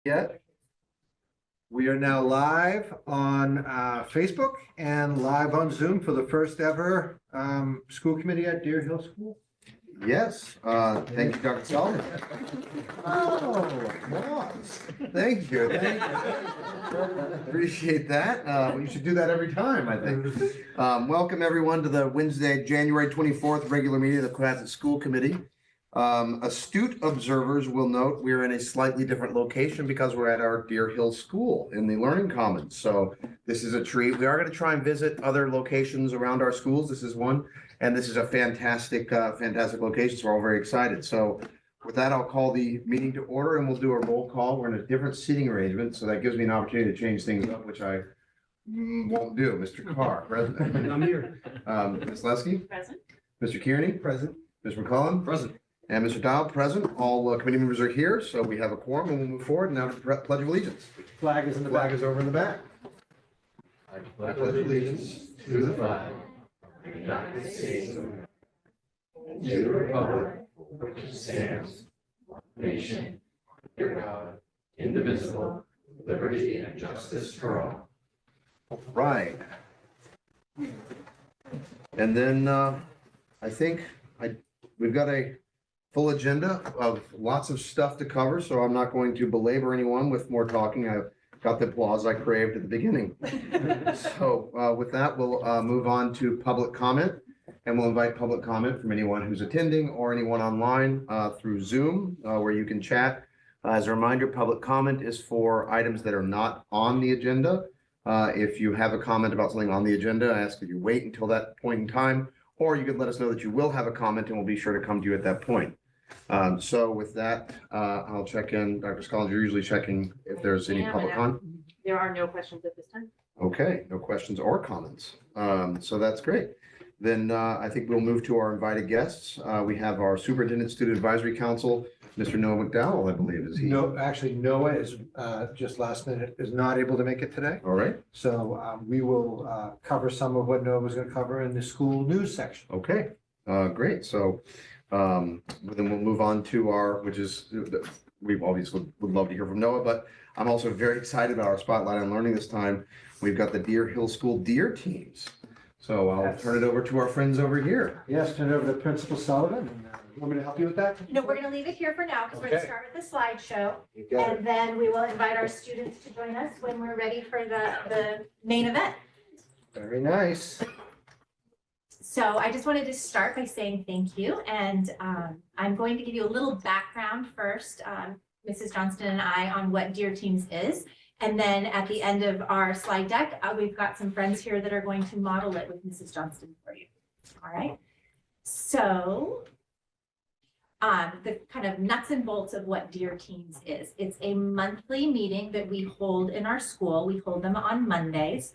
Yet. We are now live on Facebook and live on Zoom for the first ever school committee at Deer Hill School. Yes, thank you, Dr. Solomon. Oh, applause. Thank you. Appreciate that. You should do that every time, I think. Welcome everyone to the Wednesday, January 24th regular meeting of the Cohasset School Committee. Astute observers will note we're in a slightly different location because we're at our Deer Hill School in the Learning Commons. So this is a treat. We are going to try and visit other locations around our schools. This is one, and this is a fantastic, fantastic location. So we're all very excited. So with that, I'll call the meeting to order and we'll do a roll call. We're in a different seating arrangement, so that gives me an opportunity to change things up, which I won't do. Mr. Carr, present. I'm here. Ms. Leskey? Present. Mr. Kearney? Present. Ms. McCollum? Present. And Mr. Dial, present. All committee members are here, so we have a quorum and we'll move forward. Now to the Pledge of Allegiance. Flag is in the Flag back. is over in the back. I pledge allegiance to the flag of the United States of America, and to the republic for which it stands, one nation, under God, indivisible, with liberty and justice for all. Right. And then I think we've got a full agenda of lots of stuff to cover, so I'm not going to belabor anyone with more talking. I've got the applause I craved at the beginning. So with that, we'll move on to public comment, and we'll invite public comment from anyone who's attending or anyone online through Zoom, where you can chat. As a reminder, public comment is for items that are not on the agenda. If you have a comment about something on the agenda, I ask that you wait until that point in time, or you could let us know that you will have a comment and we'll be sure to come to you at that point. So with that, I'll check in. Dr. Scollins, you're usually checking if there's any public comment. There are no questions at this time. Okay, no questions or comments. So that's great. Then I think we'll move to our invited guests. We have our Superintendent Student Advisory Council, Mr. Noah McDowell, I believe, is he? No, actually Noah is just last minute is not able to make it today. All right, So we will cover some of what Noah was going to cover in the school news section. okay, great. So then we'll move on to our, which is, we obviously would love to hear from Noah, but I'm also very excited about our Spotlight on Learning this time. We've got the Deer Hill School Deer teams. So I'll Yes. turn it over to our friends over here. Yes, turn it over to Principal Sullivan. And, you want me to help you with that? No, we're gonna leave it here for now because we're gonna Okay. start with the slideshow. You got it. And then we will invite our students to join us when we're ready for the main event. Very nice. So I just wanted to start by saying thank you. And I'm going to give you a little background first, Mrs. Johnston and I, on what Deer Teams is. And then at the end of our slide deck, we've got some friends here that are going to model it with Mrs. Johnston for you. All right. So the kind of nuts and bolts of what Deer Teams is. It's a monthly meeting that we hold in our school. We hold them on Mondays.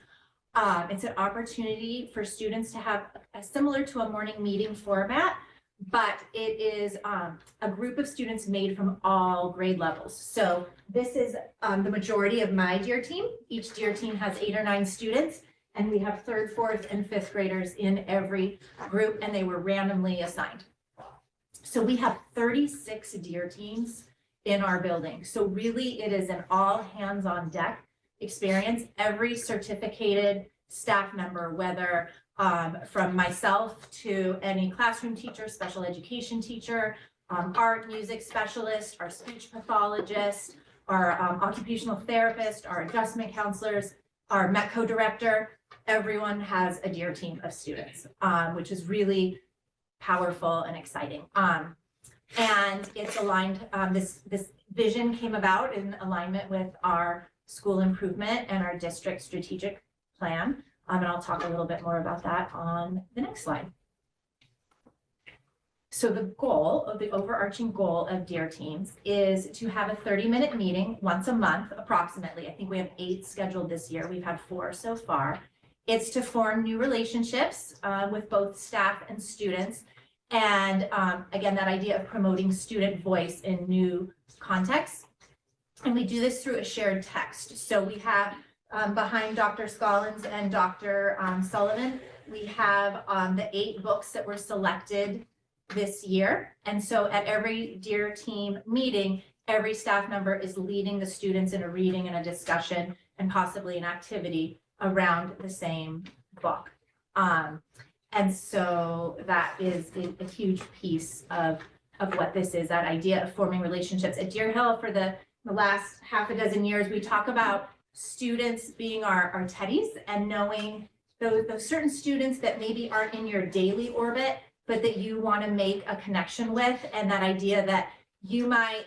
It's an opportunity for students to have similar to a morning meeting format, but it is a group of students made from all grade levels. So this is the majority of my Deer team. Each Deer team has 8 or 9 students, and we have 3rd, 4th, and 5th graders in every group, and they were randomly assigned. So we have 36 Deer teams in our building. So really it is an all hands on deck experience. Every certificated staff member, whether from myself to any classroom teacher, special education teacher, art, music specialist, our speech pathologist, our occupational therapist, our adjustment counselors, our METCO director, everyone has a Deer team of students, which is really powerful and exciting. And it's aligned, this vision came about in alignment with our school improvement and our district strategic plan. And I'll talk a little bit more about that on the next slide. So the goal of the overarching goal of Deer Teams is to have a 30-minute meeting once a month, approximately. I think we have 8 scheduled this year. We've had 4 so far. It's to form new relationships with both staff and students. And again, that idea of promoting student voice in new contexts. And we do this through a shared text. So we have behind Dr. Scollins and Dr. Sullivan, we have the 8 books that were selected this year. And so at every Deer Team meeting, every staff member is leading the students in a reading and a discussion and possibly an activity around the same book. And so that is a huge piece of what this is, that idea of forming relationships. At Deer Hill, for the last half a dozen years, we talk about students being our teddies and knowing those certain students that maybe aren't in your daily orbit, but that you want to make a connection with, and that idea that you might,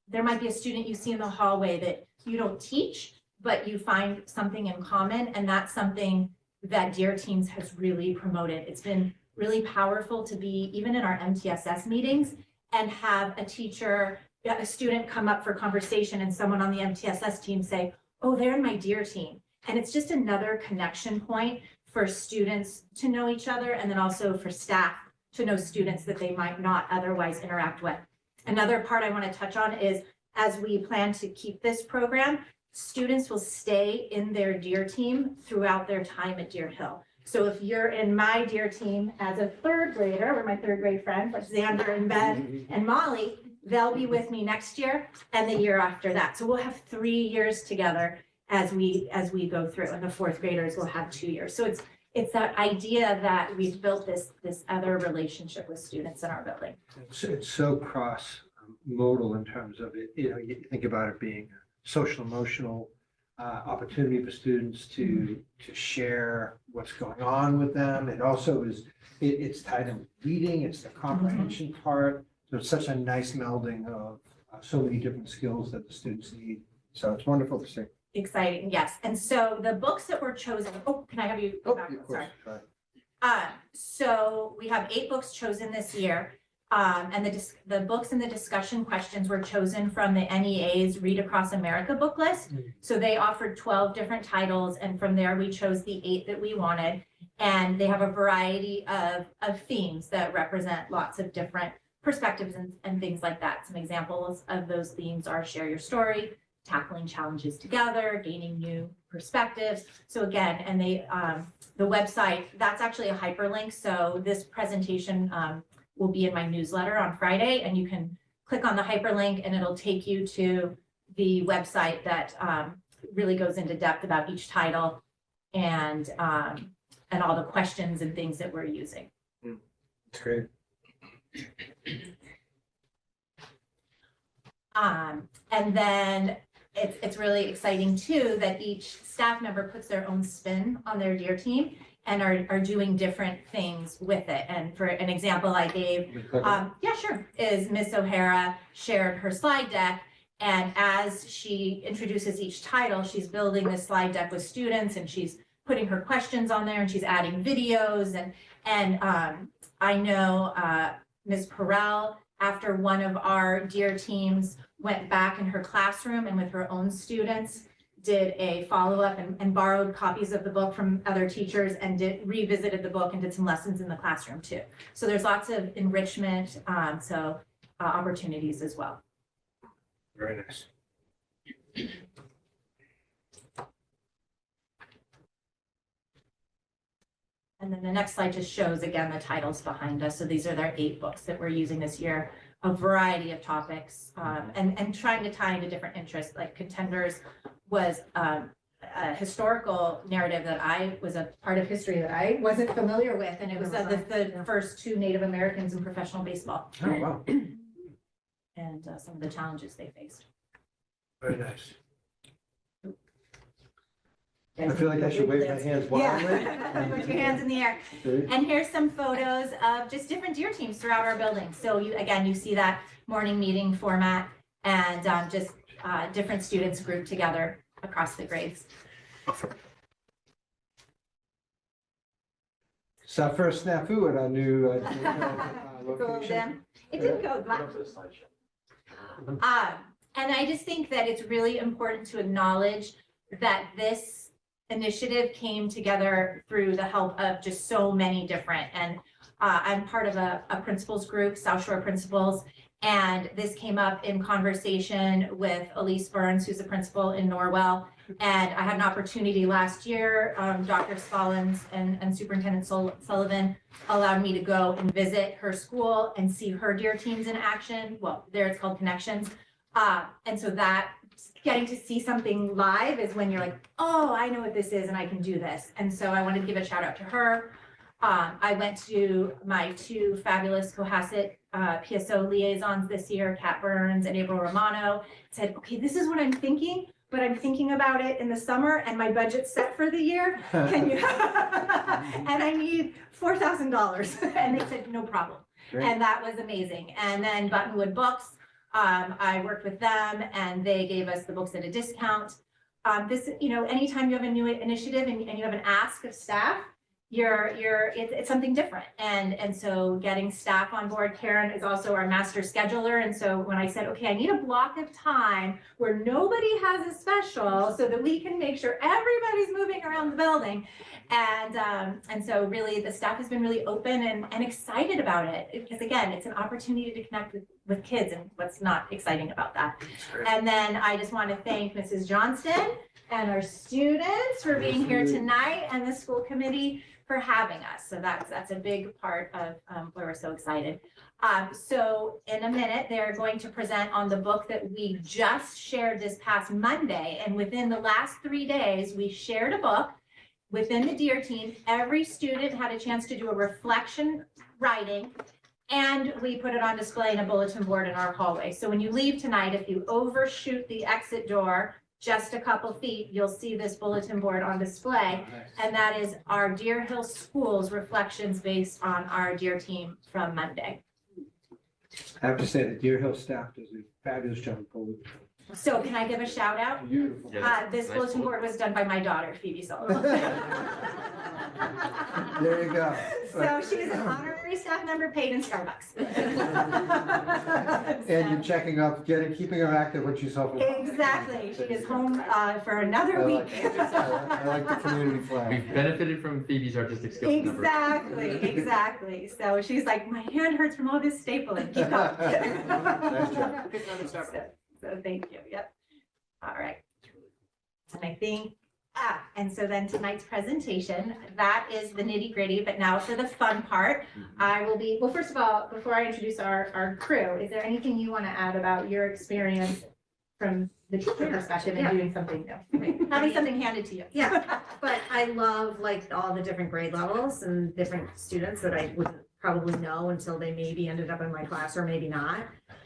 there might be a student you see in the hallway that you don't teach, but you find something in common, and that's something that Dear Teams has really promoted. It's been really powerful to be, even in our MTSS meetings, and have a teacher, a student come up for conversation and someone on the MTSS team say, oh, they're in my Dear team. And it's just another connection point for students to know each other, and then also for staff to know students that they might not otherwise interact with. Another part I want to touch on is, as we plan to keep this program, students will stay in their Dear team throughout their time at Deer Hill. So if you're in my Dear team as a third grader, we're my third grade friends, like Xander and Bev and Molly, they'll be with me next year and the year after that. So we'll have 3 years together as we go through, and the fourth graders will have 2 years. So it's that idea that we've built this other relationship with students in our building. It's so cross modal in terms of it, you know, you think about it being a social emotional opportunity for students to share what's going on with them. It also is, it's tied in with reading, it's the comprehension part. So it's such a nice melding of so many different skills that the students need. So it's wonderful to see. Exciting, yes. And so the books that were chosen, can I have you go back? Of course. Sorry. Right. So we have 8 books chosen this year. And the books and the discussion questions were chosen from the NEA's Read Across America book list. So they offered 12 different titles, and from there we chose the 8 that we wanted. And they have a variety of themes that represent lots of different perspectives and things like that. Some examples of those themes are share your story, tackling challenges together, gaining new perspectives. So again, and the website, that's actually a hyperlink. So this presentation will be in my newsletter on Friday, and you can click on the hyperlink and it'll take you to the website that really goes into depth about each title and all the questions and things that we're using. It's great. And then it's really exciting too that each staff member puts their own spin on their Dear team and are doing different things with it. And for an example I gave, yeah, sure, is Miss O'Hara shared her slide deck. And as she introduces each title, she's building this slide deck with students, and she's putting her questions on there, and she's adding videos. And I know Ms. Perrell, after one of our Dear teams went back in her classroom and with her own students, did a follow-up and borrowed copies of the book from other teachers and revisited the book and did some lessons in the classroom too. So there's lots of enrichment, opportunities as well. Very nice. And then the next slide just shows again the titles behind us. So these are their 8 books that we're using this year, a variety of topics, and trying to tie into different interests. Like Contenders was a historical narrative that I was a part of history that I wasn't familiar with, and it was the first 2 Native Americans in professional baseball, Oh, wow. and some of the challenges they faced. Very nice. I feel like I should wave my hands wildly. Put your hands in the air. And here's some photos of just different Dear teams throughout our building. So you see that morning meeting format and just different students grouped together across the grades. It's our first snafu at our new It's a little location. dim. It didn't go black. And I just think that it's really important to acknowledge that this initiative came together through the help of just so many different, and I'm part of a principals group, South Shore Principals, And this came up in conversation with Elise Burns, who's a principal in Norwell. And I had an opportunity last year, Dr. Scollins and Superintendent Sullivan allowed me to go and visit her school and see her DEAR teams in action. Well, there it's called Connections. And so that getting to see something live is when you're like, oh, I know what this is and I can do this. And so I wanted to give a shout out to her. I went to my 2 fabulous Cohasset PSO liaisons this year, Kat Burns and April Romano, said, okay, this is what I'm thinking, but I'm thinking about it in the summer and my budget's set for the year. Can you? And I need $4,000. And they said, no problem. Great. And that was amazing. And then Buttonwood Books, I worked with them and they gave us the books at a discount. This, anytime you have a new initiative and you have an ask of staff, it's something different. And so getting staff on board, Karen is also our master scheduler. And so when I said, okay, I need a block of time where nobody has a special so that we can make sure everybody's moving around the building. And so really the staff has been really open and excited about it. Because again, it's an opportunity to connect with kids, and what's not exciting about that. And then I just want to thank Mrs. Johnston and our students for being here tonight, and the school committee for having us. So that's a big part of where we're so excited. So in a minute, they're going to present on the book that we just shared this past Monday. And within the last 3 days, we shared a book within the DEAR team. Every student had a chance to do a reflection writing, and we put it on display in a bulletin board in our hallway. So when you leave tonight, if you overshoot the exit door just a couple feet, you'll see this bulletin board on display. And that is our Deer Hill Schools reflections based on our DEAR team from Monday. I have to say the Deer Hill staff does a fabulous job of pulling. So can I give a shout out? Beautiful. This Nice bulletin book. board was done by my daughter, Phoebe Sullivan. There you go. So she's an honorary staff member paid in Starbucks. And you're checking up, keeping her active when she's home. Exactly. She is home for another week. I like the community flag. We've benefited from Phoebe's artistic skills. Exactly. So she's like, my hand hurts from all this stapling. Keep going. So thank you. Yep. All right. And I think, and so then tonight's presentation, that is the nitty gritty, but now for the fun part, I will be, well, first of all, before I introduce our crew, is there anything you want to add about your experience from the teacher perspective and doing something new? Having something handed to you. Yeah, but I love like all the different grade levels and different students that I wouldn't probably know until they maybe ended up in my class or maybe not.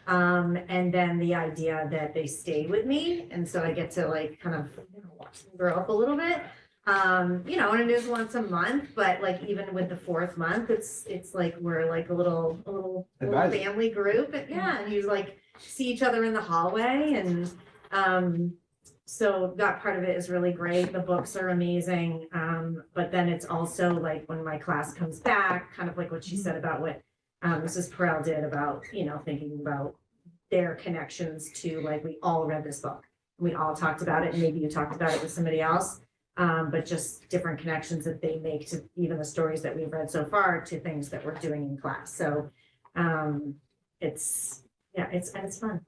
And then the idea that they stay with me, and so I get to like kind of watch them grow up a little bit. And it is once a month, but like even with the 4th month, it's like we're like a little Advisor. family group. And yeah, and you like see each other in the hallway, and so that part of it is really great. The books are amazing. But then it's also like when my class comes back, kind of like what she said about what Mrs. Perel did about, thinking about their connections to like, we all read this book. We all talked about it. And maybe you talked about it with somebody else. But just different connections that they make to even the stories that we've read so far to things that we're doing in class. So it's fun. It's fun.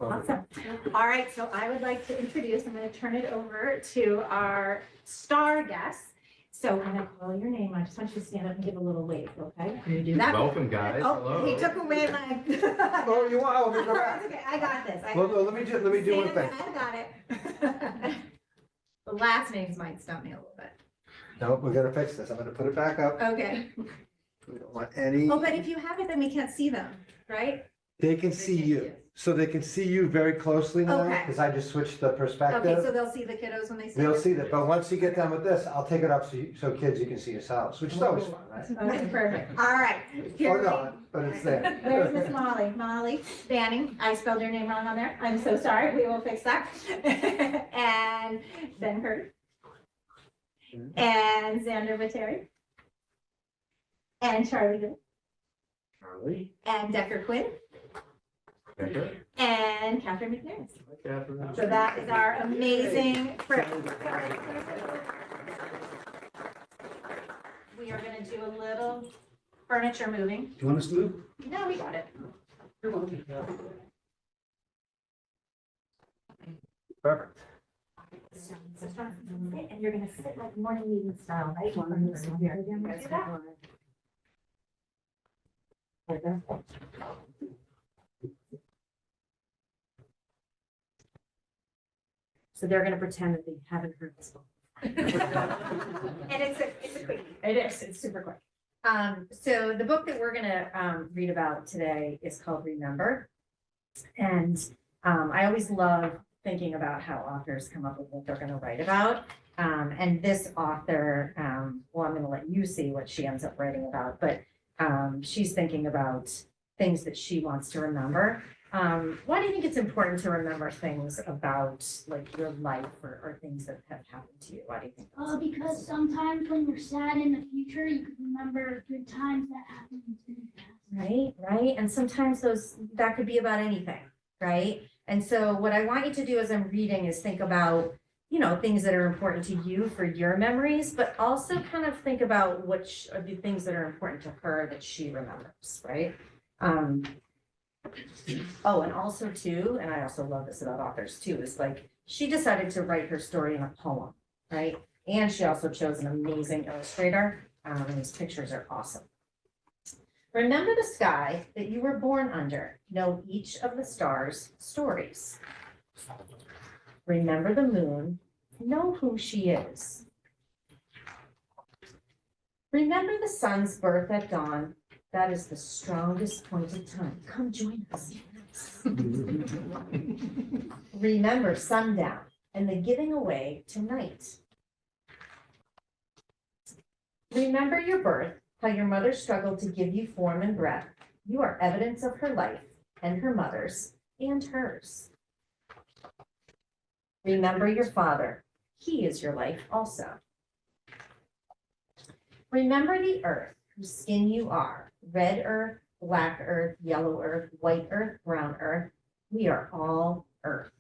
Awesome. All right, so I would like to introduce, I'm going to turn it over to our star guests. So when I call your name, I just want you to stand up and give a little wave, okay? Can you do that? Welcome, guys. Oh, he Hello. took away my. Oh, you want, let me go back. Okay, I got this. Well, let me do one thing. I got it. The last names might stump me a little bit. No, we're gonna fix this. I'm gonna put it back up. Okay. We don't want any, Oh, but if you have it, then we can't see them, right? they can see you. So they can see you very closely now, Okay. because I just switched the Okay, perspective. so they'll see the kiddos when they see They'll it? see that, but once you get done with this, I'll take it up so kids, you can see yourselves, which is always fun, right? Okay, perfect. All right. Oh, Here we no, but it's there. Where's Miss Molly? Molly Banning. I spelled your name wrong on there. I'm so sorry. We will fix that. And Ben Hurd. And Xander Viteri. And Charlie Good. Charlie. And Decker Quinn. Becca. And Catherine McNair. Hi, Catherine. So that is our amazing crew. We are gonna do a little furniture moving. Do you want us to move? No, we got it. Perfect. So, and you're gonna sit like morning meeting style, right? From this one here. You guys do that? So they're gonna pretend that they haven't heard this book. And it's a quick. It's super quick. So the book that we're gonna read about today is called Remember. And I always love thinking about how authors come up with what they're gonna write about. And this author, well, I'm gonna let you see what she ends up writing about, but she's thinking about things that she wants to remember. Why do you think it's important to remember things about like your life or things that have happened to you? Why do you think? that's Because sometimes when you're sad in the future, you can remember good times that happened in the past. Right. And sometimes that could be about anything, right? And so what I want you to do as I'm reading is think about, things that are important to you for your memories, but also kind of think about which are the things that are important to her that she remembers, right? Oh, and also too, and I also love this about authors too, is like she decided to write her story in a poem, right? And she also chose an amazing illustrator, and these pictures are awesome. Remember the sky that you were born under. Know each of the stars' stories. Remember the moon. Know who she is. Remember the sun's birth at dawn. That is the strongest point in time. Come join us. Remember sundown and the giving away tonight. Remember your birth, how your mother struggled to give you form and breath. You are evidence of her life and her mother's and hers. Remember your father. He is your life also. Remember the earth, whose skin you are. Red earth, black earth, yellow earth, white earth, brown earth. We are all earth.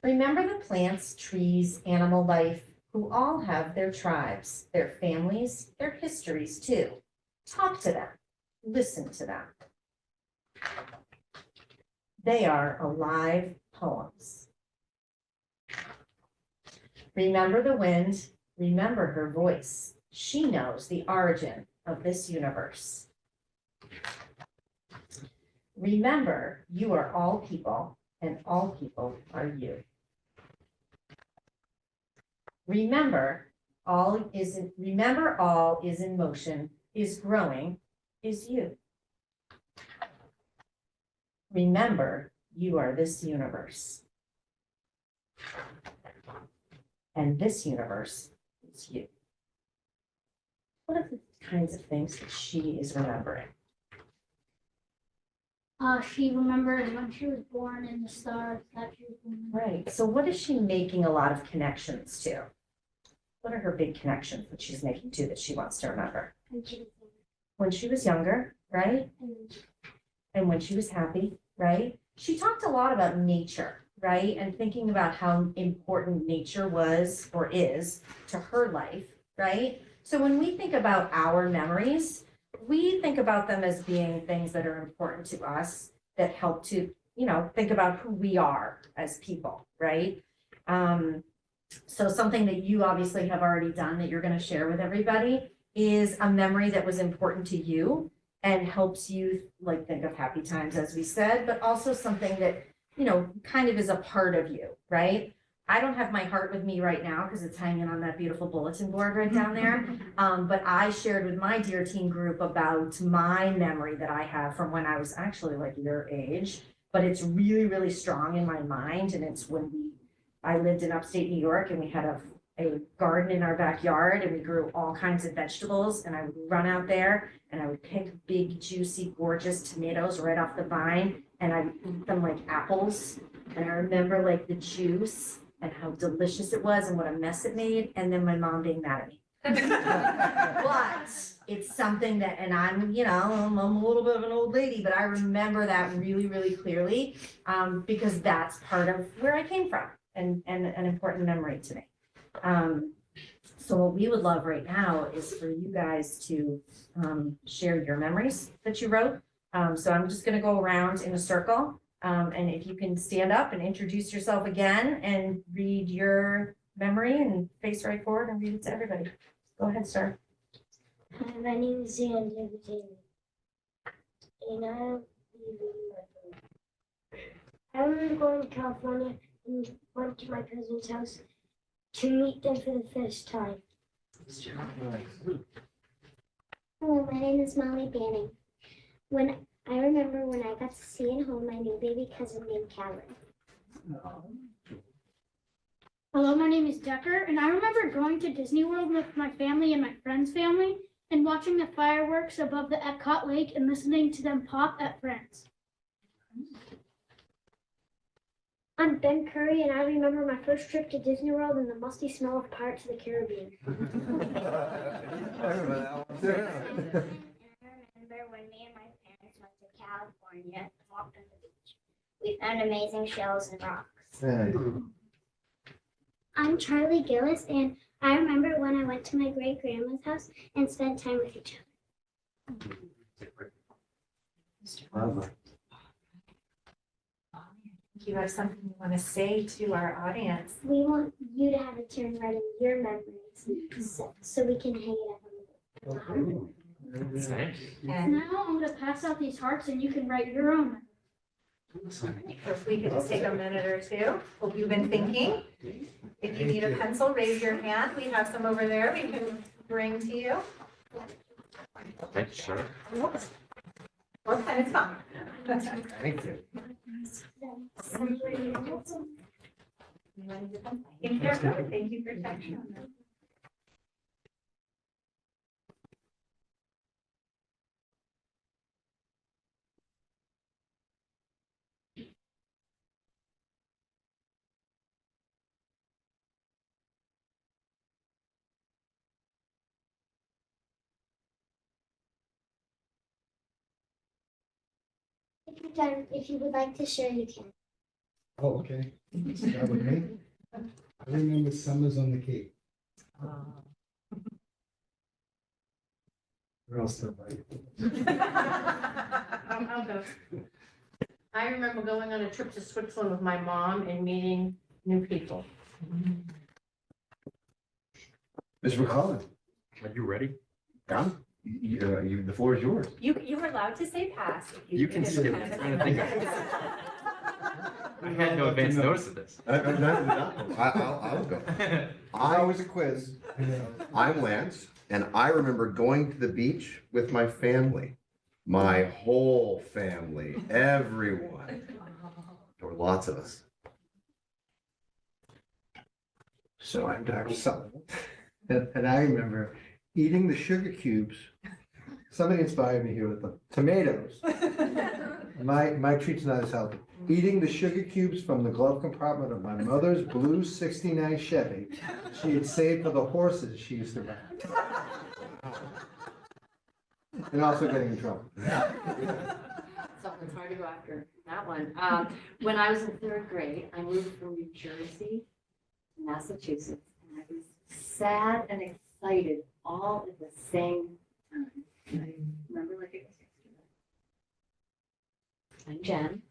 Remember the plants, trees, animal life, who all have their tribes, their families, their histories too. Talk to them, listen to them. They are alive poems. Remember the wind, remember her voice. She knows the origin of this universe. Remember, you are all people, and all people are you. Remember, all is in motion, is growing, is you. Remember, you are this universe. And this universe is you. What are the kinds of things that she is remembering? She remembers when she was born and the stars that she was born. Right, so what is she making a lot of connections to? What are her big connections that she's making to that she wants to remember? And she was born. When she was younger, right? And And when she was happy, right? She talked a lot about nature, right? And thinking about how important nature was or is to her life, right? So when we think about our memories, we think about them as being things that are important to us that help to, think about who we are as people, right? So something that you obviously have already done that you're going to share with everybody is a memory that was important to you and helps you like think of happy times, as we said, but also something that, kind of is a part of you, right? I don't have my heart with me right now because it's hanging on that beautiful bulletin board right down there. But I shared with my Dear Teen group about my memory that I have from when I was actually like your age, but it's really, really strong in my mind. And it's when I lived in upstate New York and we had a garden in our backyard and we grew all kinds of vegetables, and I would run out there and I would pick big, juicy, gorgeous tomatoes right off the vine and I would eat them like apples. And I remember like the juice and how delicious it was and what a mess it made, and then my mom being mad at me. But it's something that, and I'm a little bit of an old lady, but I remember that really, really clearly, because that's part of where I came from and an important memory to me. So what we would love right now is for you guys to share your memories that you wrote. So I'm just gonna go around in a circle. And if you can stand up and introduce yourself again and read your memory and face right forward and read it to everybody. Go ahead, sir. Hi, my name is Xander Bailey. And I'll be reading my book. I remember going to California and went to my cousin's house to meet them for the first time. Hello, my name is Molly Banning. I remember when I got to see and hold my new baby cousin named Calvin. Hello, my name is Decker, and I remember going to Disney World with my family and my friend's family and watching the fireworks above the Epcot Lake and listening to them pop at Friends. I'm Ben Curry, and I remember my first trip to Disney World and the musty smell of Pirates of the Caribbean. I remember that one too. I remember when me and my parents went to California and walked on the beach. We found amazing shells and rocks. I'm Charlie Gillis, and I remember when I went to my great grandma's house and spent time with each other. You have something you want to say to our audience? We want you to have a turn writing your memories so we can hang it up on the wall. And Now I'm gonna pass out these hearts and you can write your own. if we could just take a minute or two, hope you've been thinking. If you need a pencil, raise your hand. We have some over there we can bring to you. Sure. Well, and it's fun. Thank you. Thank you for checking on that. If you're done, if you would like to share, you can. Oh, okay. That with me? I remember summers on the Cape. Where else did I'll go. I remember going on a trip to Switzerland with my mom and meeting new people. Ms. McCollum, Are you ready? done? The floor is yours. You were allowed to say pass. if You can did skip kind it. of I'm trying to think. I had no advance notice of this. I'll go. Always a quiz. I'm Lance, and I remember going to the beach with my family. My whole family, everyone. There were lots of us. So I'm Dr. Sullivan, and I remember eating the sugar cubes. Somebody inspired me here with the tomatoes. My treat's not as healthy. Eating the sugar cubes from the glove compartment of my mother's blue '69 Chevy she had saved for the horses she used to ride. And also getting in trouble. Something's hard to go after that one. When I was in third grade, I moved from New Jersey to Massachusetts, and I was sad and excited all at the same time. I remember like it was yesterday. I'm Jen,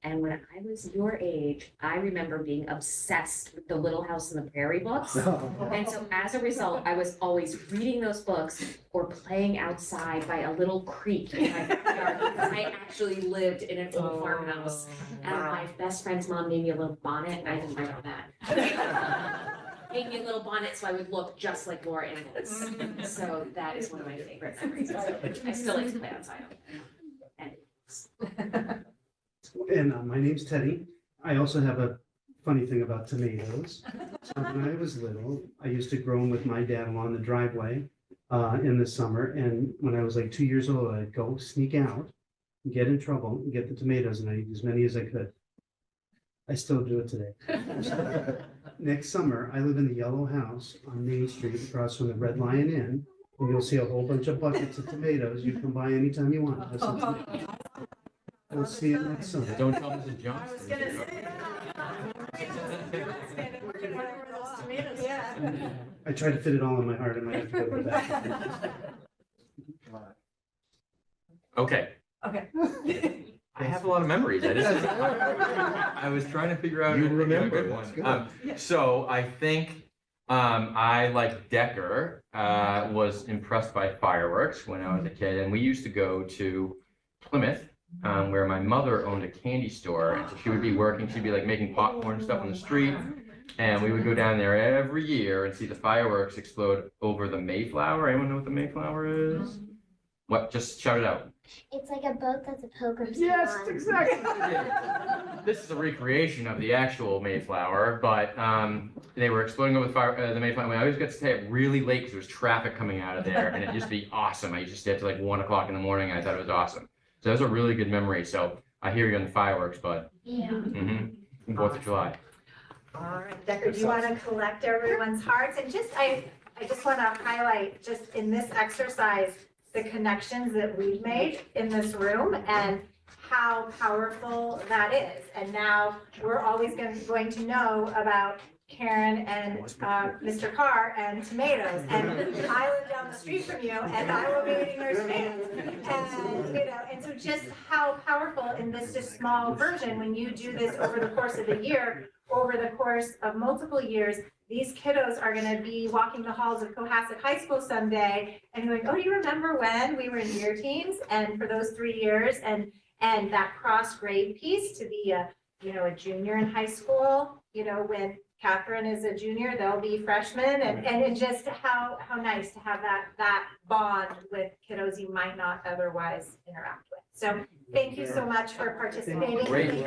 and when I was your age, I remember being obsessed with the Little House on the Prairie books. And so as a result, I was always reading those books or playing outside by a little creek in my backyard because I actually lived in an old farmhouse. And my best friend's mom made me a little bonnet, and I didn't know that. Made me a little bonnet so I would look just like Laura Ingalls. So that is one of my favorite memories. I still like to play outside. And my name's Teddy. I also have a funny thing about tomatoes. So when I was little, I used to grow them with my dad along the driveway in the summer. And when I was like 2 years old, I'd go sneak out, get in trouble, and get the tomatoes, and I'd eat as many as I could. I still do it today. Next summer, I live in the yellow house on Main Street across from the Red Lion Inn. And you'll see a whole bunch of buckets of tomatoes. You can buy anytime you want. Have some tomatoes. We'll see you next summer. Don't tell Mrs. Johnson. I was gonna say that. I tried to fit it all in my heart. I might have to go to the back. Okay, Okay. I have a lot of memories. I was trying to figure out You a remember, good that's one. good. So I think I, like Decker, was impressed by fireworks when I was a kid, and we used to go to Plymouth, where my mother owned a candy store, and so she would be working, she'd be like making popcorn and stuff on the street, and we would go down there every year and see the fireworks explode over the Mayflower. Anyone know what the Mayflower is? What? Just shout it out. It's like a boat that the pilgrims Yes, go on. exactly. This is a recreation of the actual Mayflower, but they were exploding over the Mayflower. I always got to stay up really late because there was traffic coming out of there, and it used to be awesome. I used to stay up to like 1 o'clock in the morning. And I thought it was awesome. So that was a really good memory. So I hear you on the fireworks, bud. Yeah. Mm-hmm. 4th of July. All right, Decker, do you want to collect everyone's hearts? And just, I just want to highlight, just in this exercise, the connections that we've made in this room and how powerful that is. And now we're always going to know about Karen and Mr. Carr and tomatoes. And I live down the street from you and I will be eating their tomatoes. And, and so just how powerful in this just small version, when you do this over the course of the year, over the course of multiple years, these kiddos are going to be walking the halls of Cohasset High School someday and going, oh, you remember when we were in year teams and for those 3 years and that cross grade piece to be a junior in high school, when Catherine is a junior, they'll be freshmen and just how nice to have that bond with kiddos you might not otherwise interact with. So thank you so much for participating. Great.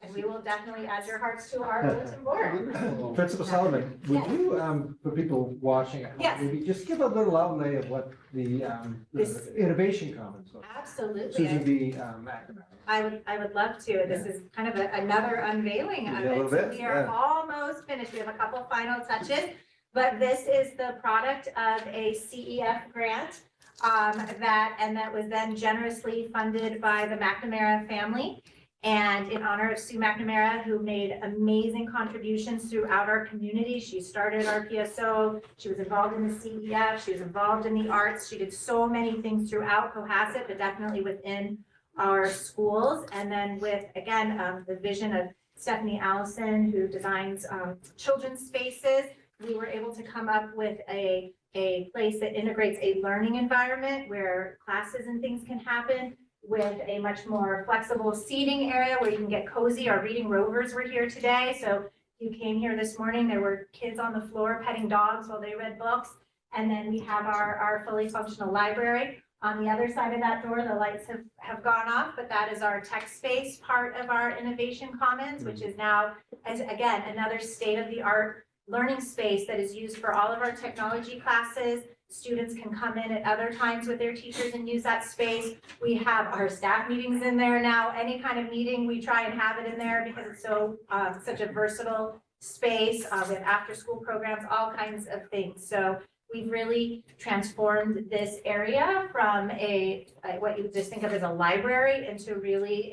And we will definitely add your hearts to our bulletin board. Principal Sullivan, would you, for people watching at Yes. home, maybe just give a little outlay of what the This- innovation commons are? Absolutely. Susan B. McNamara. I would love to. This is kind of another unveiling of Yeah, a it. little So bit, we are yeah. almost finished. We have a couple final touches. But this is the product of a CEF grant that was then generously funded by the McNamara family. And in honor of Sue McNamara, who made amazing contributions throughout our community. She started our PSO, she was involved in the CEF, she was involved in the arts. She did so many things throughout Cohasset, but definitely within our schools. And then with, again, the vision of Stephanie Allison, who designs children's spaces, we were able to come up with a place that integrates a learning environment where classes and things can happen, with a much more flexible seating area where you can get cozy. Our reading rovers were here today. So you came here this morning, there were kids on the floor petting dogs while they read books. And then we have our fully functional library. On the other side of that door, the lights have gone off, but that is our tech space part of our Innovation Commons, which is now, as again, another state-of-the-art learning space that is used for all of our technology classes. Students can come in at other times with their teachers and use that space. We have our staff meetings in there now. Any kind of meeting, we try and have it in there because it's so such a versatile space with after-school programs, all kinds of things. So we've really transformed this area from what you would just think of as a library into really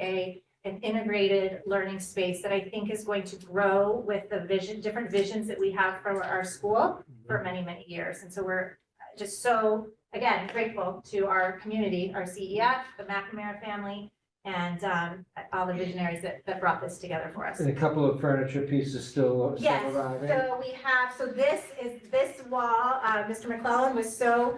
an integrated learning space that I think is going to grow with the different visions that we have for our school for many, many years. And so we're just so, again, grateful to our community, our CEF, the McNamara family, and all the visionaries that brought this together for us. And a couple of furniture pieces still Yes, arriving. so this wall, Mr. McClellan was so,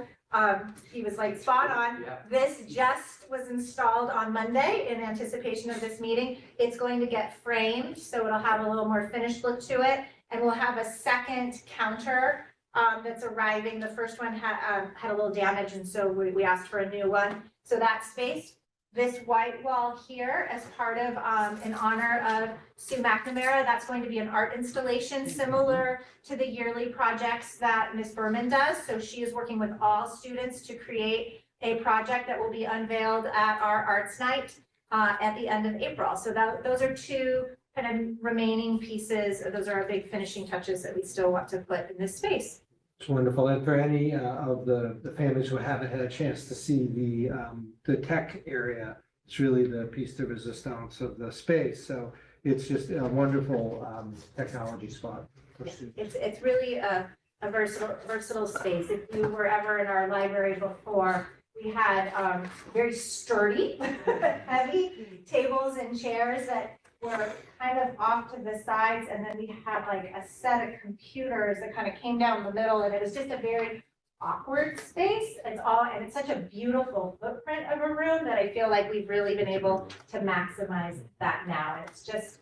he was like spot on. Yeah. This just was installed on Monday in anticipation of this meeting. It's going to get framed, so it'll have a little more finished look to it. And we'll have a second counter that's arriving. The first one had a little damage, and so we asked for a new one. So that space, this white wall here, as part of in honor of Sue McNamara, that's going to be an art installation similar to the yearly projects that Ms. Berman does. So she is working with all students to create a project that will be unveiled at our Arts Night at the end of April. So those are two kind of remaining pieces. Those are our big finishing touches that we still want to put in this space. It's wonderful. And for any of the families who haven't had a chance to see the tech area, It's really the piece de resistance of the space. So it's just a wonderful technology spot for students. It's really a versatile space. If you were ever in our library before, we had very sturdy, heavy tables and chairs that were kind of off to the sides, and then we had like a set of computers that kind of came down the middle, and it was just a very awkward space. And it's such a beautiful footprint of a room that I feel like we've really been able to maximize that now. And it's just,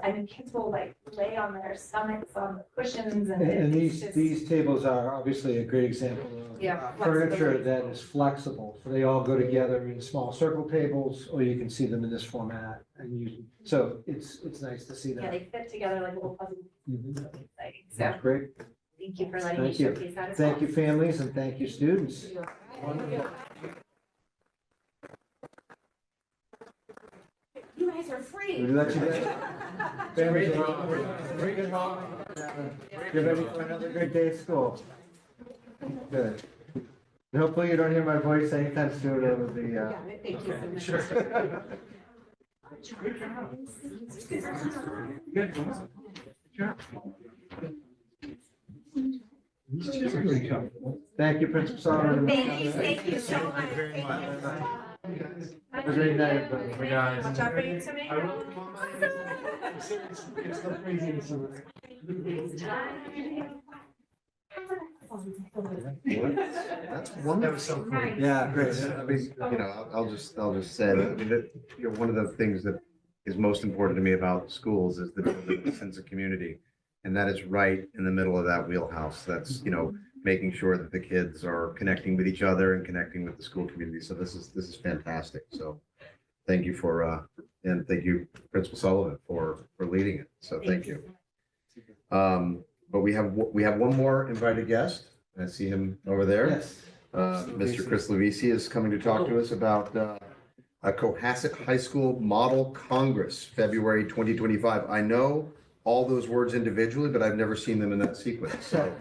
I mean, kids will like lay on their stomachs on the cushions and And it's just. these tables are obviously a great example of Yeah, furniture flexibility. that is flexible. So they all go together in small circle tables, or you can see them in this format and use. So it's nice to see Yeah, that. they fit together like little puzzles. Mhm. Really exciting. So That's great. thank you for letting me Thank you. showcase that as well. Thank you, families, and thank you, students. Wonderful. You guys are free. Would you let you guys? Families, bring it home. Get ready for another good day at school. Good. And hopefully you don't hear my voice anytime soon over the, Thank you so much. Thank you, Principal Solomon. Thank you so much. Thank you. Have a great night, everybody. Watch out for you tomorrow. That's wonderful. Yeah, great. I mean, you know, I'll just say that, I mean, that, you know, one of the things that is most important to me about schools is the sense of community. And that is right in the middle of that wheelhouse. That's, you know, making sure that the kids are connecting with each other and connecting with the school community. So this is fantastic. So thank you and thank you, Principal Sullivan, for leading it. So thank you. But we have one more invited guest. I see him over there. Yes. Mr. Chris Levisi is coming to talk to us about a Cohasset High School Model Congress, February 2025. I know all those words individually, but I've never seen them in that sequence. So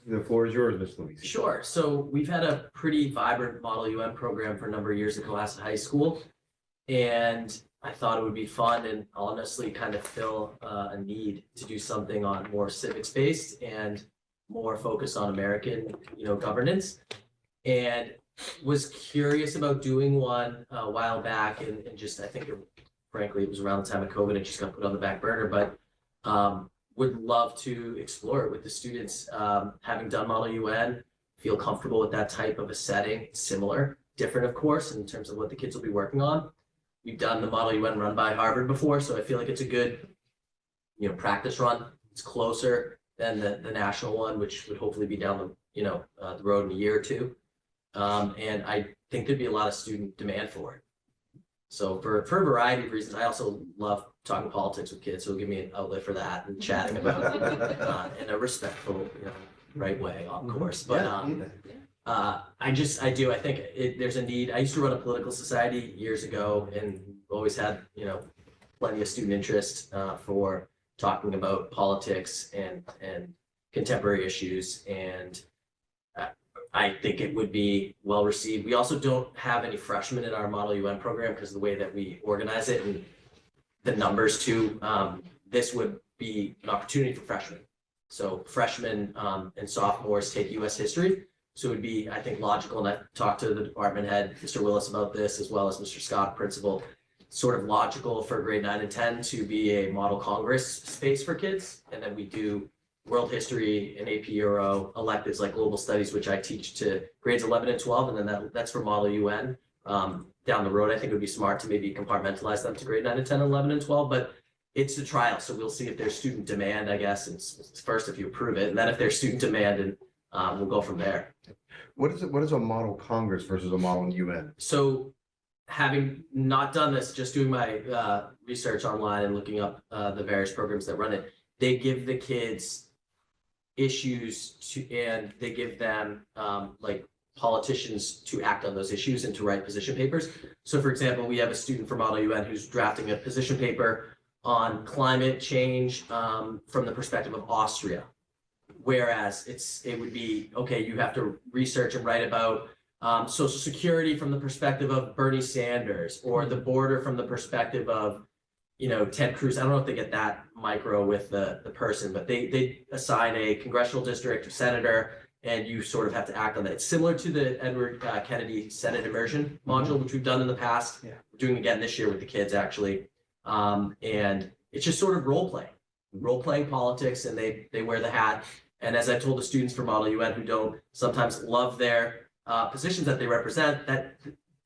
the floor is yours, Mr. Levisi. Sure. So we've had a pretty vibrant Model UN program for a number of years at Cohasset High School. And I thought it would be fun and honestly kind of fill a need to do something on more civics based and more focused on American, governance. And was curious about doing one a while back and just, I think, frankly, it was around the time of COVID and just got put on the back burner, but would love to explore it with the students. Having done Model UN, feel comfortable with that type of a setting, similar, different, of course, in terms of what the kids will be working on. We've done the Model UN run by Harvard before, so I feel like it's a good, practice run. It's closer than the national one, which would hopefully be down the road in a year or two. And I think there'd be a lot of student demand for it. So for a variety of reasons, I also love talking politics with kids, so it'll give me an outlet for that and chatting about it in a respectful, right way, of course. But I think there's a need. I used to run a political society years ago and always had, plenty of student interest for talking about politics and contemporary issues. And I think it would be well received. We also don't have any freshmen in our Model UN program because of the way that we organize it and the numbers too. This would be an opportunity for freshmen. So freshmen and sophomores take US history. So it would be, I think, logical, and I've talked to the department head, Mr. Willis, about this, as well as Mr. Scott, principal, sort of logical for grade 9 and 10 to be a model Congress space for kids. And then we do world history and AP Euro electives like global studies, which I teach to grades 11 and 12. And then that's for Model UN. Down the road, I think it would be smart to maybe compartmentalize them to grade 9 and 10, 11 and 12, but it's a trial. So we'll see if there's student demand, I guess, it's first if you approve it, and then if there's student demand, and we'll go from there. What is a model Congress versus a model UN? So having not done this, just doing my research online and looking up the various programs that run it, they give the kids issues and they give them like politicians to act on those issues and to write position papers. So for example, we have a student from Model UN who's drafting a position paper on climate change from the perspective of Austria. Whereas it would be, okay, you have to research and write about social security from the perspective of Bernie Sanders, or the border from the perspective of, Ted Cruz. I don't know if they get that micro with the person, but they assign a congressional district or senator, and you sort of have to act on that. It's similar to the Edward Kennedy Senate immersion module, which we've done in the past. Yeah. We're doing again this year with the kids, actually. And it's just sort of role playing politics, and they wear the hat. And as I told the students for Model UN who don't sometimes love their positions that they represent, that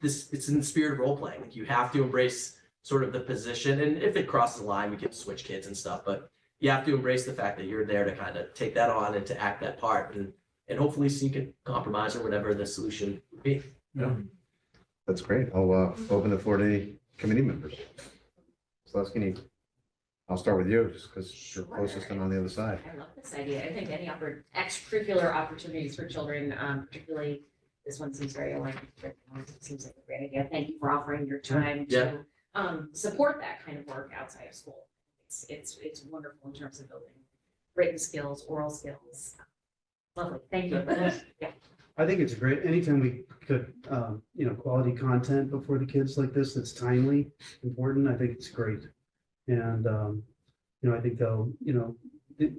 it's in the spirit of role playing. Like, you have to embrace sort of the position, and if it crosses the line, we can switch kids and stuff, but you have to embrace the fact that you're there to kind of take that on and to act that part, and hopefully seek a compromise or whatever the solution would be. That's great. I'll open the floor to any committee members. Celeste, I'll start with you, just because you're closest and on the other side. I love this idea. I think any extracurricular opportunities for children, particularly this one seems very aligned with it seems like a great idea. Thank you for offering your time to support that kind of work outside of school. It's wonderful in terms of building written skills, oral skills. Lovely. Thank you. Yeah. I think it's great. Anytime we could, quality content before the kids like this, that's timely, important, I think it's great. And, I think they'll,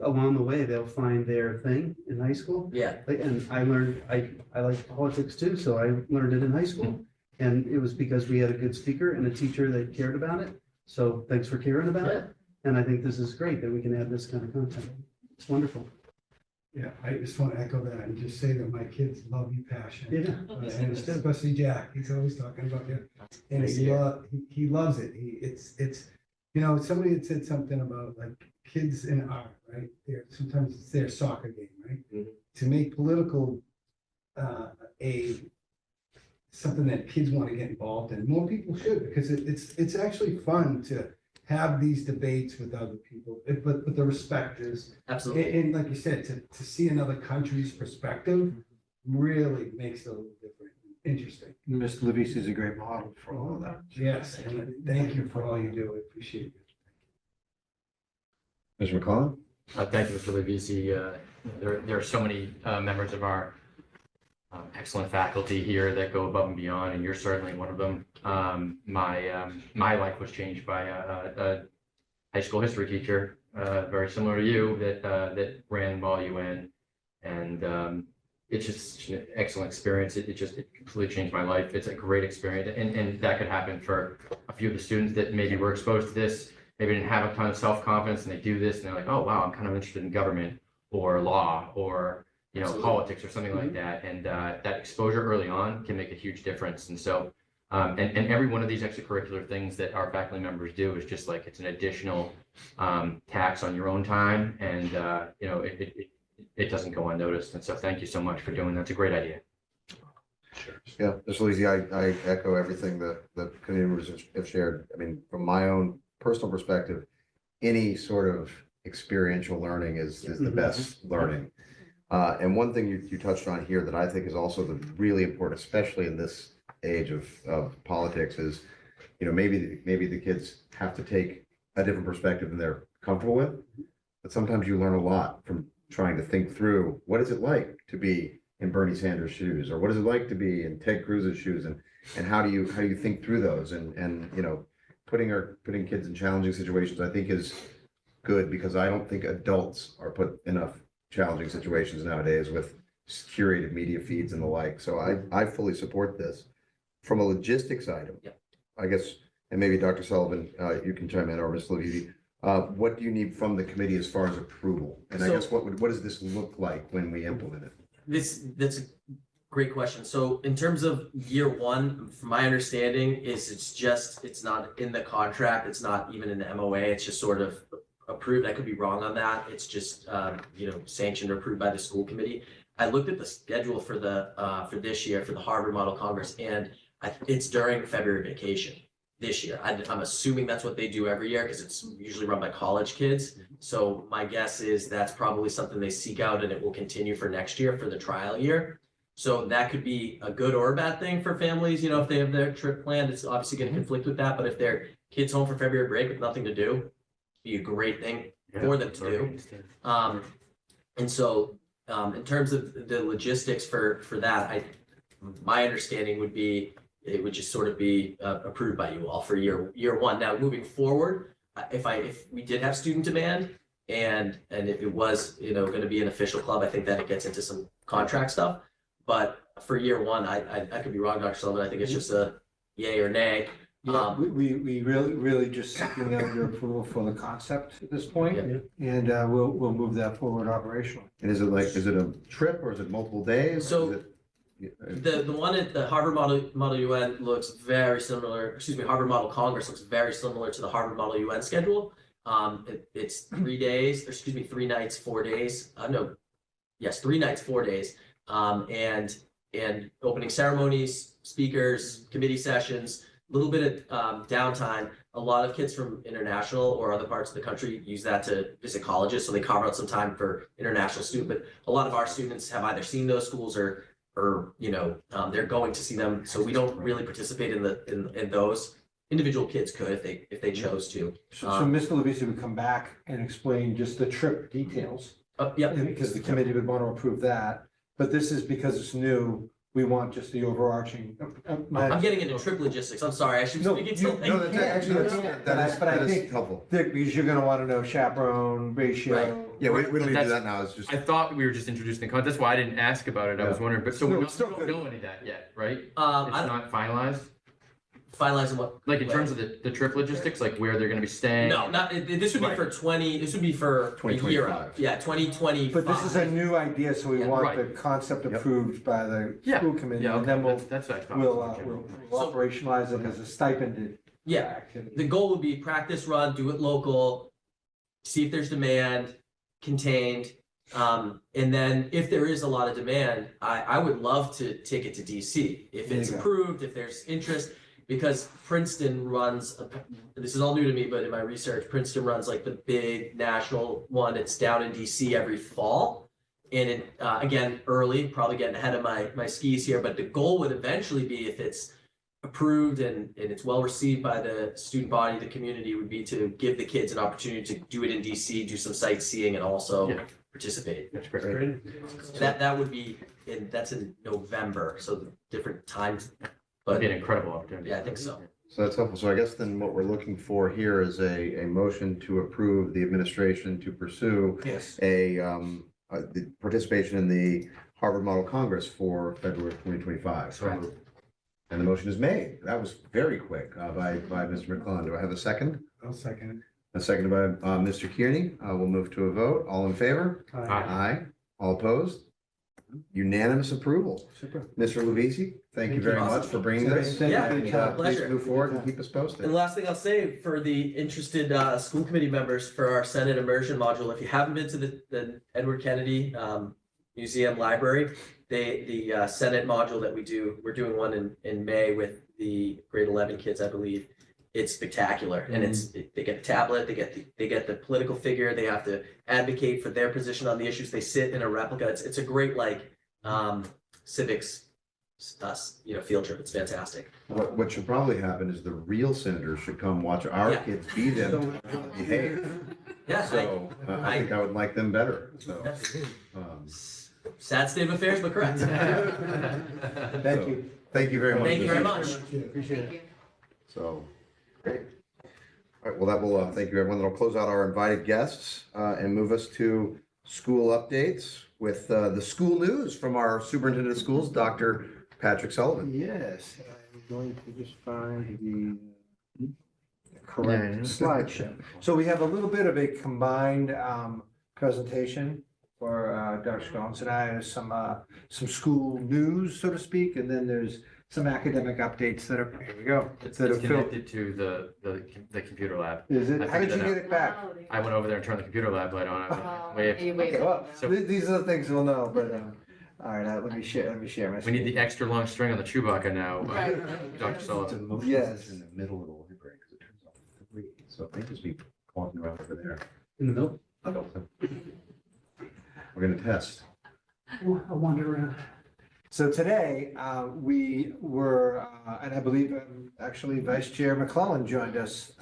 along the way, they'll find their thing in high school. Yeah. And I learned, I like politics too, so I learned it in high school. And it was because we had a good speaker and a teacher that cared about it. So thanks for caring about it. And I think this is great that we can add this kind of content. It's wonderful. Yeah, I just want to echo that and just say that my kids love you passionately. Yeah. And especially Jack, he's always talking about you. And he loves it. It's somebody had said something about like kids in art, right? Sometimes it's their soccer game, right? Mhm. To make political something that kids want to get involved in. More people should, because it's actually fun to have these debates with other people, but the respect is, Absolutely. and like you said, to see another country's perspective really makes it a little different, interesting. Mr. Levis is a great model for all of that. Yes, and thank you for all you do. I appreciate it. Mr. McCollum? Thank you, Mr. Levisi. There are so many members of our excellent faculty here that go above and beyond, and you're certainly one of them. My life was changed by a high school history teacher, very similar to you, that ran Model UN, and it's just an excellent experience. It completely changed my life. It's a great experience, and that could happen for a few of the students that maybe were exposed to this, maybe didn't have a ton of self-confidence, and they do this, and they're like, oh, wow, I'm kind of interested in government or law or politics or something like that. And that exposure early on can make a huge difference. And so, and every one of these extracurricular things that our faculty members do is just like, it's an additional tax on your own time. And, it doesn't go unnoticed. And so thank you so much for doing that. It's a great idea. Sure. Yeah, Mr. Levisi, I echo everything that the community members have shared. I mean, from my own personal perspective, any sort of experiential learning is the best learning. And one thing you touched on here that I think is also really important, especially in this age of politics, is, maybe the kids have to take a different perspective than they're comfortable with. But sometimes you learn a lot from trying to think through, what is it like to be in Bernie Sanders' shoes, or what is it like to be in Ted Cruz's shoes, and how do you think through those, and putting kids in challenging situations, I think is good, because I don't think adults are put enough challenging situations nowadays with curated media feeds and the like. So I fully support this. From a logistics item, I guess, and maybe Dr. Sullivan, you can chime in, or Ms. Levy, what do you need from the committee as far as approval? And I guess what does this look like when we implement it? That's a great question. So in terms of year one, from my understanding is it's not in the contract. It's not even in the MOA. It's just sort of approved. I could be wrong on that. It's just, sanctioned or approved by the school committee. I looked at the schedule for for this year for the Harvard Model Congress, and it's during February vacation this year. I'm assuming that's what they do every year, because it's usually run by college kids. So my guess is that's probably something they seek out, and it will continue for next year for the trial year. So that could be a good or a bad thing for families, if they have their trip planned. It's obviously going to conflict with that, but if their kids home for February break with nothing to do, be a great thing for them to do. And so in terms of the logistics for that, my understanding would be, it would just sort of be approved by you all for year one. Now, moving forward, if we did have student demand and if it was, going to be an official club, I think that it gets into some contract stuff. But for year one, I could be wrong, Dr. Sullivan. I think it's just a yay or nay. Yeah, we really just seeking out your approval for the concept at this point, Yeah. and we'll move that forward operationally. And is it a trip or is it multiple days? So- Is it- The one at the Harvard Model UN looks very similar, Harvard Model Congress looks very similar to the Harvard Model UN schedule. It's 3 days, 3 nights, 4 days. 3 nights, 4 days. And opening ceremonies, speakers, committee sessions, a little bit of downtime. A lot of kids from international or other parts of the country use that to visit colleges, so they carve out some time for international students. But a lot of our students have either seen those schools or they're going to see them. So we don't really participate in those. Individual kids could if they chose to. So Mr. Levisi would come back and explain just the trip details. Yep. And because the committee would want to approve that, but this is because it's new, we want just the overarching. I'm getting into trip logistics. I'm sorry. I should No, speak you- until No, that's actually, But I that is think- helpful. Because you're gonna want to know chaperone ratio. Right. Yeah, we don't need to do That's- that now, it's just. I thought we were just introducing the concept. That's why I didn't ask about it. I was Yeah. wondering, but so we No, don't it's still we don't good. know any of that yet, right? It's I don't not finalized? finalize what. Like in terms of the trip logistics, like where they're gonna be staying? No, not this would be Right. for 20. This would be for a year out. 2025. Yeah, 2025. But this is a new idea, so we Yeah, want right. the concept Yep. approved by the Yeah. school committee, Yeah, and okay, then that's what I thought. we'll Okay. operationalize it as a stipended Yeah. activity. The goal would be practice run, do it local, see if there's demand, contained. And then if there is a lot of demand, I would love to take it to DC. If There it's you go. approved, if there's interest, because Princeton runs, this is all new to me, but in my research, Princeton runs like the big national one. It's down in DC every fall. And it, again, early, probably getting ahead of my skis here, but the goal would eventually be, if it's approved and it's well received by the student body, the community, would be to give the kids an opportunity to do it in DC, do some sightseeing and also Yeah. participate. That's great. That would be, that's in November, so the different times, That'd but be an incredible opportunity. yeah, I think so. So that's helpful. So I guess then what we're looking for here is a motion to approve the administration to pursue Yes. the participation in the Harvard Model Congress for February 2025. Correct. And the motion is made. That was very quick by Mr. McClellan. Do I have a second? I'll second A second by Mr. Kearney. We'll move to a vote. All in favor? it. Aye. Aye. All opposed? Unanimous approval. Super. Mr. Levisi, thank you very much for bringing this. Thank you Yeah, for your And, time. please pleasure. move forward and keep us And posted. the last thing I'll say for the interested school committee members for our Senate immersion module, if you haven't been to the Edward Kennedy Museum Library, the Senate module that we're doing one in May with the grade 11 kids, I believe. It's spectacular, and they get a tablet, they get the political figure, they have to advocate for their position on the issues, they sit in a replica. It's a great civics field trip. It's fantastic. What should probably happen is the real senators should come watch our Yeah. kids be them, behave. Yeah, So I think I would like them better, so. sad state of affairs, but correct. Thank you. Thank you very much. Thank you very much. Appreciate it. So, great. All right, well, that will, thank you, everyone. That'll close out our invited guests and move us to school updates with the school news from our superintendent of schools, Dr. Patrick Sullivan. Yes, I'm going to just find the correct slideshow. So we have a little bit of a combined presentation for Dr. Scoggins and I. There's some school news, so to speak, and then there's some academic updates that are, here we go. It's that are filled- connected to the computer lab. Is it, I how did you figured get it back? I went over there and turned the computer lab light on. I was like, wait, Okay, well, So- these are the things we'll know, but, all right, let me share my we screen. need the extra long string on the Chewbacca now, Dr. Sullivan. Yes. In the middle of the library, because it turns off at 3. So it may just be walking around over there. In the middle? We're gonna test. I wander around. So today, we were, and I believe actually Vice Chair McClellan joined us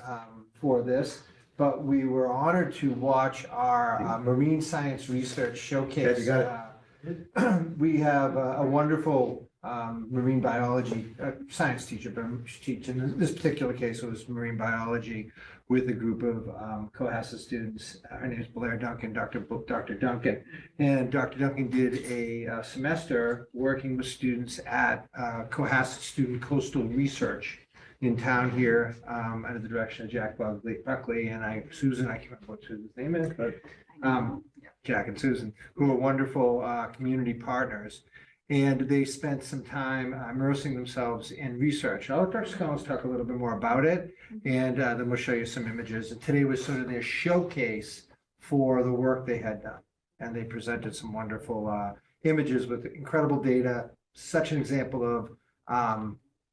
for this, but we were honored to watch our marine science research showcase. Ted, you got it. We have a wonderful marine biology science teacher, but she teaches, in this particular case, it was marine biology with a group of Cohasset students. Her name is Blair Duncan, Dr. Duncan. And Dr. Duncan did a semester working with students at Cohasset Student Coastal Research in town here, under the direction of Jack Buckley and Susan, I can't remember what Susan's name is, but Jack and Susan, who are wonderful community partners. And they spent some time immersing themselves in research. I'll let Dr. Collins talk a little bit more about it, and then we'll show you some images. And today was sort of their showcase for the work they had done. And they presented some wonderful images with incredible data, such an example of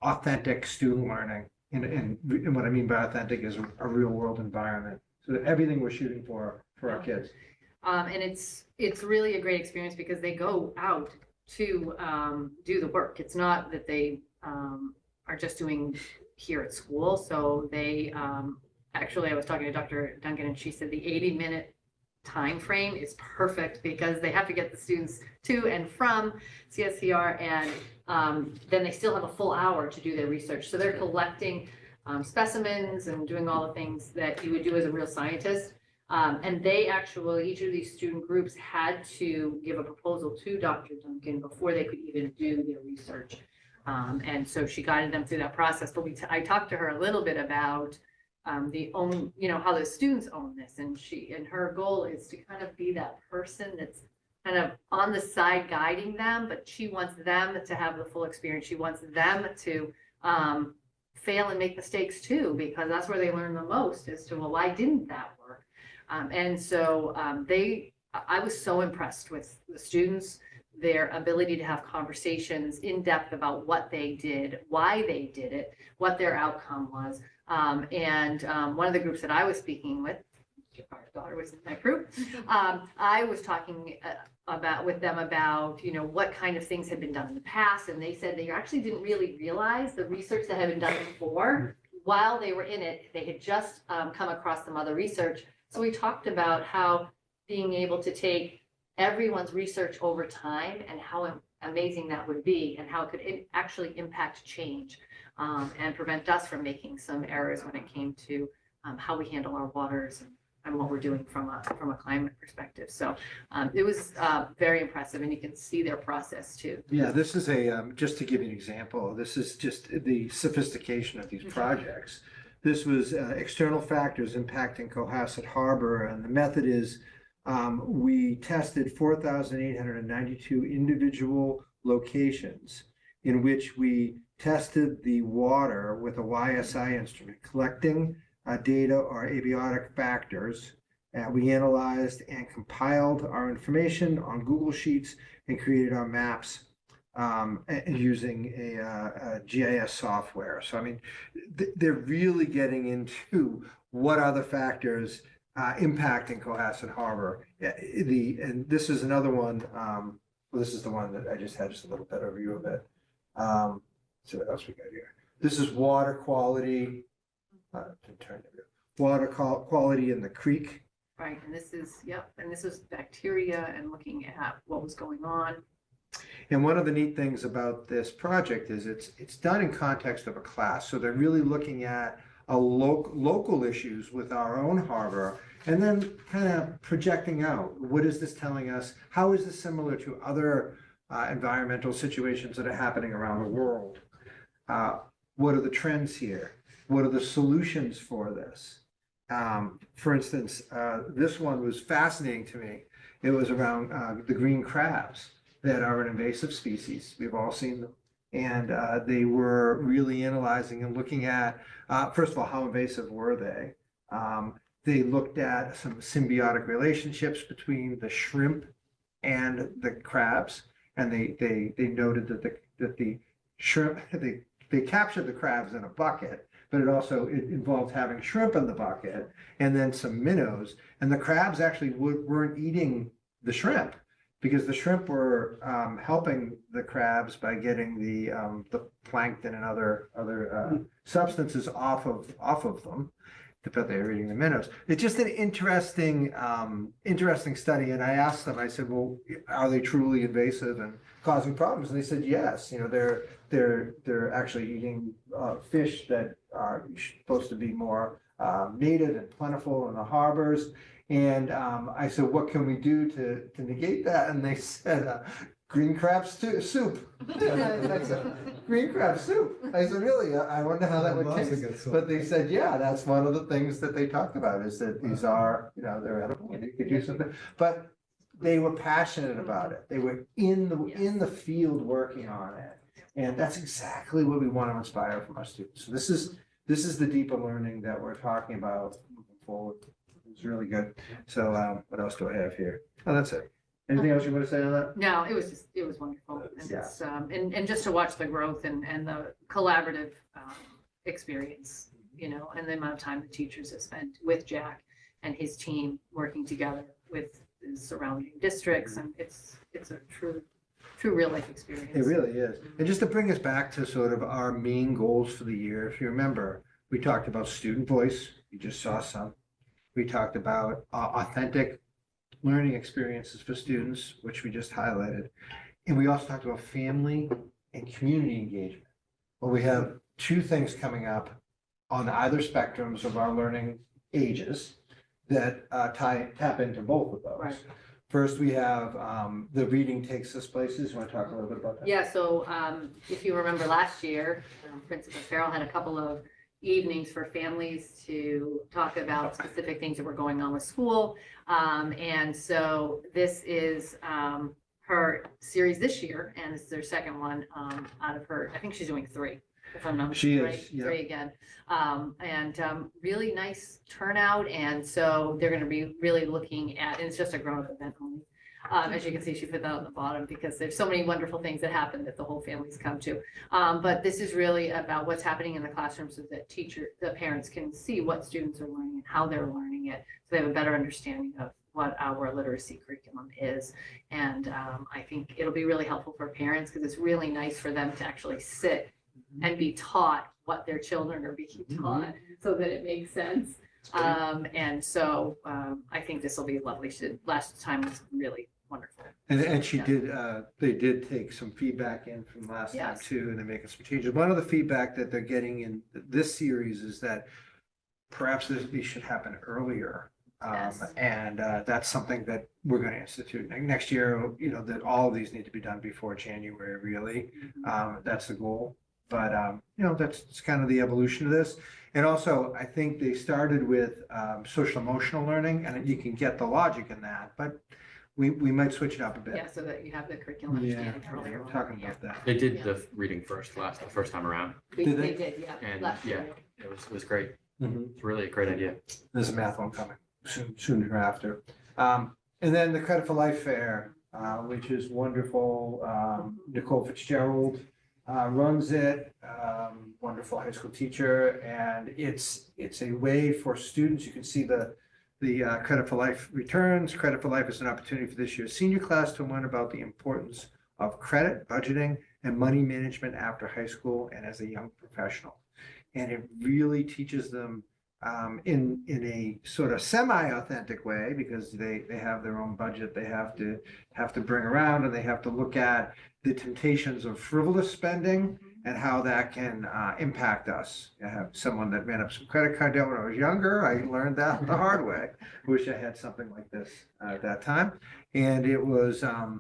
authentic student learning. And what I mean by authentic is a real world environment. So everything we're shooting for our kids. And it's really a great experience because they go out to do the work. It's not that they are just doing here at school. So they actually, I was talking to Dr. Duncan and she said the 80-minute time frame is perfect because they have to get the students to and from CSCR, and then they still have a full hour to do their research. So they're collecting specimens and doing all the things that you would do as a real scientist. And they actually, each of these student groups had to give a proposal to Dr. Duncan before they could even do their research. And so she guided them through that process. But I talked to her a little bit about how the students own this. And her goal is to kind of be that person that's kind of on the side guiding them, but she wants them to have the full experience. She wants them to fail and make mistakes too, because that's where they learn the most as to, well, why didn't that work? And so I was so impressed with the students, their ability to have conversations in depth about what they did, why they did it, what their outcome was. And one of the groups that I was speaking with, our daughter was in that group, I was talking with them about, what kind of things had been done in the past. And they said they actually didn't really realize the research that had been done before. While they were in it, they had just come across some other research. So we talked about how being able to take everyone's research over time and how amazing that would be and how it could actually impact change and prevent us from making some errors when it came to how we handle our waters and what we're doing from a climate perspective. So it was very impressive, and you can see their process too. Yeah, this is just to give you an example, this is just the sophistication of these projects. This was external factors impacting Cohasset Harbor, and the method is we tested 4,892 individual locations in which we tested the water with a YSI instrument, collecting data or abiotic factors. We analyzed and compiled our information on Google Sheets and created our maps using a GIS software. So, I mean, they're really getting into what are the factors impacting Cohasset Harbor. And this is another one. Well, this is the one that I just had just a little better view of it. So what else we got here? This is water quality. Water quality in the creek. Right, and this is, and this is bacteria and looking at what was going on. And one of the neat things about this project is it's done in context of a class. So they're really looking at local issues with our own harbor and then kind of projecting out, what is this telling us? How is this similar to other environmental situations that are happening around the world? What are the trends here? What are the solutions for this? For instance, this one was fascinating to me. It was around the green crabs that are an invasive species. We've all seen them. And they were really analyzing and looking at, first of all, how invasive were they? They looked at some symbiotic relationships between the shrimp and the crabs. And they noted that the shrimp, they captured the crabs in a bucket, but it involved having shrimp in the bucket and then some minnows. And the crabs actually weren't eating the shrimp because the shrimp were helping the crabs by getting the plankton and other substances off of them. bet they're reading the minnows. It's just an interesting study. And I asked them, I said, well, are they truly invasive and causing problems? And they said, yes, they're actually eating fish that are supposed to be more native and plentiful in the harbors. And I said, what can we do to negate that? And they said, green crab soup. I said, green crab soup. I said, really? I wonder how that would Lots of taste. good soup. But they said, yeah, that's one of the things that they talked about is that these are, they're edible and you could do something. But they were passionate about it. They were in the field working on it. And that's exactly what we want to inspire from our students. So this is the deeper learning that we're talking about moving forward. It's really good. So what else do I have here? Oh, that's it. Anything else you want to say on that? No, it was wonderful. And Yeah. it's, and just to watch the growth and the collaborative experience, and the amount of time the teachers have spent with Jack and his team working together with the surrounding districts. And it's a true real life experience. It really is. And just to bring us back to sort of our main goals for the year, if you remember, we talked about student voice. You just saw some. We talked about authentic learning experiences for students, which we just highlighted. And we also talked about family and community engagement. Well, we have two things coming up on either spectrums of our learning ages that tap into both of those. Right. First, we have the Reading Takes Us Places. You want to talk a little bit about that? Yeah, so if you remember last year, Principal Farrell had a couple of evenings for families to talk about specific things that were going on with school. And so this is her series this year, and this is their second one out of her, I think she's doing 3, if I'm not She mistaken, is, right? yeah. 3 again. And really nice turnout. And so they're going to be really looking at, and it's just a grown-up event only. As you can see, she put that on the bottom because there's so many wonderful things that happen that the whole family's come to. But this is really about what's happening in the classroom so that the parents can see what students are learning and how they're learning it. So they have a better understanding of what our literacy curriculum is. And I think it'll be really helpful for parents because it's really nice for them to actually sit and be taught what their children are being taught so that it makes sense. And so I think this will be lovely. Last time was really wonderful. And she Yeah. did, they did take some feedback in from last time Yes. too, and they're making some changes. One of the feedback that they're getting in this series is that perhaps these should happen earlier. Yes. And that's something that we're going to institute next year, that all of these need to be done before January, really. That's the goal. But, that's kind of the evolution of this. And also, I think they started with social emotional learning, and you can get the logic in that, but we might switch it up a bit. Yeah, so that you have the curriculum Yeah, understanding earlier. we're talking about that. They did the reading first the first time around, They Did they? did, yeah. and last yeah, year. it was great. Mhm. It's really a great idea. There's a math one coming soon thereafter. And then the Credit for Life Fair, which is wonderful. Nicole Fitzgerald runs it, wonderful high school teacher. And it's a way for students, you can see the Credit for Life returns. Credit for Life is an opportunity for this year's senior class to learn about the importance of credit, budgeting, and money management after high school and as a young professional. And it really teaches them in a sort of semi-authentic way, because they have their own budget they have to bring around, and they have to look at the temptations of frivolous spending and how that can impact us. I have someone that ran up some credit card debt when I was younger. I learned that the hard way. Wish I had something like this at that time. And it was a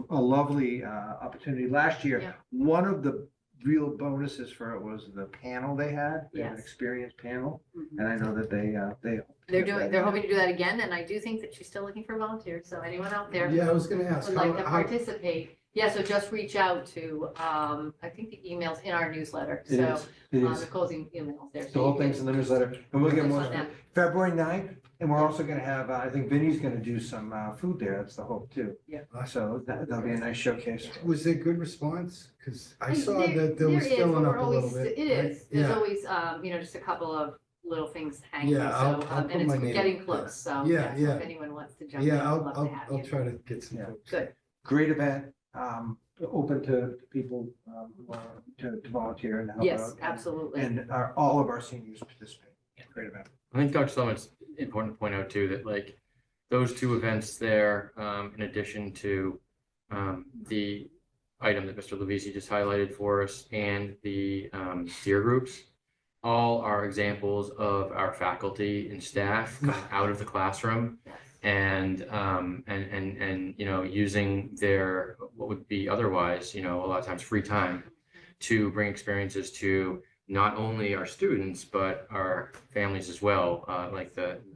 lovely opportunity. Last year, Yeah. one of the real bonuses for it was the panel they had. They had an Yes. experienced panel. Mhm. And I know that they're They're hoping to do that again, and I do think that she's still looking for volunteers, so anyone out there Yeah, I who was gonna ask, would like to how, participate, yeah, so just reach out to, I think the email's in our newsletter, It so. is. It is. Nicole's email's there. so The whole you thing's can- in the newsletter, and we'll get more. Click on that. February 9th, and we're also gonna have, I think Vinny's gonna do some food there, that's the hope too. Yeah. So that'll be a nice showcase. was there good response? Cause I saw There- that there was is, filling but up we're a little always- bit. It right? is, there's Yeah. always, just a couple of little things hanging, so, Yeah, I'll put and my it's name getting up. close, so. Yeah, so yeah. If anyone wants to jump in, Yeah, I'd love to have I'll you. try to get some Yeah. folks. Good, Great event, open to people who want to volunteer and help out. yes, absolutely. And all of our seniors participate. Great event. I think Dr. Sullivan's important to point out too, that like those two events there, in addition to the item that Mr. Levisi just highlighted for us and the steer groups, all are examples of our faculty and staff coming out of the classroom and you know, using their what would be otherwise, you know, a lot of times free time to bring experiences to not only our students but our families as well.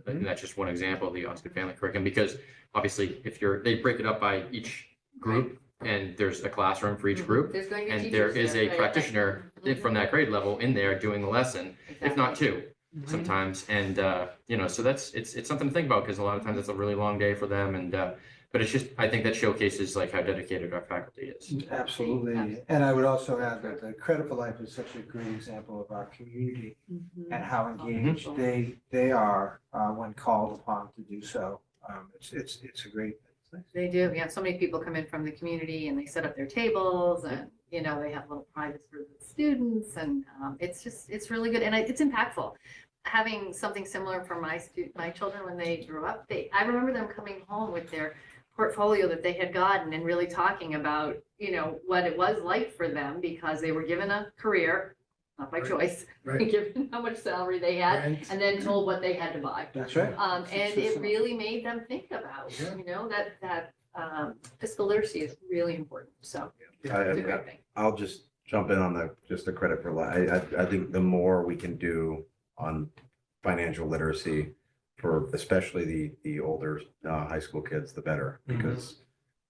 And that's just one example of the Osgood Family Curriculum, because obviously if they break it up by each group and there's a classroom for each group, There's going to be and there teachers is there, a right? practitioner from that grade level in there doing the lesson, if not two sometimes. And you know, so it's something to think about, because a lot of times it's a really long day for them. And but it's just, I think that showcases like how dedicated our faculty is. Absolutely. And I would also add that the Credit for Life is such a great example of our community and how engaged they are when called upon to do so. It's a great thing. They do. We have so many people come in from the community and they set up their tables and, you know, they have little privates for the students, and it's really good. And it's impactful. Having something similar for my children when they grew up, I remember them coming home with their portfolio that they had gotten and really talking about, you know, what it was like for them, because they were given a career, not by choice, given how much salary they had, and then told what they had to buy. That's right. And it really made them think about, you know, that fiscal literacy is really important. So it's a great thing. I'll just jump in on the Credit for Life. I think the more we can do on financial literacy for especially the older high school kids, the better. Because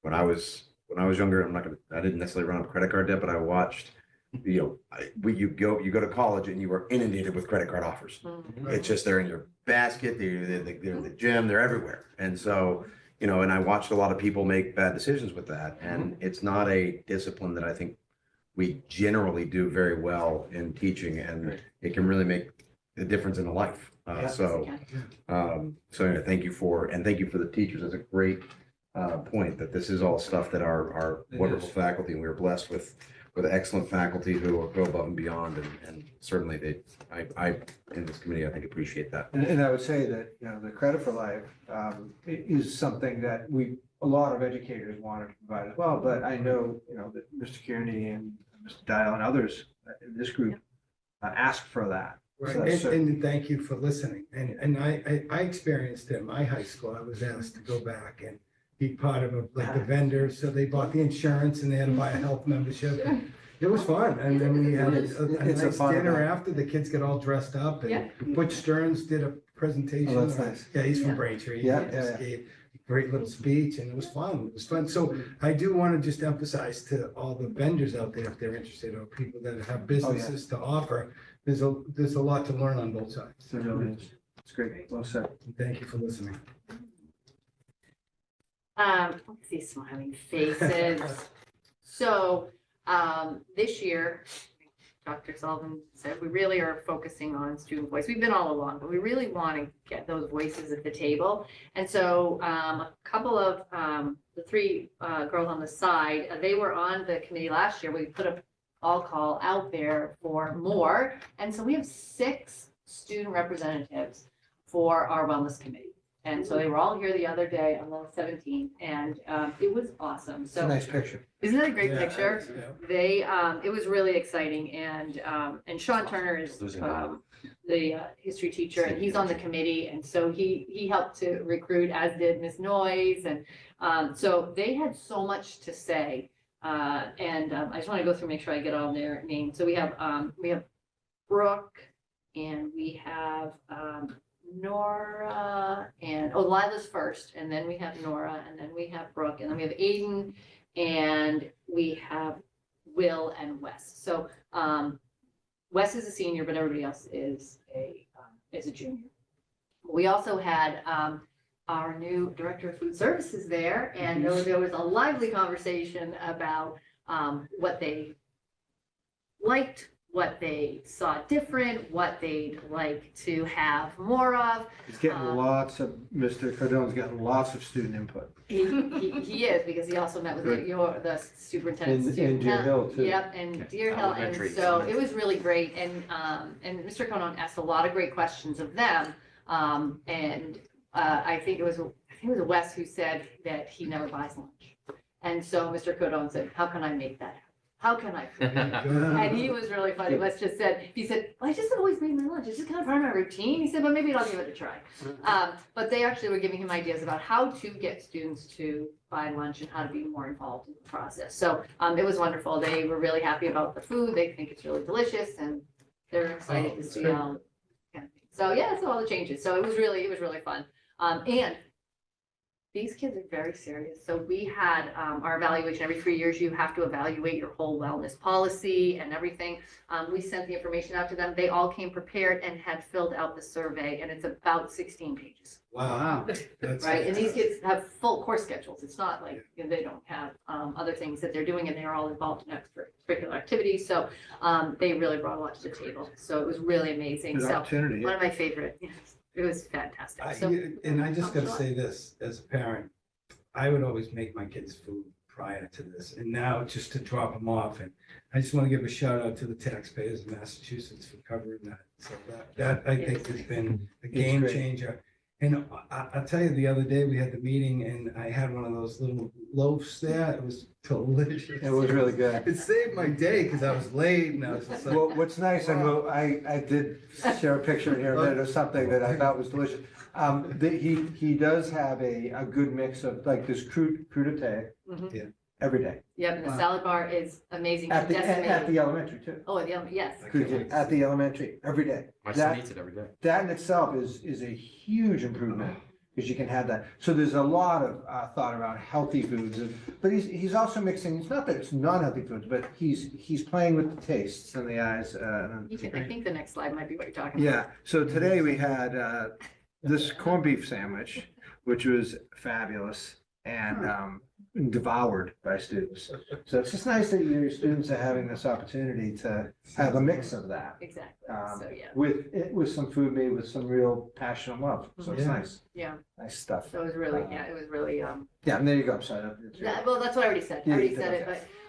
when I was younger, I didn't necessarily run up credit card debt, but I watched, you know, you go to college and you are inundated with credit card offers. It's just, they're in your basket, they're in the gym, they're everywhere. And so, you know, and I watched a lot of people make bad decisions with that. And it's not a discipline that I think we generally do very well in teaching, and it can really make a difference in a life. So anyway, thank you for the teachers. That's a great point, that this is all stuff that our wonderful faculty, and we're blessed with excellent faculty who go above and beyond, and certainly I in this committee, I think, appreciate that. And I would say that, you know, the Credit for Life is something that a lot of educators wanted to provide as well. But I know, you know, that Mr. Kearney and Mr. Dial and others in this group asked for that. Right, and thank you for listening. And I experienced it in my high school. I was asked to go back and be part of the vendors. So they bought the insurance and they had to buy a health membership. It was fun. And then we had a nice dinner after. The kids get all dressed up, and Butch Stearns did a presentation. Oh, that's nice. Yeah, he's from Braintree. He just gave a great little speech, and it was fun. It was fun. So I do want to just emphasize to all the vendors out there, if they're interested, or people that have businesses to offer, there's a lot to learn on both sides. There really is. It's great. Well said. Thank you for listening. Let's see, smiling faces. So, this year, Dr. Sullivan said, we really are focusing on student voice. We've been all along, but we really want to get those voices at the table. And so, a couple of, the three girls on the side, they were on the committee last year. We put a call out there for more. And so we have 6 student representatives for our wellness committee. And so they were all here the other day on the 17th, and it was awesome. It's a nice picture. Isn't that a great picture? They, it was really exciting. And Sean Turner is the history teacher, and he's on the committee. And so he helped to recruit, as did Ms. Noyes. And so they had so much to say. I just want to go through, make sure I get all their names. So we have Brooke, and we have Nora, and Lila's first, and then we have Nora, and then we have Brooke, and then we have Aiden, and we have Will and Wes. So Wes is a senior, but everybody else is a junior. We also had our new director of food services there, and there was a lively conversation about what they liked, what they saw different, what they'd like to have more of. He's getting Mr. Cardone's getting lots of student input. He is, because he also met with the superintendent. In Deer Hill too. Yep, and Deer Hill, and so it was really great. And Mr. Cardone asked a lot of great questions of them And I think it was Wes who said that he never buys lunch. And so Mr. Codone said, how can I make that happen? How can I? And he was really funny. Wes just said, well, I just always make my lunch. It's just kind of part of my routine. He said, but maybe I'll give it a try. But they actually were giving him ideas about how to get students to buy lunch and how to be more involved in the process. So it was wonderful. They were really happy about the food. They think it's really delicious and they're excited to see how. So yeah, so all the changes. So it was really fun. And these kids are very serious. So we had our evaluation every 3 years. You have to evaluate your whole wellness policy and everything. We sent the information out to them. They all came prepared and had filled out the survey, and it's about 16 pages. Wow. Right, and these kids have full course schedules. It's not like they don't have other things that they're doing, and they're all involved in extracurricular activities. So they really brought a lot to the table. So it was really amazing. Good So opportunity. one of my favorite. It was fantastic. So And I just gotta say this, as a parent, I would always make my kids food prior to this, and now just to drop them off, and I just want to give a shout out to the taxpayers of Massachusetts for covering that. So that I think has been a game great. changer. And I'll tell you, the other day we had the meeting and I had one of those little loaves there. It was delicious. It was really good. It saved my day because I was late and I was just like. Well, what's nice, and I did share a picture here, that of something that I thought was delicious. He does have a good mix of like this crudité mhm. every day. Yep, and the salad bar is amazing. At the Decimated. elementary too. Oh, at the element, yes. Crudité At the elementary, every day. My That- son eats it every day. That in itself is a huge improvement, because you can have that. So there's a lot of thought around healthy foods, but he's also mixing, it's not that it's non-healthy foods, but he's playing with the tastes and the eyes. I think the next slide might be what you're talking about. Yeah, so today we had this corned beef sandwich, which was fabulous and devoured by students. So it's just nice that your students are having this opportunity to have a mix of that. Exactly, Um, so yeah, with some food made with some real passion and love. So it's Yeah. nice, yeah, nice stuff. so it was really, it was really, Yeah, and there you go. Sorry. well, that's what I already said, I Yeah, already you said did, it,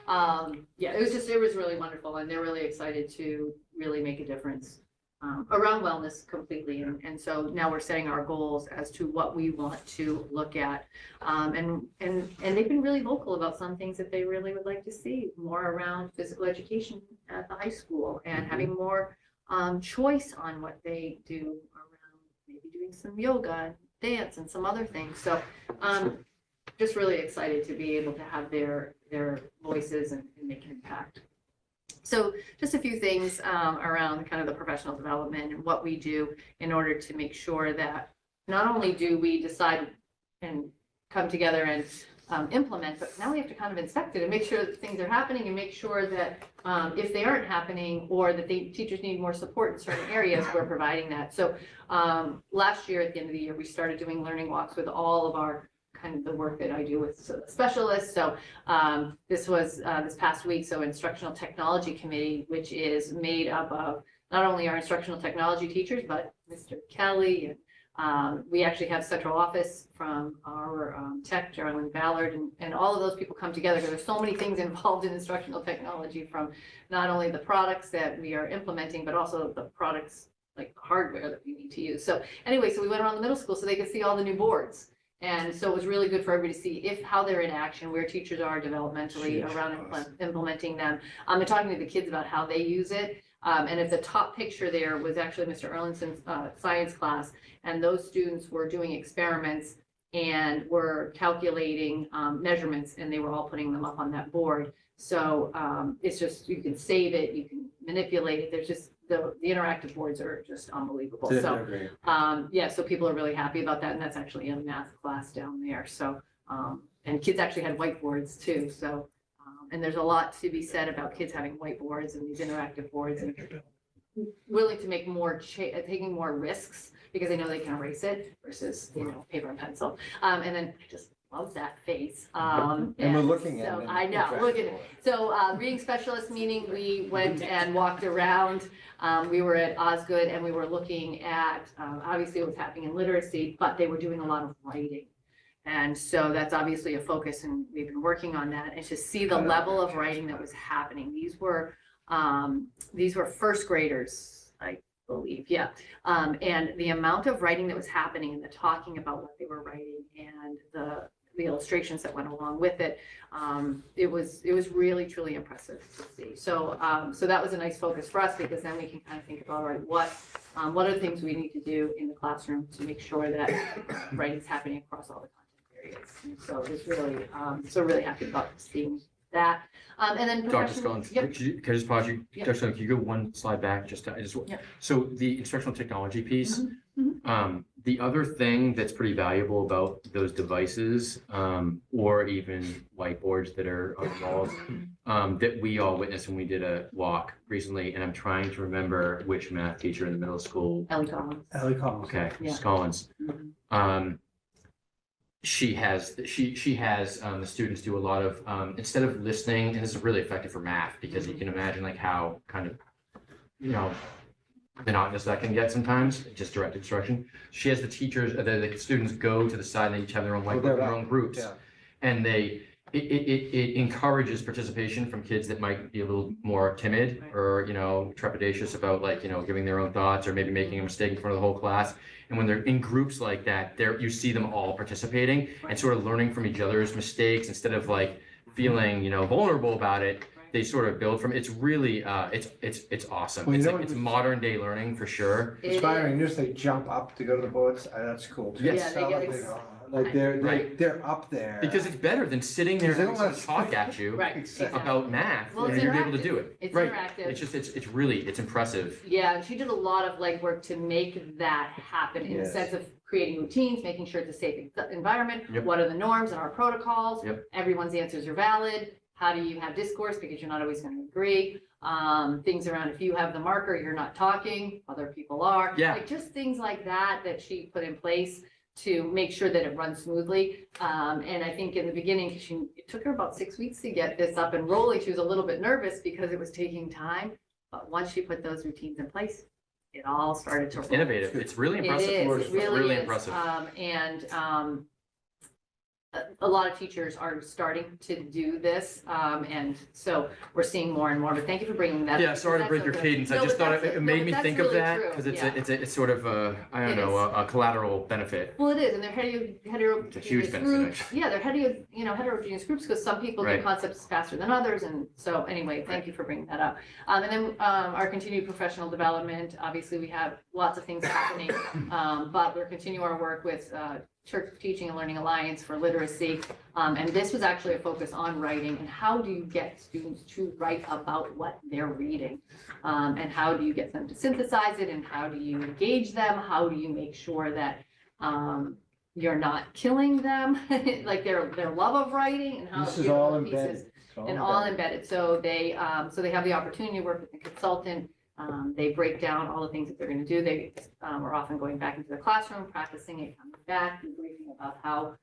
but, yeah, it was really wonderful, and they're really excited to really make a difference around wellness completely, and so now we're setting our goals as to what we want to look at. And they've been really vocal about some things that they really would like to see, more around physical education at the high school, and having more choice on what they do around maybe doing some yoga, and dance, and some other things. So just really excited to be able to have their voices and make an impact. So just a few things around kind of the professional development and what we do in order to make sure that not only do we decide and come together and implement, but now we have to kind of inspect it and make sure that things are happening, and make sure that if they aren't happening, or that teachers need more support in certain areas, we're providing that. So last year at the end of the year, we started doing learning walks with all of our kind of the work that I do with specialists. So this was this past week, so Instructional Technology Committee, which is made up of not only our instructional technology teachers, but Mr. Kelly, and we actually have central office from our tech, Jarlyn Ballard, and all of those people come together, because there's so many things involved in instructional technology, from not only the products that we are implementing, but also the products like the hardware that we need to use. So anyway, so we went around the middle school so they could see all the new boards. And so it was really good for everybody to see how they're in action, where teachers are developmentally around implementing them, and talking to the kids about how they use it. And if the top picture there was actually Mr. Erlinson's science class, and those students were doing experiments and were calculating measurements, and they were all putting them up on that board. So it's just, you can save it, you can manipulate it. There's just, the interactive boards are just unbelievable. So yeah, so people are really happy about that, and that's actually a math class down there. So and kids actually had whiteboards too. So and there's a lot to be said about kids having whiteboards and these interactive boards, and willing to make more taking more risks because they know they can erase it versus paper and pencil. And then I just love that face. And we're looking at so it. I know, look at it. So reading specialist meeting, we went and walked around. We were at Osgood, and we were looking at obviously what's happening in literacy, but they were doing a lot of writing. And so that's obviously a focus, and we've been working on that, and to see the level of writing that was happening. These were first graders, like believe, yeah. And the amount of writing that was happening and the talking about what they were writing and the illustrations that went along with it, it was really truly impressive to see. So so that was a nice focus for us, because then we can kind of think about, all right, what are the things we need to do in the classroom to make sure that writing is happening across all the content areas. And so it was really really happy about seeing that. And then Dr. professional- Scoggins, Yep. can I just pause you? Yep. Dr. Scoggins, can you go one slide back? Yep. So the instructional technology piece, Mhm. the other thing that's pretty valuable about those devices, or even whiteboards that are on the walls, that we all witnessed when we did a walk recently, and I'm trying to remember which math teacher in the middle school. Ellie Collins. Ellie Collins. Okay, Yeah. Ms. Collins. Mhm. She has the students do a lot of, instead of listening, and this is really effective for math, because you can imagine like how kind of, monotonous that can get sometimes, just direct instruction. She has the teachers, the students go to the side, and they each have their own whiteboard, their own groups. Yeah. And it encourages participation from kids that might be a little more timid or, trepidatious about giving their own thoughts or maybe making a mistake in front of the whole class. And when they're in groups like that, you see them all participating and sort of learning from each other's mistakes instead of feeling, vulnerable about it. They sort of build from, it's really, it's awesome. Well, It's modern day learning for sure. Inspiring, just they jump up to go to the boards, that's cool too. Yes. Yeah, they get They're up there. Because it's better than sitting there Because they and don't having someone talk at you Right. about math, Well, and it's you're able to interactive. do it. It's Right. interactive. It's just, it's impressive. Yeah, she did a lot of legwork to make that happen in the Yes. sense of creating routines, making sure it's a safe environment. Yep. What are the norms and our protocols? Yep. Everyone's answers are valid. How do you have discourse? Because you're not always going to agree. Things around if you have the marker, you're not talking, other people are. Yeah. Like just things like that she put in place to make sure that it runs smoothly. And I think in the beginning, it took her about 6 weeks to get this up and rolling. She was a little bit nervous because it was taking time. But once she put those routines in place, it all started to roll. Innovative. It's really impressive. It is, It's it really is. impressive. A lot of teachers are starting to do this. And so we're seeing more and more, but thank you for bringing that. Yeah, sorry to That's break so your good. cadence. I No, just but thought that's- it no, made but me that's think of really that true. because Yeah. it's sort of a collateral benefit. Well, it is, and they're It's a huge heterogeneous benefit, groups. actually. Yeah, they're heterogeneous groups because some people Right. get concepts faster than others. And so anyway, thank you for bringing that up. And then our continued professional development, obviously we have lots of things happening. But we're continuing our work with Church Teaching and Learning Alliance for literacy. And this was actually a focus on writing and how do you get students to write about what they're reading? And how do you get them to synthesize it and how do you engage them? How do you make sure that you're not killing them, like their love of writing and how. This you is know, all the embedded. pieces- It's all And all embedded. embedded. So they have the opportunity to work with the consultant. They break down all the things that they're going to do. They are often going back into the classroom, practicing it, coming back, debriefing about how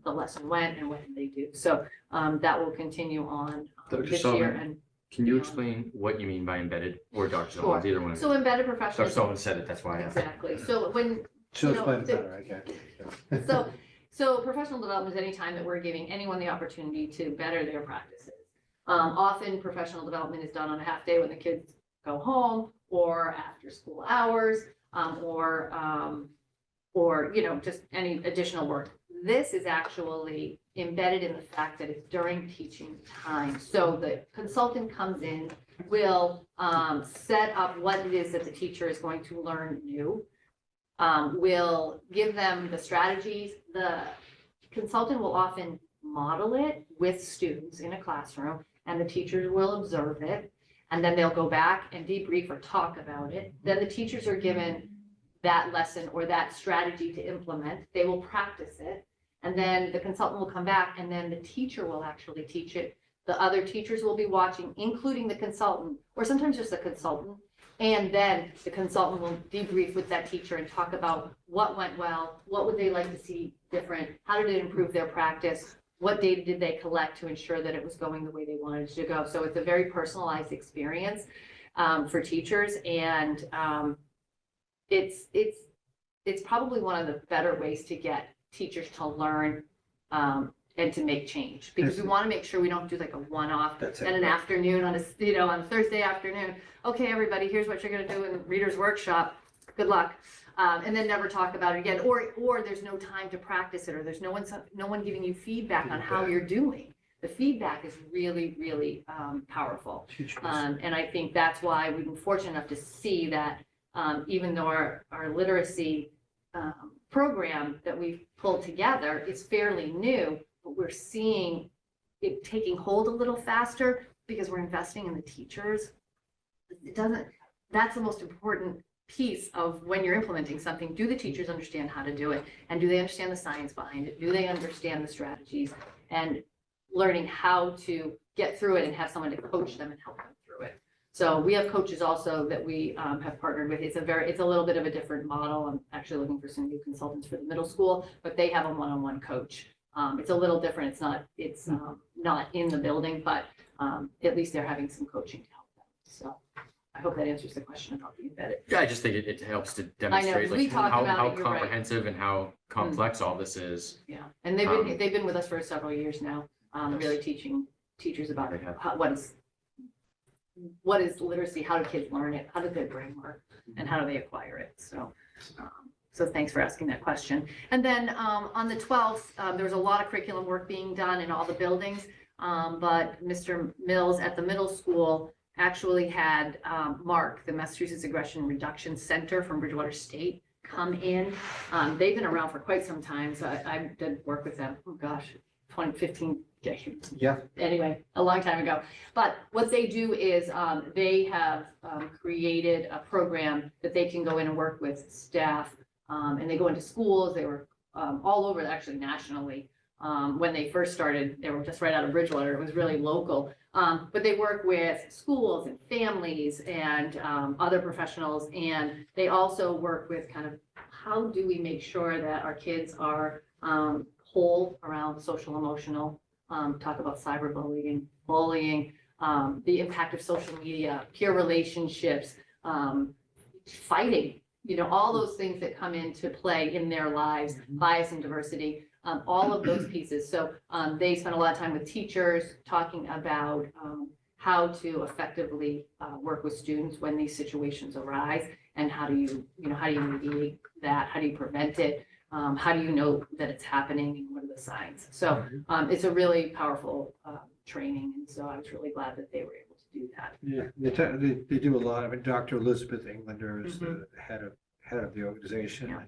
the lesson went and what they do. So that will continue on Dr. this year. Sullivan, And Can you explain what you mean by embedded or Dr. Sure. Sullivan, either one? so embedded professional. Dr. Sullivan said it, that's why I asked. Exactly. So when She'll you know, explain it the- better, I guess. So professional development is any time that we're giving anyone the opportunity to better their practices. Often professional development is done on a half day when the kids go home or after school hours, or just any additional work. This is actually embedded in the fact that it's during teaching time. So the consultant comes in, will set up what it is that the teacher is going to learn new. Will give them the strategies. The consultant will often model it with students in a classroom and the teachers will observe it. And then they'll go back and debrief or talk about it. Then the teachers are given that lesson or that strategy to implement. They will practice it. And then the consultant will come back and then the teacher will actually teach it. The other teachers will be watching, including the consultant, or sometimes just the consultant. And then the consultant will debrief with that teacher and talk about what went well, what would they like to see different, how did it improve their practice, what data did they collect to ensure that it was going the way they wanted it to go. So it's a very personalized experience for teachers, and it's probably one of the better ways to get teachers to learn and and to make change. Because we want to make sure we don't do like a one-off That's and an afternoon on on Thursday afternoon. Okay, everybody, here's what you're going to do in the reader's workshop. Good luck. And then never talk about it again, or there's no time to practice it, or there's no one giving you feedback on how you're doing. The feedback is really, really powerful. And I think that's why we've been fortunate enough to see that even though our literacy program that we've pulled together is fairly new, but we're seeing it taking hold a little faster because we're investing in the teachers. That's the most important piece of when you're implementing something. Do the teachers understand how to do it? And do they understand the science behind it? Do they understand the strategies? And learning how to get through it and have someone to coach them and help them through it. So we have coaches also that we have partnered with. It's a little bit of a different model. I'm actually looking for some new consultants for the middle school, but they have a one-on-one coach. It's a little different. It's not in the building, but at least they're having some coaching to help them. So I hope that answers the question about the embedded. Yeah, I just think it helps to demonstrate we like talked how about it, you're right. comprehensive and how complex all this is. Yeah, and they've been with us for several years now, really teaching teachers about what is literacy, how do kids learn it, how does their brain work, and how do they acquire it. So thanks for asking that question. And then on the 12th, there was a lot of curriculum work being done in all the buildings, but Mr. Mills at the middle school actually had Mark, the Massachusetts Aggression Reduction Center from Bridgewater State, come in. They've been around for quite some time, so I did work with them, oh gosh, 2015. Yeah. Anyway, a long time ago. But what they do is they have created a program that they can go in and work with staff, and they go into schools. They were all over, actually nationally. When they first started, they were just right out of Bridgewater. It was really local. But they work with schools and families and other professionals. And they also work with kind of how do we make sure that our kids are whole around social emotional, talk about cyberbullying, bullying, the impact of social media, peer relationships, fighting, all those things that come into play in their lives, bias and diversity. All of those pieces. So they spend a lot of time with teachers talking about how to effectively work with students when these situations arise, and how do you mediate that? How do you prevent it? How do you know that it's happening, and what are the signs? So it's a really powerful training, and so I was really glad that they were able to do that. Yeah, they do a lot of it. Dr. Elizabeth Englander is the head of the organization. Yeah.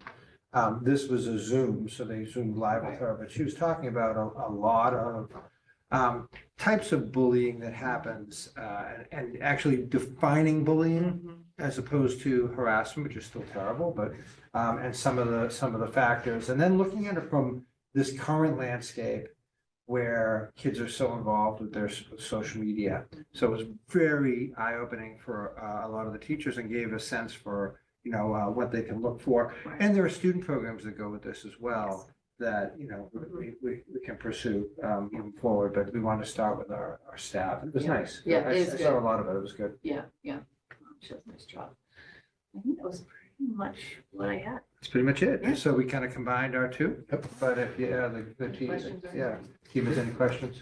This was a Zoom, so they Zoomed live with her, but she was talking about a lot of types of bullying that happens, and actually defining bullying as opposed to harassment, which is still terrible, but and some of the factors, and then looking at it from this current landscape where kids are so involved with their social media. So it was very eye-opening for a lot of the teachers, and gave a sense for what they can look for. And there are student programs that go with this as well that, we can pursue moving forward, but we want to start with our staff. It was nice. Yeah, I it is saw good. a lot of it. It was good. Yeah. She does a nice job. I think that was pretty much what I had. That's pretty much it. Yeah. So we kind of combined our two, but if, the team, Questions? team has any questions?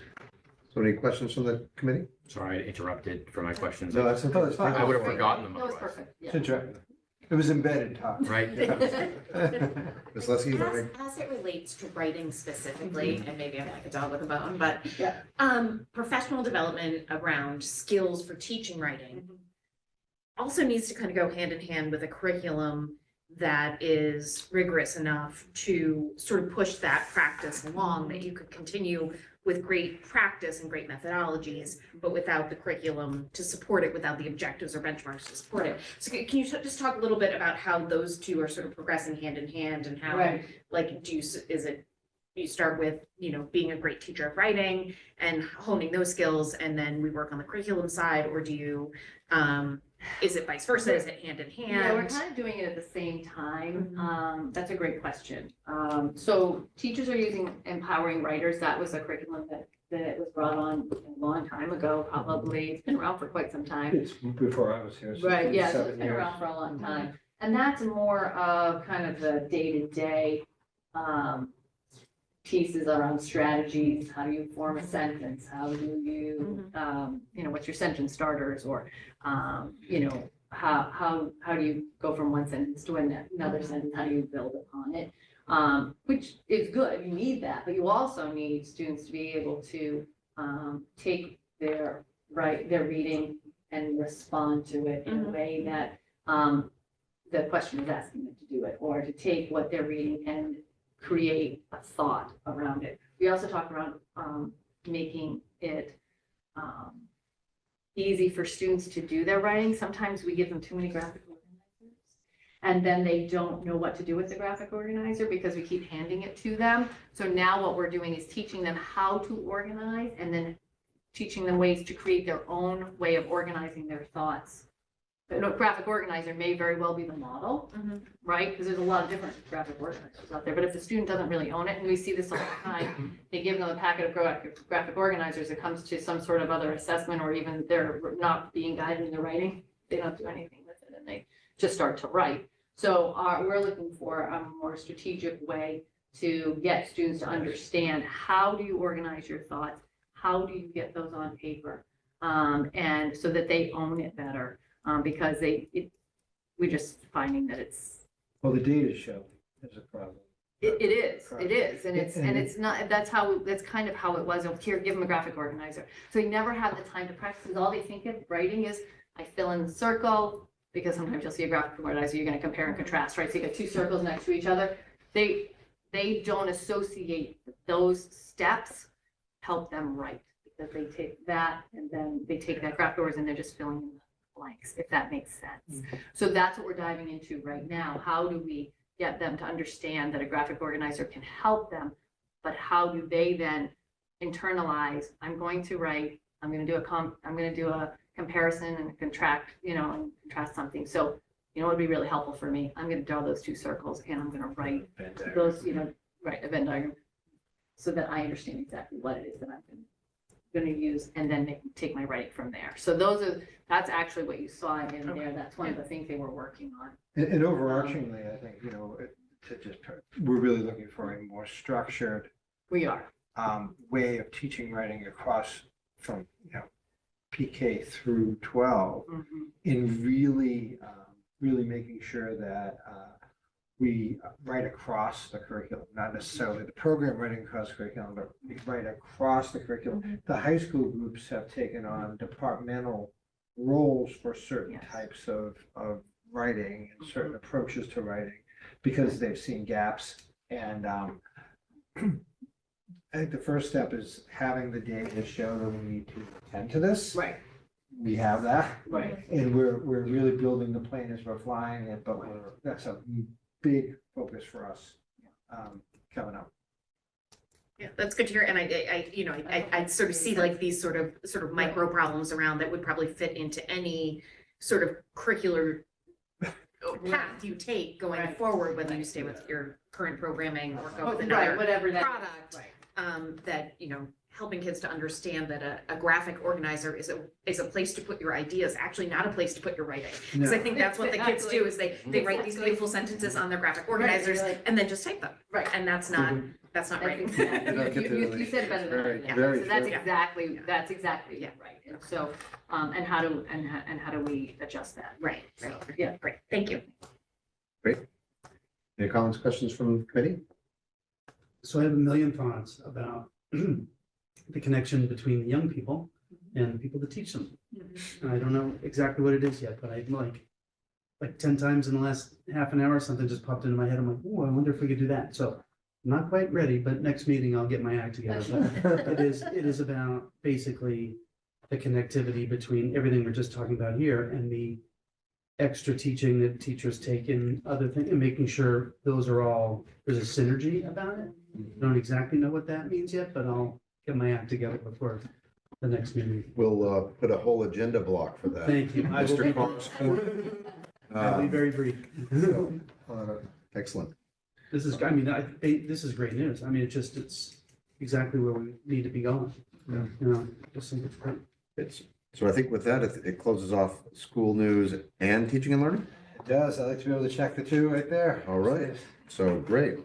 So any questions from the committee? Sorry, I interrupted for my questions. No, that's okay. That's fine. I would have forgotten them That was otherwise. perfect. It's Yeah. interesting. It was embedded talk. Right? Ms. Leskey, you wanna- As it relates to writing specifically, and maybe I'm like a dog with a bone, but Yeah. Professional development around skills for teaching writing also needs to kind of go hand in hand with a curriculum that is rigorous enough to sort of push that practice along, that you could continue with great practice and great methodologies, but without the curriculum to support it, without the objectives or benchmarks to support it. So can you just talk a little bit about how those two are sort of progressing hand in hand, and how, Right. like, you start with, being a great teacher of writing and honing those skills, and then we work on the curriculum side, or do you, is it vice versa? Is it hand in hand? Yeah, we're kind of doing it at the same time. That's a great question. So teachers are using Empowering Writers. That was a curriculum that was brought on a long time ago, probably. It's been around for quite some time. It's before I was here. so Right, yeah, so 7 it's been years. around for a long time. And that's more of kind of the day-to-day pieces around strategies, how do you form a sentence, how do you, you know, what's your sentence starters, or, you know, how do you go from one sentence to another sentence, how do you build upon it? Which is good, you need that, but you also need students to be able to take their reading and respond to it in a way that the question is asking them to do it, or to take what they're reading and create a thought around it. We also talk around making it easy for students to do their writing. Sometimes we give them too many graphic organizers, and then they don't know what to do with the graphic organizer because we keep handing it to them. So now what we're doing is teaching them how to organize, and then teaching them ways to create their own way of organizing their thoughts. But a graphic organizer may very well be the model, right? Because there's a lot of different graphic organizers out there. But if the student doesn't really own it, and we see this all the time, they give them a packet of graphic organizers, it comes to some sort of other assessment, or even they're not being guided in their writing, they don't do anything with it, and they just start to write. So we're looking for a more strategic way to get students to understand, how do you organize your thoughts? How do you get those on paper? And so that they own it better. Because we're just finding that it's. Well, the data show is a problem. It is, and it's not, that's kind of how it was. Here, give them a graphic organizer. So they never have the time to practice, because all they think of writing is, I fill in the circle, because sometimes you'll see a graphic organizer, you're gonna compare and contrast, right? So you got two circles next to each other. They don't associate those steps help them write, because they take that, and then they take that graphic organizer and they're just filling in blanks, if that makes sense. So that's what we're diving into right now. How do we get them to understand that a graphic organizer can help them, but how do they then internalize, I'm going to write, I'm going to do a comparison and contract, you know, and contrast something. So, you know, what would be really helpful for me? I'm going to draw those two circles, and I'm going to write those, you know, write a Venn diagram, so that I understand exactly what it is that I'm going to use, and then take my writing from there. So that's actually what you saw in there. That's one of the things they were working on. And overarchingly, I think, you know, we're really looking for a more structured. We are. Way of teaching writing across from, you know, PK through 12, in really making sure that we write across the curriculum, not necessarily the program writing across the curriculum, but we write across the curriculum. The high school groups have taken on departmental roles for certain types of writing and certain approaches to writing, because they've seen gaps. And I think the first step is having the data show that we need to attend to this. Right. We have that. Right. And we're really building the plane as we're flying it, but that's a big focus for us coming up. Yeah, that's good to hear. And I sort of see like these sort of micro problems around that would probably fit into any sort of curricular path you take going forward, whether you stay with your current programming or go with another whatever that product. That, you know, helping kids to understand that a graphic organizer is a place to put your ideas, actually not a place to put your writing. Because I think that's what the kids do, is they write these beautiful sentences on their graphic organizers and then just type them. Right. And that's not writing. You said it better than I did. So that's exactly right. And so, and how do we adjust that? Right. So, yeah. Great. Thank you. Great. Any comments, questions from the committee? So I have a million thoughts about the connection between the young people and the people that teach them. And I don't know exactly what it is yet, but I'm like 10 times in the last half an hour, something just popped into my head. I'm like, oh, I wonder if we could do that. So I'm not quite ready, but next meeting I'll get my act together. But it is about basically the connectivity between everything we're just talking about here and the extra teaching that teachers take in other things, and making sure those are all, there's a synergy about it. I don't exactly know what that means yet, but I'll get my act together before the next meeting. We'll put a whole agenda block for that. Thank you. I will Mr. be- Combs. I'll be very brief. Excellent. This is, this is great news. I mean, it's exactly where we need to be going. Yeah. You know, just think it's great. So I think with that, it closes off school news and teaching and learning. It does. I like to be able to check the two right there. All right. So great.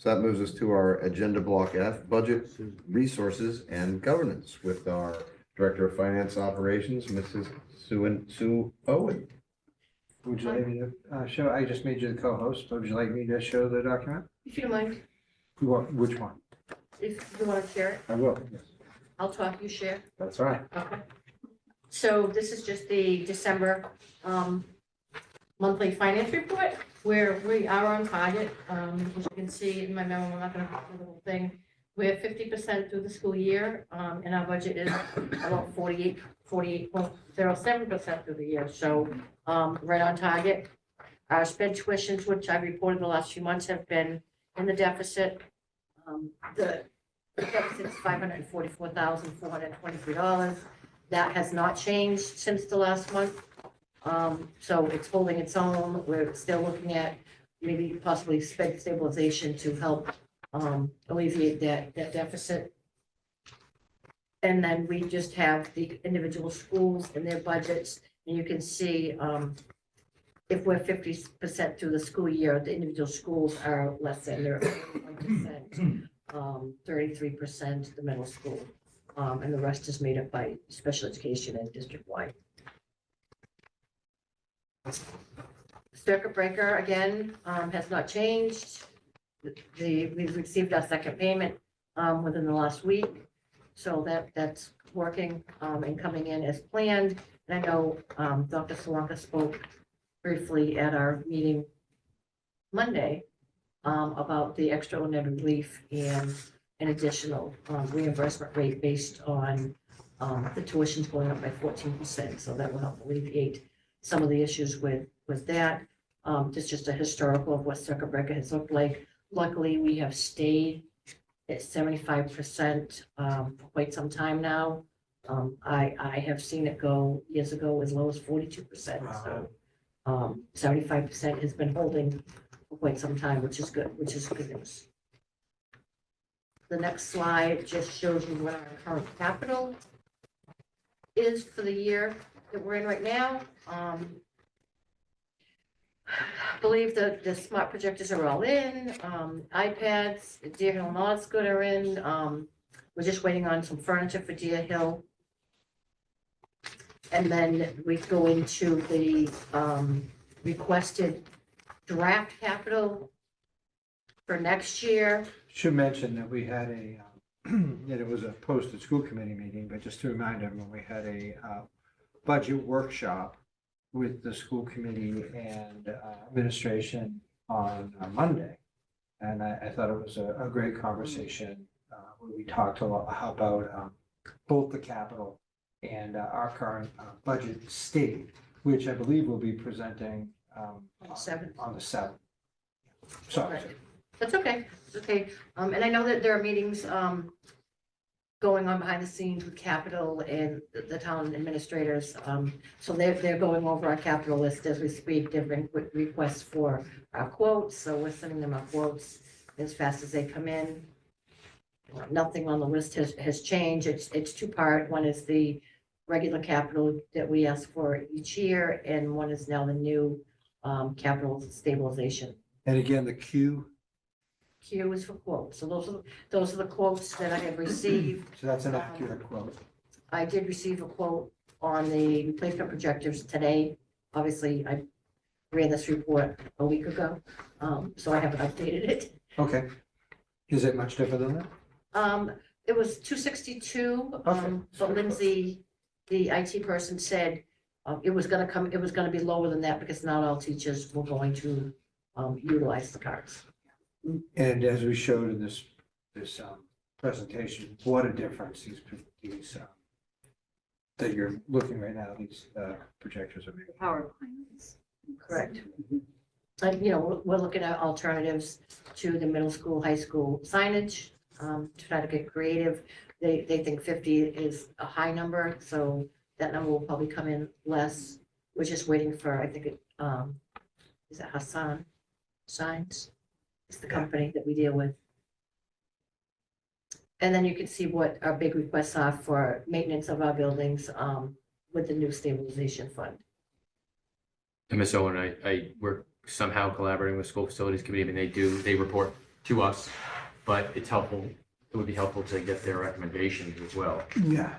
So that moves us to our agenda block F, budget, resources, and governance with our Director of Finance Operations, Mrs. Sue Owen. Would you like me to show, I just made you the co-host, but would you like me to show the document? If you don't mind, Which one? if you want to share it, I will, yes. I'll talk, you share. That's all right. Okay. So this is just the December monthly finance report where we are on target. As you can see in my memo, I'm not gonna go through the whole thing. We're 50% through the school year, and our budget is about 48.07% through the year. So right on target. Our sped tuitions, which I've reported the last few months, have been in the deficit. The deficit is $544,423. That has not changed since the last month. So it's holding its own. We're still looking at maybe possibly sped stabilization to help alleviate that deficit. And then we just have the individual schools and their budgets, and you can see if we're 50% through the school year, the individual schools are less than, they're 1%, 33% the middle school, and the rest is made up by special education and district-wide. Circuit breaker, again, has not changed. We've received our second payment within the last week, so that's working and coming in as planned. And I know Dr. Solanka spoke briefly at our meeting Monday about the extraordinary relief and an additional reimbursement rate based on the tuition's going up by 14%. So that will help alleviate some of the issues with that. It's just a historical of what circuit breaker has looked like. Luckily, we have stayed at 75% for quite some time now. I have seen it go years ago as low as 42%. So 75% has been holding for quite some time, which is good news. The next slide just shows you what our current capital is for the year that we're in right now. I believe the smart projectors are all in, iPads, Deer Hill and Osgood are in. We're just waiting on some furniture for Deer Hill. And then we go into the requested draft capital for next year. Should mention that we had that it was a posted school committee meeting, but just to remind everyone, we had a budget workshop with the school committee and administration on Monday. And I thought it was a great conversation where we talked a lot about both the capital and our current budget state, which I believe we'll be presenting on the 7th. Sorry. Right. That's okay, it's okay. And I know that there are meetings going on behind the scenes with capital and the town administrators. So they're going over our capital list as we speak, different requests for our quotes. So we're sending them our quotes as fast as they come in. Nothing on the list has changed. It's two-part. One is the regular capital that we ask for each year, and one is now the new capital stabilization. And again, the Q is for quotes. So those are the quotes that I have received. So that's an accurate quote. I did receive a quote on the replacement projectors today. Obviously, I ran this report a week ago, so I haven't updated it. Okay. Is it much different than that? It was 262. Okay. But Lindsay, the IT person, said it was gonna be lower than that because not all teachers were going to utilize the cards. And as we showed in this presentation, what a difference these that you're looking right now, these projectors are making. Power plants. Correct. And, we're looking at alternatives to the middle school, high school signage, to try to get creative. They think 50 is a high number, so that number will probably come in less. We're just waiting for, I think is it Hassan Signs? It's the company that we deal with. And then you can see what our big requests are for maintenance of our buildings with the new stabilization fund. And Ms. Owen, I work somehow collaborating with school facilities committee. I mean, they report to us, but it's helpful, it would be helpful to get their recommendations as well. Yeah,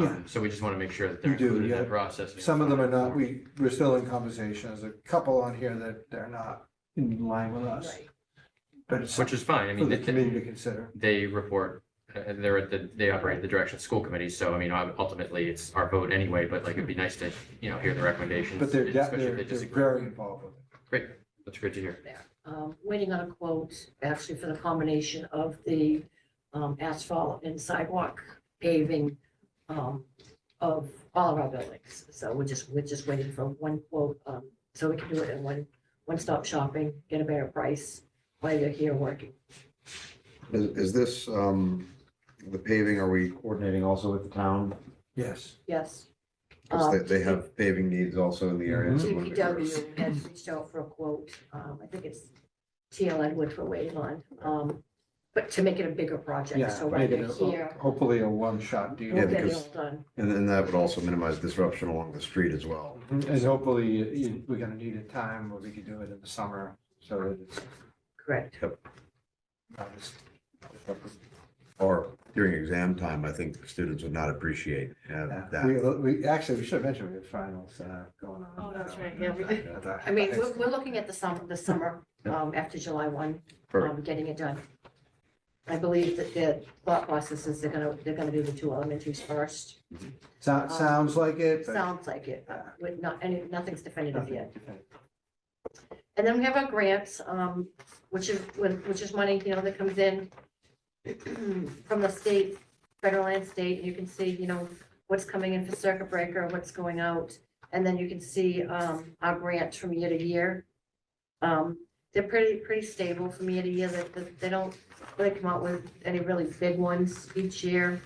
Yeah. So we just want to make sure that they're You do, included in yeah. that process. Some of them are not, we're still in conversation. There's a couple on here that they're not in line with us. Right. But it's Which is fine. I for mean, the committee to consider. they report, they operate the direction of school committee, so I mean, ultimately, it's our vote anyway, but like, it'd be nice to, hear the recommendations. But they're, especially if they they're disagree. very involved with it. Great, that's great to hear. Waiting on a quote, actually for the combination of the asphalt and sidewalk paving of all of our buildings. So we're just waiting for one quote, so we can do it in one-stop shopping, get a better price while you're here working. Is this, the paving, are we coordinating also with the town? Yes. Yes. Because they have paving needs also in the area. so I wanna make sure it's- DPW has reached out for a quote. I think it's TL Edwards we're waiting on. But to make it a bigger project, Yeah, so right make it here, hopefully a one-shot deal. we'll get it because- all done. And then that would also minimize disruption along the street as well. And hopefully we're gonna need a time where we can do it in the summer, so that it's Correct. not as. Or during exam time, I think students would not appreciate that. We actually, we should have mentioned we have finals going on. Oh, that's right. Yeah, we did. I mean, we're looking at the summer, after July 1, Perfect. getting it done. I believe that the thought process is they're gonna do the two elementaries first. Sounds like it, but. Sounds like it, with nothing's definitive yet. And then we have our grants, which is money, that comes in from the state, federal and state. You can see, what's coming in for circuit breaker, what's going out. And then you can see, our grants from year to year. They're pretty stable from year to year. They don't really come out with any really big ones each year.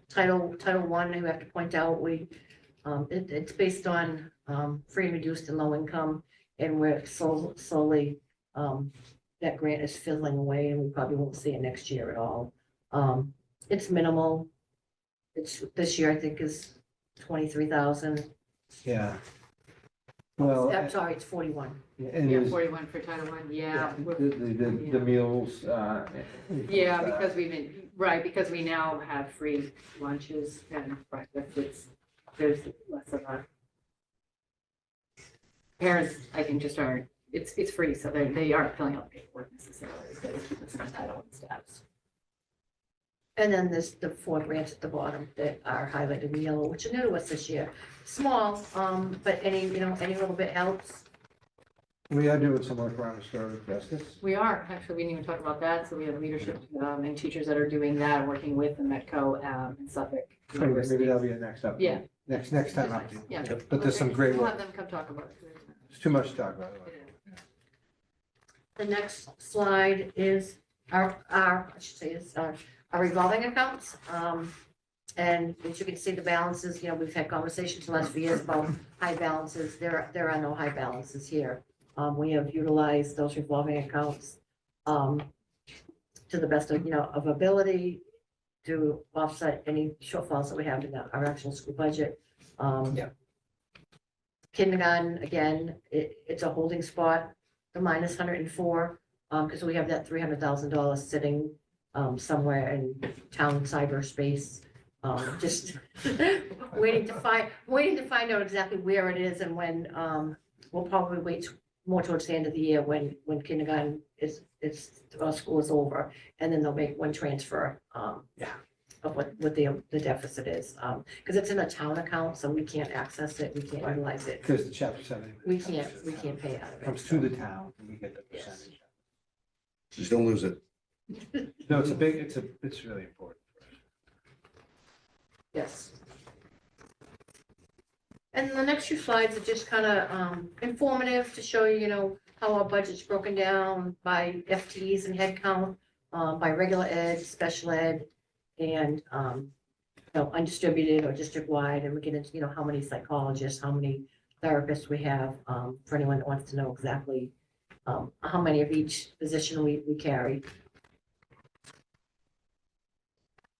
Title I, I have to point out, it's based on, free and reduced and low income. And we're slowly, that grant is fizzling away and we probably won't see it next year at all. It's minimal. This year, I think, is 23,000. Yeah. Well. I'm sorry, it's 41. And Yeah, is- 41 for Title I, yeah. The meals. Yeah, because because we now have free lunches and breakfasts, there's less of a. Parents, I think, just aren't, it's free, so they aren't filling out paperwork necessarily, so they keep us on Title I status. And then there's the 4 grants at the bottom that are highlighted in yellow, which are new to us this year. Small, but any little bit helps. We are doing some work around restorative justice. We are, actually, we didn't even talk about that, so we have leadership and teachers that are doing that, working with the Metco in Suffolk. Maybe that'll be a next up. Yeah. Next time up. Yeah. But there's some great We'll work. have them come talk about it. It's too much to talk about. The next slide is our revolving accounts. And as you can see, the balances, we've had conversations the last few years about high balances. There are no high balances here. We have utilized those revolving accounts to the best of ability to offset any shortfalls that we have in our actual school budget. Kindergarten, again, it's a holding spot, the minus 104, because we have that $300,000 sitting somewhere in town cyberspace. Just waiting to find out exactly where it is and when. We'll probably wait more towards the end of the year when kindergarten school is over, and then they'll make one transfer. Of what the deficit is, because it's in a town account, so we can't access it, we can't utilize it. Because the chapter 7. We can't pay out of it. Comes to the town and we get the percentage. Just don't lose it. No, it's really important. Yes. And the next few slides are just kind of informative to show you, how our budget's broken down by FTEs and head count, by regular ed, special ed, and undistributed or district-wide, and we get into, how many psychologists, how many therapists we have, for anyone that wants to know exactly how many of each position we carry.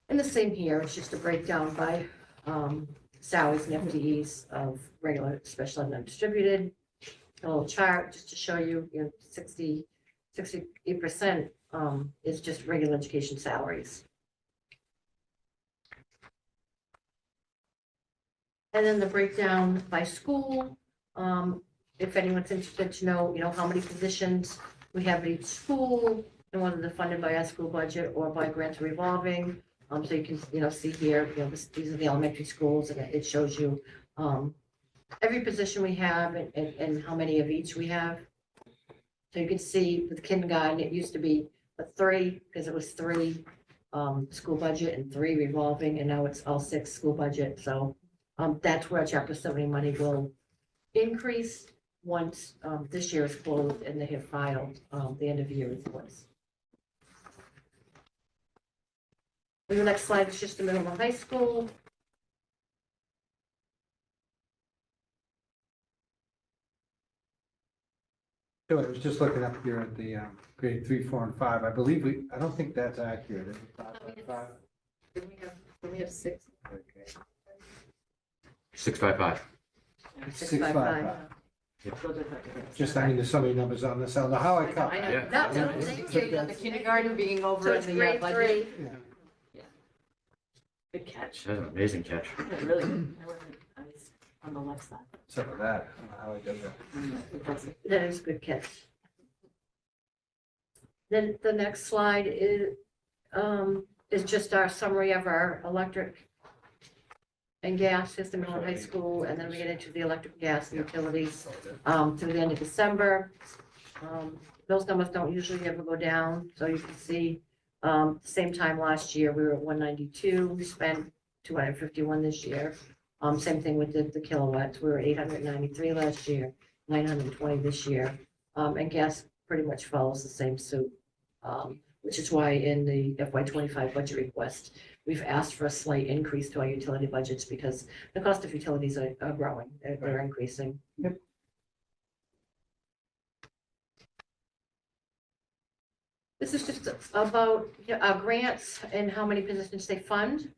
And the same here, it's just a breakdown by salaries and FTEs of regular, special, and undistributed. A little chart just to show you, 60 68%, is just regular education salaries. And then the breakdown by school, if anyone's interested to know, how many positions we have at each school, and whether they're funded by our school budget or by grants revolving. So you can, see here, these are the elementary schools, and it shows you, every position we have and how many of each we have. So you can see with kindergarten, it used to be a 3, because it was 3, school budget and 3 revolving, and now it's all 6 school budget, so. That's where chapter 70 money will increase once, this year is closed and they have filed, the end of year reports. The next slide is just the middle of high school. So I was just looking up here at the grade 3, 4, and 5. I don't think that's accurate. Is it 5.5? We have 6. Okay. 655. 655. Just, there's so many numbers on this. I don't know how I cut. I know. Yeah. That's what I'm saying, the kindergarten being over So in it's the grade budget. 3. Good catch. That's an amazing catch. Really, I was on the left side. Some of that. I don't know how I did that. Impressive. That is a good catch. Then the next slide is just our summary of our electric and gas system in high school, and then we get into the electric, gas, and utilities through the end of December. Those numbers don't usually ever go down, so you can see, same time last year, we were at 192, we spent 251 this year. Same thing with the kilowatts, we were 893 last year, 920 this year. And gas pretty much follows the same suit, which is why in the FY25 budget request, we've asked for a slight increase to our utility budgets because the cost of utilities are growing, they're increasing. Yep. This is just about our grants and how many positions they fund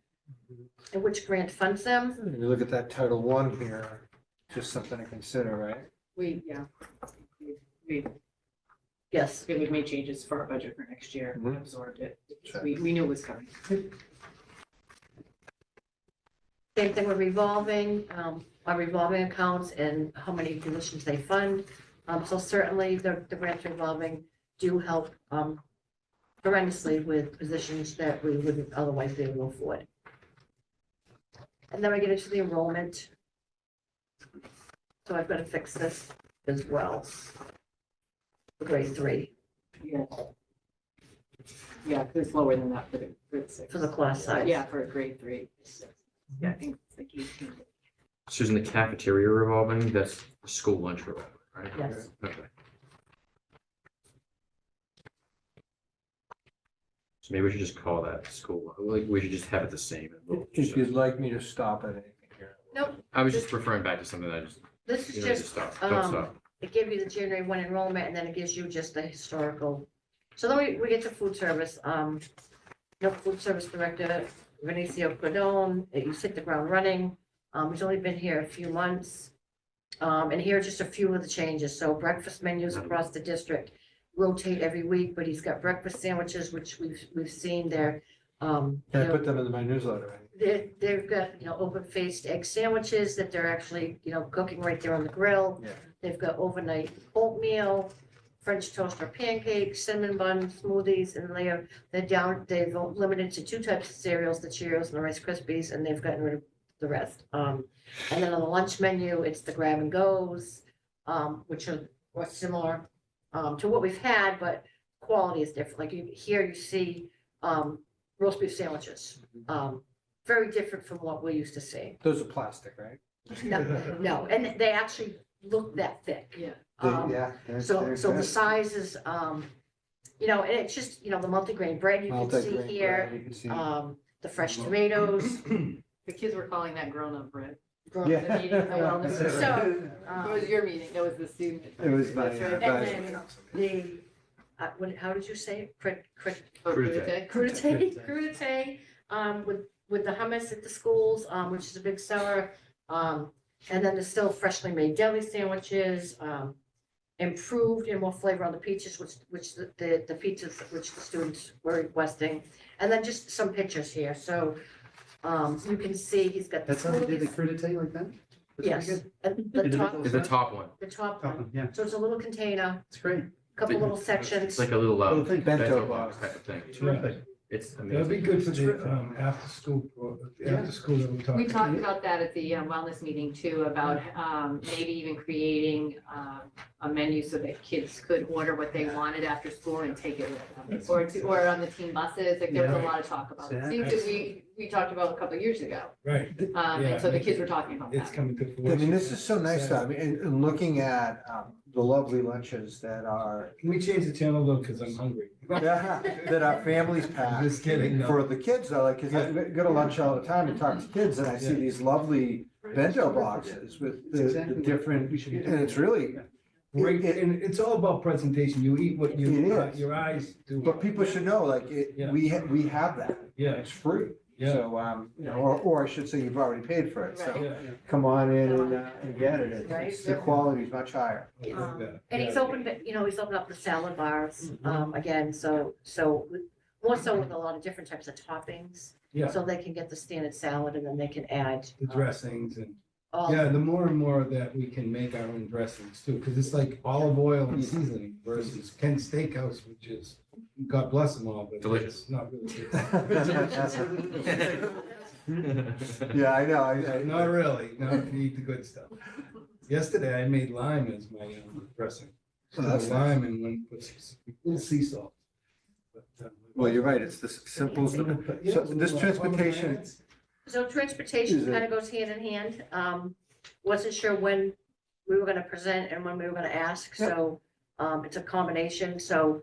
and which grant funds them. If you look at that Title 1 here, just something to consider, right? We Yes. we've made changes for our budget for next year, Mhm. absorbed it. Sure. We knew it was coming. Same thing with revolving, our revolving accounts and how many positions they fund. So certainly the grants revolving do help tremendously with positions that we wouldn't otherwise be able to afford. And then we get into the enrollment. So I've got to fix this as well. For grade 3, Yeah. Yeah, it's lower than that for the grade 6. for the class size. Yeah, for a grade 3. Yeah, I think it's like 18. Susan, the cafeteria revolving, that's the school lunch revolving, right? Yes. Okay. So maybe we should just call that school, like, we should just have it the same. If you'd like me to stop at anything here. Nope, I was just referring back to something that I just, this is you know, just just, stop, don't stop. it gives you the January 1 enrollment, and then it gives you just the historical. So then we get to food service, food service director, Vinicio Cordon, he's hit the ground running. He's only been here a few months. And here are just a few of the changes. So breakfast menus across the district rotate every week, but he's got breakfast sandwiches, which we've seen there. Can I put them in my newsletter? They've got, open-faced egg sandwiches that they're actually, cooking right there on the grill. Yeah. They've got overnight oatmeal, French toast or pancakes, cinnamon buns, smoothies, and they've limited to 2 types of cereals, the Cheerios and the Rice Krispies, and they've gotten rid of the rest. And then on the lunch menu, it's the grab and goes, which are similar to what we've had, but quality is different. Like here you see roast beef sandwiches. Very different from what we used to see. Those are plastic, right? No, and they actually look that thick. Yeah. Yeah. So the sizes, and it's just, the multigrain bread you can see here, the fresh tomatoes. The kids were calling that grown-up bread. Yeah. The meeting, the wellness. So, It was your meeting, that was the student. It was my, That's right. And then how did you say it? Crudité. Crudité, with the hummus at the schools, which is a big seller. And then there's still freshly made deli sandwiches. improved and more flavor on the peaches, which the pizzas, which the students were requesting. And then just some pictures here, so, you can see he's got the That's how they did the smoothies. crudité like that? That's pretty Yes, good. and the top, Individual The stuff? top one. the top Top one, one, yeah, so it's a little container, it's great. couple little It's sections. like a little, Little thing. Bento box type of thing. Terrific. It's That'd be amazing. good for the, after school, after school that we talked. We talked about that at the wellness meeting too, about maybe even creating a menu so that kids could order what they wanted after school and take it with them. Or on the team buses, like there was a lot of talk about it. Things that we talked about a couple of years ago. Right. And so the kids were talking about It's that. coming to I fruition. mean, this is so nice, though. I mean, and looking at the lovely lunches that are, Can we change the channel though, because I'm hungry? that our families pack. Just kidding, no. For the kids though, like, cause I go to lunch all the time and talk to kids and I see Yeah. these lovely bento boxes with the Exactly what different, we should be and it's really, Great, and it's all about presentation. You eat what It you, is. your eyes do. but people should know, like, Yeah. we have that. Yeah. It's free. Yeah. So, or I should say you've already paid for it, Right. so Yeah. come on in and get it. Right. It's, the quality is much higher. I like that. And he's Yeah. opened, he's opened up the salad bars, Mm-hmm. again, so more so with a lot of different types of toppings. Yeah, So they can get the standard salad and then they can add. the dressings and, all- yeah, the more and more that we can make our own dressings too, because it's like olive oil and seasoning versus Ken's Steakhouse, which is, God bless them all, but Delicious. it's not really good. Yeah, I know. I Not really, not if you eat the good stuff. Yesterday, I made lime as my dressing. Oh, that's Lime and one, put a little sea salt. But, Well, you're right. It's the simple, Yeah, so this little transportation, pomegranates. So transportation Is it- kind of goes hand in hand. Wasn't sure when we were gonna present and when we were gonna ask, so, it's a combination, so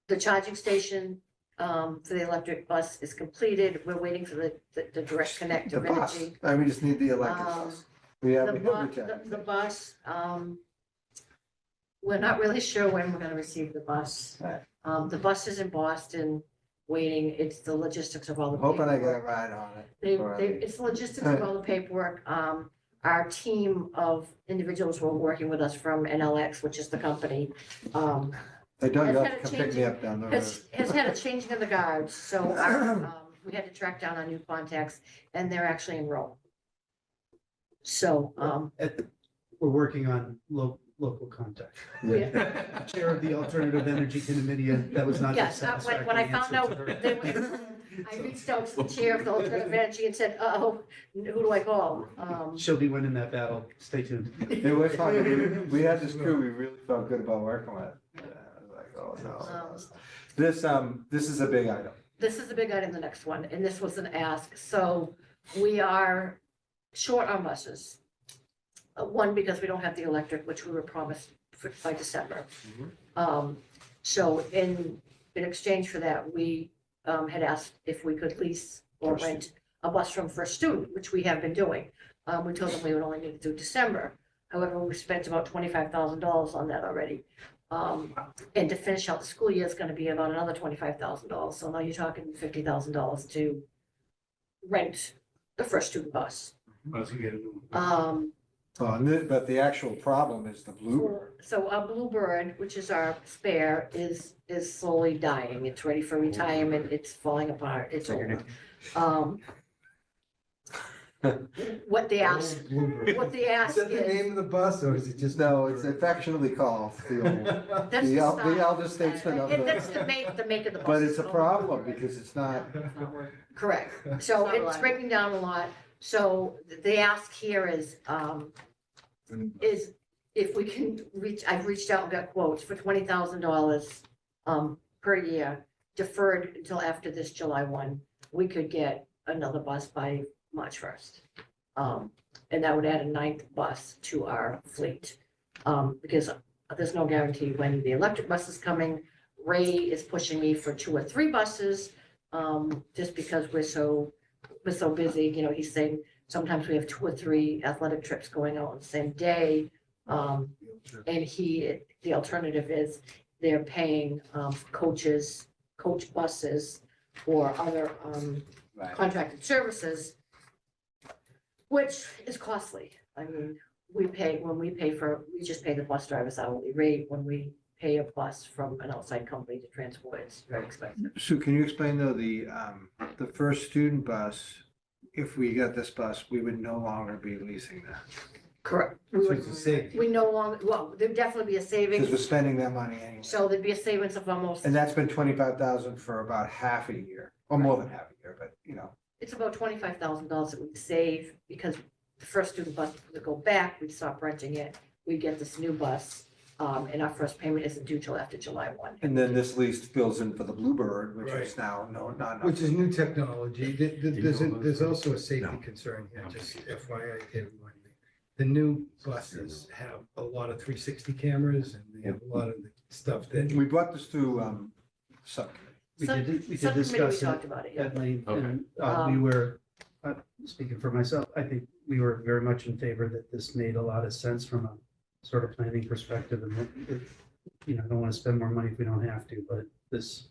the charging station, for the electric bus is completed. We're waiting for the direct connect the of bus, energy. I mean, just need the electric Um, bus. We have The a bu- the bus, we're not really sure when we're gonna receive the bus. Right. The bus is in Boston, waiting, it's the logistics of all the. Hoping I get a paperwork. ride on it. They, before I they, leave. it's the logistics of all the paperwork. Our team of individuals who are working with us from NLX, which is the company, They don't, has you had have a to come pick change me in- up down the road. has had a changing of the guards, so our, we had to track down our new contacts, and they're actually in Rome. So, We're working on local contact. Yeah. Chair of the Alternative Energy Committee, that was not. a yes, when I satisfactory found answer out, to her. they were, I reached out to the chair of the alternative energy and said, oh, who do I call? She'll be winning that battle. Stay tuned. It was fun. We had this crew we really felt good about working with. I was like, oh no. This is a big item. This is the big item, the next one, and this was an ask, so we are short on buses. One, because we don't have the electric, which we were promised by December. So in exchange for that, we had asked if we could lease or rent a bus from First Student, which we have been doing. We told them we would only need to do December. However, we spent about $25,000 on that already. And to finish out the school year, it's gonna be about another $25,000. So now you're talking $50,000 to rent the First Student bus. Once we get it. But the actual problem is the blue. So our Bluebird, which is our spare, is slowly dying. It's ready for retirement. It's falling apart. It's old. What they ask, what they Is ask that the is, name of the bus or is it just? No, it's affectionately called the old, that's the the el- the style. elder statesman of And that's the. the make of the bus. But it's a problem because it's not, Correct. So Not it's reliable. breaking down a lot. So the ask here is if we can reach, I've reached out and got quotes for $20,000 per year, deferred until after this July 1, we could get another bus by March 1st. And that would add a 9th bus to our fleet. Because there's no guarantee when the electric bus is coming. Ray is pushing me for 2 or 3 buses, just because we're so busy. You know, he's saying sometimes we have 2 or 3 athletic trips going out on the same day. And the alternative is they're paying coach buses or other contracted services, which is costly. I mean, we just pay the bus driver's hourly rate. When we pay a bus from an outside company to transport, it's very expensive. Sue, can you explain though, the first student bus, if we got this bus, we would no longer be leasing that? Correct. So it's a savings. We no longer, well, there'd definitely be a Because we're savings, spending that money anyway. so there'd be a savings of almost, And that's been 25,000 for about half a year, or more than half a year, but you know. it's about $25,000 that we'd save, because the first student bus would go back, we'd stop renting it, we'd get this new bus, and our first payment isn't due till after July 1. And then this lease fills in for the Bluebird, which is Right. now not. Which is new technology. There's also a safety No. concern here, just FYI, to everyone. The new buses have a lot of 360 cameras and they have a lot of the stuff that. We brought this through, subcommittee. We did Subcommittee, we discuss talked it about it, yeah. at length, Okay. and we were, speaking for myself, I think we were very much in favor that this made a lot of sense from a sort of planning perspective, and that it, you know, I don't want to spend more money if we don't have to, but this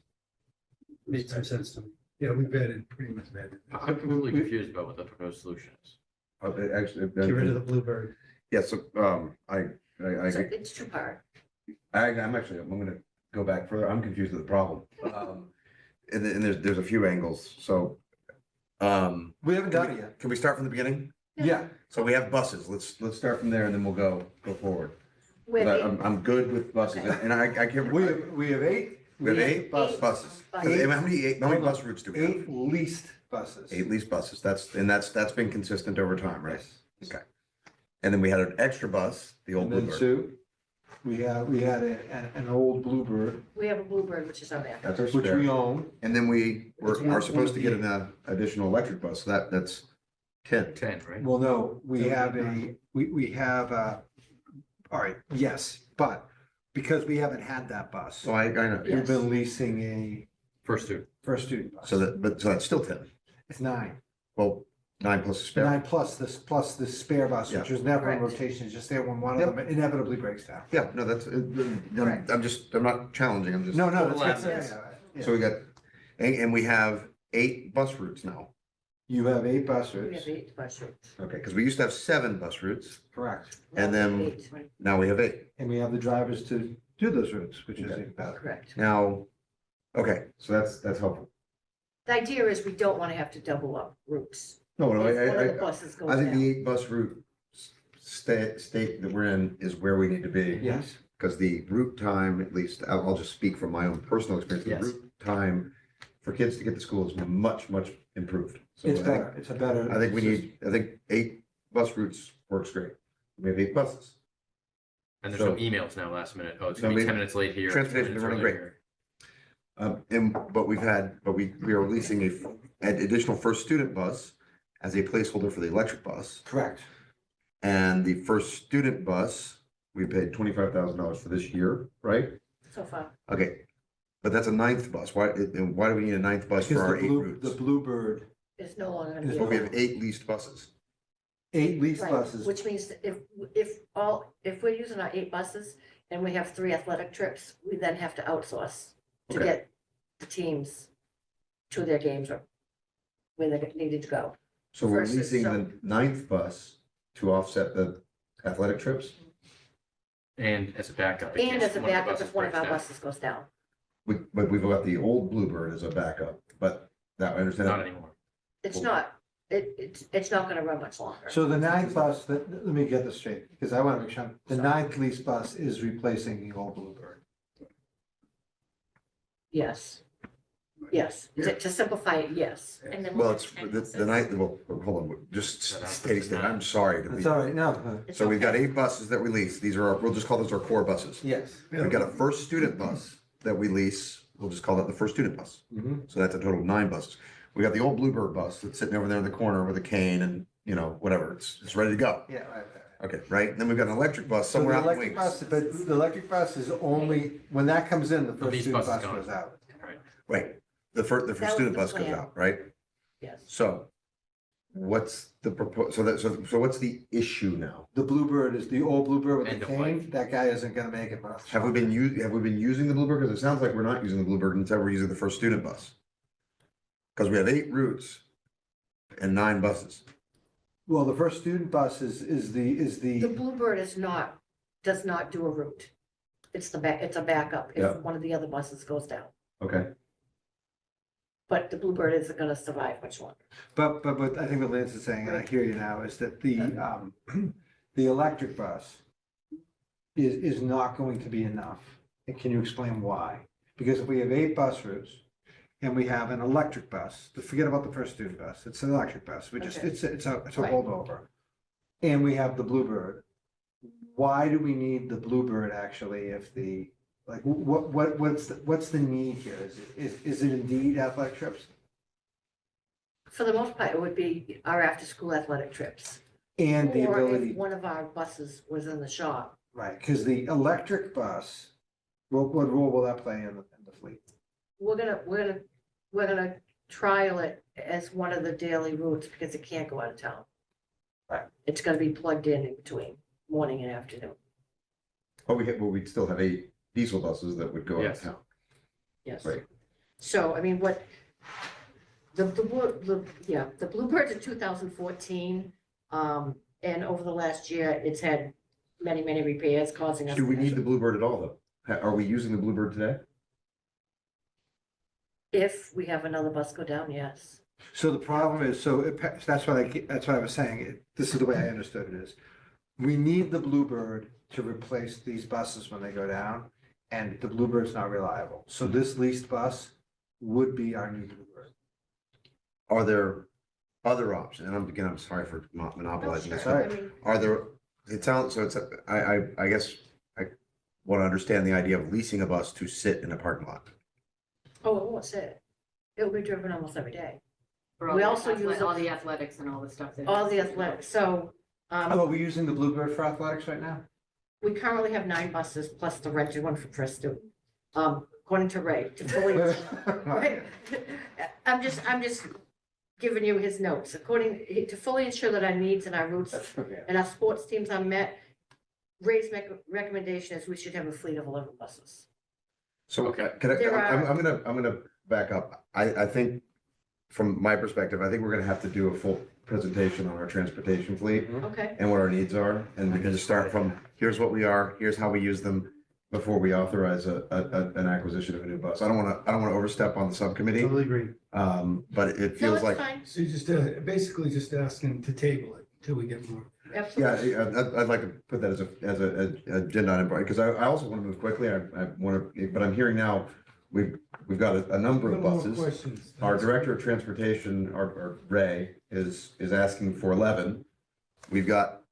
made some sense to me. Yeah, we pretty much vetted. I'm completely confused about what the proposed solution is. Actually. Get rid of the Bluebird. Yeah, so, I, So it's two-part. I'm gonna go back further. I'm confused with the problem. And there's a few angles, so. We haven't done it yet. Can we start from the beginning? Yeah. So we have buses. Let's start from there and then we'll go forward. With But eight- I'm good with buses and I can't. We have eight. We have eight buses. buses. How many bus routes do we have? 8 leased buses. 8 leased buses. That's been consistent over time, right? Yes. Okay. And then we had an extra bus, the old And then Bluebird. Sue, we had an old Bluebird, We have a Bluebird, which is our backup. That's our which spare. we own. And then we It's are supposed to get one an additional electric bus. So that's 10. 10, right? Well, no, we have all right, yes, but because we haven't had that bus, So I know. we've been leasing a First two. first student bus. So that's still 10. It's 9. Well, 9 plus a spare. 9 plus the spare bus, which Yeah. was never in Correct. rotation, it's just there when one of Yep. them inevitably breaks down. Yeah, no, that's, Correct. I'm not challenging, I'm just. No, Overlap. that's. So we got, and we have 8 bus routes now. You have 8 bus We have routes, 8 bus routes. Okay, because we used to have 7 bus routes, correct, and then Eight, now we have 8. and we have the drivers to do those routes, which is Okay. even better. correct. Now, okay, so that's helpful. The idea is we don't want to have to double up routes. No, no, If one of the I buses goes think the down. 8 bus route state that we're in is where we need to be. Yes. Because the route time, at least, I'll just speak from my own personal experience, the Yes. route time for kids to get to school is much, much improved. So It's I think- better, it's a better. I think 8 bus routes works great. We have 8 buses. And there's no So- emails now last minute. Oh, it's No, gonna be we- 10 minutes late here. 10 Transportation minutes is running early great. here. But we are releasing an additional first student bus as a placeholder for the electric bus. Correct. And the first student bus, we paid $25,000 for this year, right? So far. Okay, but that's a 9th bus. Why do we need a 9th bus for Because our the 8 blue, routes? the Bluebird, It's no longer going to be. But we have 8 leased buses. 8 leased Right, buses. which means that if we're using our 8 buses and we have 3 athletic trips, we then have to outsource to Okay. get the teams to their games or where they needed to go. So we're Versus leasing the some- 9th bus to offset the athletic trips? And as a backup. in And case as a one of the backup, buses if one of breaks our down. buses goes down. But we've got the old Bluebird as a backup, but that, I understand. Not anymore. It's not, it's not gonna run much longer. So the 9th bus, let me get this straight, because I want to make sure, the 9th leased bus is replacing the old Bluebird. Yes. Yes, to simplify it, yes. And then Well, we'll it's have 10 the buses. night, well, hold on, just steady. I'm sorry. to That's be- all right, no. It's So we've got okay. 8 buses that we lease. These are, we'll just call those our core buses. Yes. We've got a first student bus that we lease. We'll just call that the first student bus. Mhm. So that's a total of 9 buses. We got the old Bluebird bus that's sitting over there in the corner with a cane and, whatever. It's ready to go. Yeah, right. Okay, right? Then we've got an electric bus So somewhere the out in the electric wings. bus, but the electric bus is only, when that comes in, the first leased student bus bus is gone. goes out. Right. The first was student the bus goes plan. out, right? Yes. So what's the so what's the issue now? The Bluebird is the old Bluebird with End the of cane, life. that guy isn't gonna make it much. Have we been using the Bluebird? Because it sounds like we're not using the Bluebird until we're using the first student bus. Because we have 8 routes and 9 buses. Well, the first student bus is The Bluebird does not do a route. It's it's a backup Yeah. if one of the other buses goes down. Okay. But the Bluebird isn't gonna survive much longer. But I think what Lance is saying, and I hear you now, is that the the electric bus is not going to be enough. And can you explain why? Because if we have 8 bus routes and we have an electric bus, forget about the first student bus, it's an electric bus, we just, Okay. it's a Right. holdover. And we have the Bluebird. Why do we need the Bluebird actually if like, what's the need here? Is it indeed athletic trips? For the most part, it would be our after-school athletic trips. And the Or ability. if one of our buses was in the shop. Right, because the electric bus, what role will that play in the fleet? We're gonna trial it as one of the daily routes because it can't go out of town. Right. It's gonna be plugged in between morning and afternoon. But we'd still have 8 diesel buses that would go out of Yes. town. Yes. Right. So, I mean, what, the Bluebird's in 2014. And over the last year, it's had many repairs causing us. Do we need the Bluebird at all, though? Are we using the Bluebird today? If we have another bus go down, yes. So the problem is, that's what I was saying, this is the way I understood it is. We need the Bluebird to replace these buses when they go down, and the Bluebird's not reliable. So this leased bus would be our new Bluebird. Are there other options? And I'm sorry for monopolizing this. Sorry. I mean, Are there, it sounds, so it's, I guess I want to understand the idea of leasing a bus to sit in a parking lot. oh, it won't sit. It'll be driven almost every day. For all We the also athle- use all it- the athletics and all the stuff. that- All the athletics, so, Are we using the Bluebird for athletics right now? we currently have 9 buses plus the rented one for first student. According to Ray, to fully, Right. I'm just giving you his notes. To fully ensure that our needs and our routes Okay. and our sports teams are met, Ray's recommendation is we should have a fleet of 11 buses. So Okay. can I, There are- I'm gonna back up. I think from my perspective, I think we're gonna have to do a full presentation on our transportation fleet Okay, and what our needs are. And we can just start from, here's what we are, here's how we use them before we authorize an acquisition of a new bus. I don't wanna overstep on the subcommittee. Totally agree. But it no, feels it's like, fine, So you're just, basically just asking to table it until we get more. absolutely. yeah, I'd like to put that as a agenda item, because I also want to move quickly. I want to, but I'm hearing now, we've got a number of No more buses. questions. Our director of transportation, our Ray, is asking for 11. We've got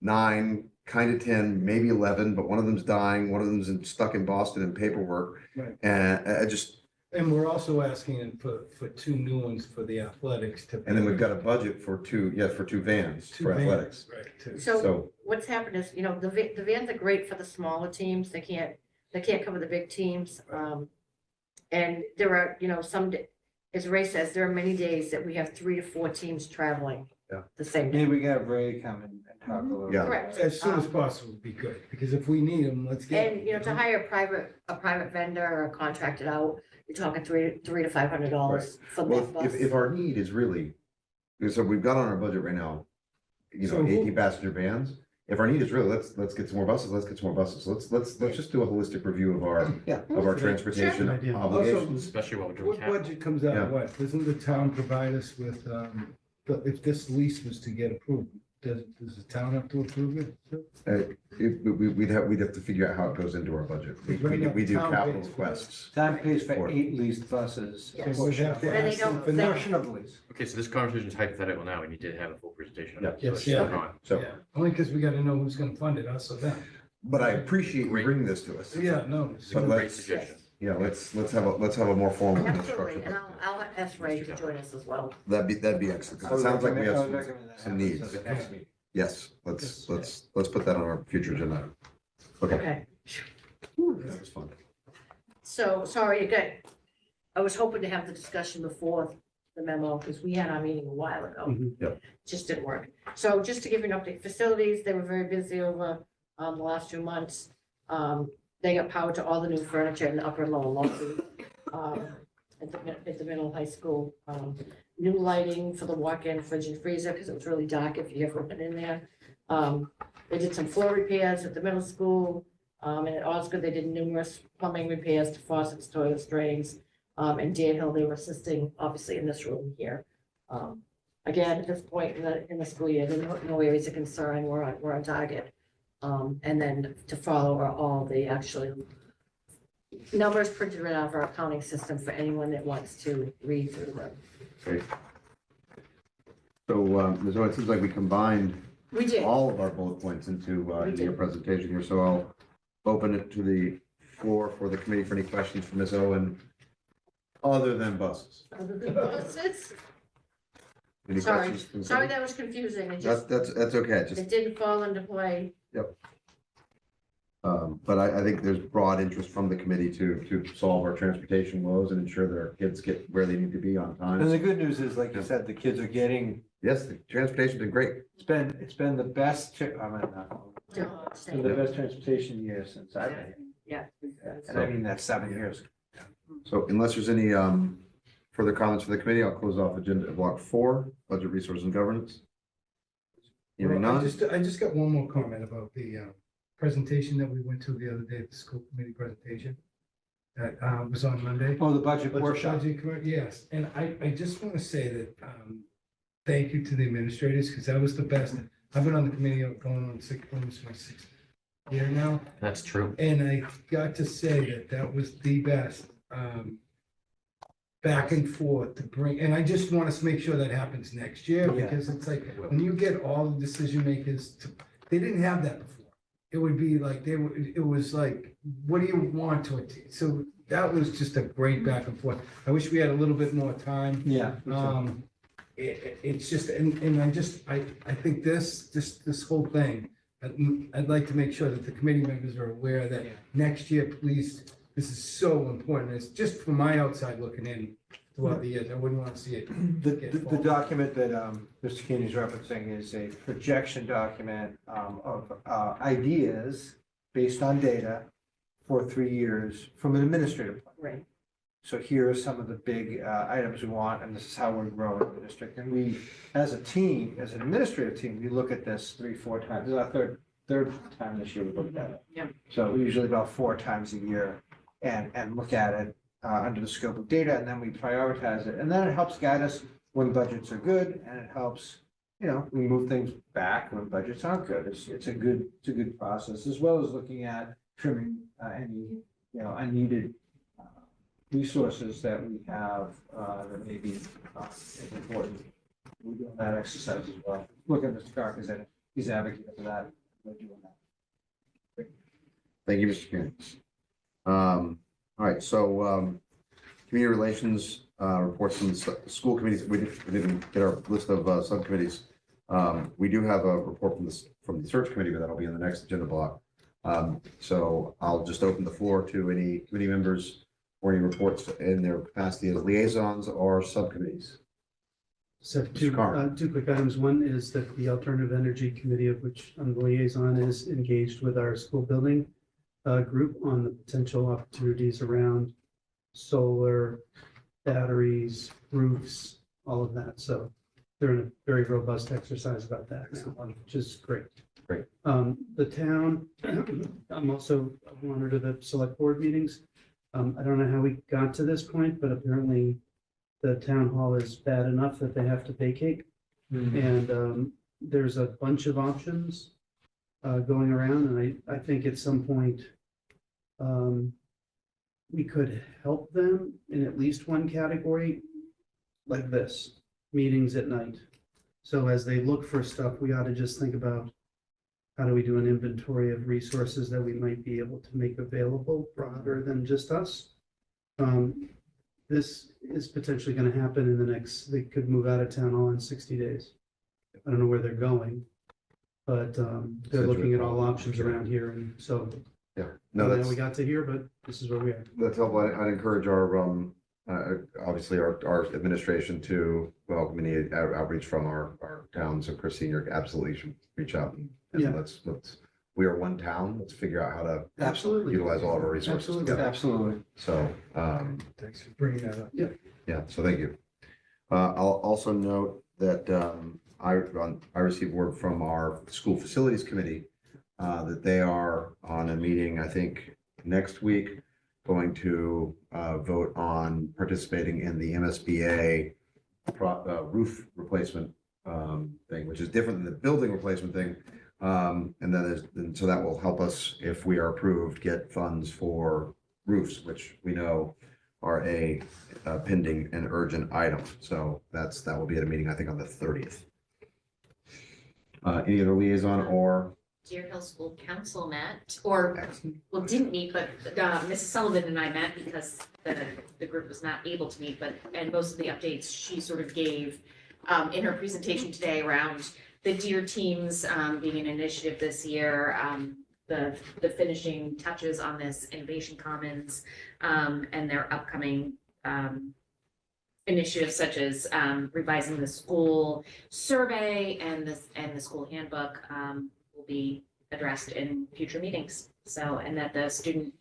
9, kind of 10, maybe 11, but one of them's dying, one of them's stuck in Boston in paperwork. Right. And I just, And we're also asking for 2 new ones for the athletics to. and then we've got a budget for 2 vans Two for vans, athletics. Right, too. So So, what's happened is, the vans are great for the smaller teams. They can't cover the big teams. And there are, as Ray says, there are many days that we have 3 to 4 teams traveling. Yeah. The same day. Maybe we got Ray come and talk a little. Yeah. bit. Correct. As soon as possible would be good, because if we need them, let's get. And, to hire a private vendor or contract it out, you're talking $300 to $500 for well, that bus. if our need is really, so we've got on our budget right now, So who- 18 passenger vans. If our need is really, let's get some more buses, let's get some more buses. Let's just do a holistic review of our Yeah. transportation Good idea. obligations. Especially while we're doing What capital. budget comes out of Yeah. what? Doesn't the town provide us with, if this lease was to get approved, does the town have to approve it? We'd have to figure out how it goes into our budget. We do Town capital pays for requests. Town pays for For- 8 leased buses. Yes. So we'd have to And they ask don't- them for they- that. Portion of the lease. Okay, so this conversation is hypothetical now. We need to have a full presentation. Yeah. on it. Yes, So it's yeah. going on. So, Yeah, only because we gotta know who's gonna fund it, us or them. but I appreciate you Great. bringing this to us. Yeah, no. It's a But great let's- suggestion. Yeah, let's have a more formal Absolutely, structure. and I'll ask Ray to join us as well. That'd be excellent. 'Cause I It would sounds like we recommend- I have would recommend that some happens needs. at the next meeting. Yes, let's put that on our future agenda. Okay, Okay. that was fun. So, sorry, again, I was hoping to have the discussion before the memo, because we had our meeting a while ago. Mhm. Yep. Just didn't work. So just to give you an update, facilities, they were very busy over, the last 2 months. They got power to all the new furniture in the upper and lower lobby, at the middle high school. new lighting for the walk-in fridge and freezer, because it was really dark if you ever went in there. They did some floor repairs at the middle school, and at Osgood, they did numerous plumbing repairs to faucets, toilets, drains. And Deer Hill, they were assisting, obviously, in this room here. Again, at this point in the school year, there are no areas of concern, we're on target. And then to follow are all the actually numbers printed right out of our accounting system for anyone that wants to read through them. Great. So, Ms. Owen, it seems like we combined We did. all of our bullet points into your presentation here, so I'll open it to the floor for the committee for any questions for Ms. Owen, other than buses. Any Sorry, questions from the sorry committee? that was confusing, it That's, just, that's okay, just, it didn't fall into play. but I think there's broad interest from the committee to solve our transportation woes and ensure that our kids get where they need to be on And the time. good news is, like you said, the kids are getting, Yes, the transportation's been great. it's been the best, it's been the best transportation year since I've been here. Yeah. And I mean, that's 7 years. So unless there's any further comments for the committee, I'll close off agenda block 4, budget, resource, and governance. Hearing Well, none. I just got one more comment about the presentation that we went to the other day, the school committee presentation. That was on Monday. Oh, the budget Budget- workshop. budget committee, yes, and I just want to say that, thank you to the administrators, because that was the best. I've been on the committee going on almost my 6th year now, That's true. and I got to say that was the best. Back and forth to bring, and I just want us to make sure that happens next year, Yeah. because it's like, when you get all the decision makers to, they didn't have that before. It would be like, it was like, what do you want to it? So that was just a great back and forth. I wish we had a little bit more time. Yeah. It's just, and I think this whole thing, I'd like to make sure that the committee members are aware that next year, please, this is so important. It's just from my outside looking in throughout the years. I wouldn't want to see it. The document that Mr. Keeney's referencing is a projection document of ideas based on data for 3 years from an administrative plan. Right. So here are some of the big items we want, and this is how we're growing the district. And we, as a team, as an administrative team, we look at this 3-4 times. This is our third time this year we looked at it. Yeah. So usually about 4 times a year and look at it under the scope of data, and then we prioritize it. And then it helps guide us when budgets are good, and it helps, we move things back when budgets aren't good. It's a good process, as well as looking at trimming any, unneeded resources that we have that may be important. We're doing that exercise as well. Look at Mr. Carr, because he's advocating for that. We're doing that. Thank you, Mr. Keeney. All right, so community relations reports from the school committees. We didn't get our list of subcommittees. We do have a report from the search committee, but that'll be in the next agenda block. So I'll just open the floor to any committee members or any reports in their capacity as liaisons or subcommittees. So Mr. Carr. two quick items. One is that the Alternative Energy Committee, of which I'm the liaison, is engaged with our school building group on the potential opportunities around solar, batteries, roofs, all of that. So they're in a very robust exercise about that now, which is great. Great. The town, I'm also a monitor the select board meetings. I don't know how we got to this point, but apparently the town hall is bad enough that they have to vacate. And there's a bunch of options going around, and I think at some point we could help them in at least one category, like this, meetings at night. So as they look for stuff, we ought to just think about how do we do an inventory of resources that we might be able to make available broader than just us. This is potentially going to happen in the next, they could move out of town hall in 60 days. I don't know where they're going, but they're looking at all options around here, and so. Yeah, No, no, that's, we got to here, but this is where we are. that's helpful. I'd encourage our, obviously our administration to welcome any outreach from our towns. So Christine, you absolutely should reach out and Yeah. let's, we are one town. Let's figure out how to Absolutely. utilize all of our resources Absolutely. together. Absolutely. So, Thanks for bringing that up. yeah, so thank you. I'll also note that I received word from our school facilities committee that they are on a meeting, I think, next week, going to vote on participating in the MSBA roof replacement thing, which is different than the building replacement thing. And so that will help us, if we are approved, get funds for roofs, which we know are a pending and urgent item. So that will be at a meeting, I think, on the 30th. Any other liaison or? Deer Hill School Council met, or, well, didn't meet, but Mrs. Sullivan and I met because the group was not able to meet, and most of the updates she sort of gave in her presentation today around the Deer teams being an initiative this year, the finishing touches on this Innovation Commons, and their upcoming initiatives such as revising the school survey and the school handbook will be addressed in future meetings. So, and that the student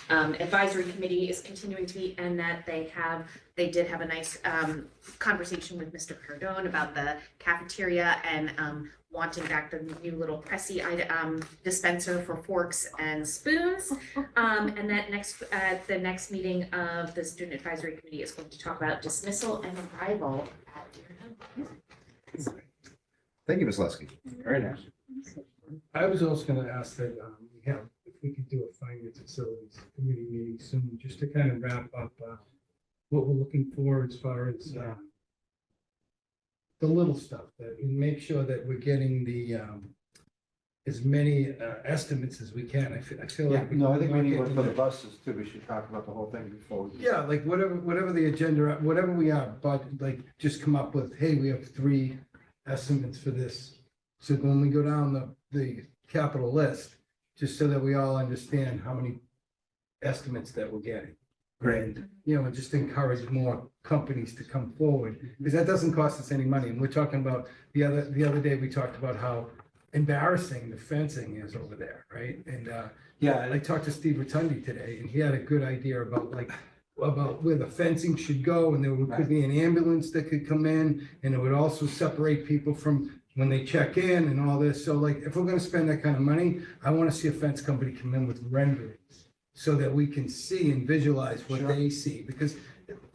advisory committee is continuing to meet, and that they did have a nice conversation with Mr. Cardone about the cafeteria and wanting back the new little Pressy dispenser for forks and spoons. And that the next meeting of the student advisory committee is going to talk about dismissal and arrival at Deer Hill. Thank you, Ms. Lusky. Very nice. I was also gonna ask that, if we could do a finance facilities committee meeting soon, just to kind of wrap up, what we're looking for as far as, the little stuff, that we make sure that we're getting the, as many, estimates as we can. I feel Yeah, like. no, I think we we're need not one for getting the buses too. We should talk about the whole thing before. we- Yeah, like whatever the agenda, whatever we are, but like, just come up with, hey, we have 3 estimates for this. So when we go down the capital list, just so that we all understand how many estimates that we're getting. Great. And, and just encourage more companies to come forward, because that doesn't cost us any money. And we're talking about, the other day, we talked about how embarrassing the fencing is over there, right? And, Yeah, I talked to Steve Rotundi today, and he had a good idea about where the fencing should go, and there could be an ambulance that could come in, and it would also separate people from when they check in and all this. So like, if we're gonna spend that kind of money, I wanna see a fence company come in with renderings so that we can see and visualize what they see, because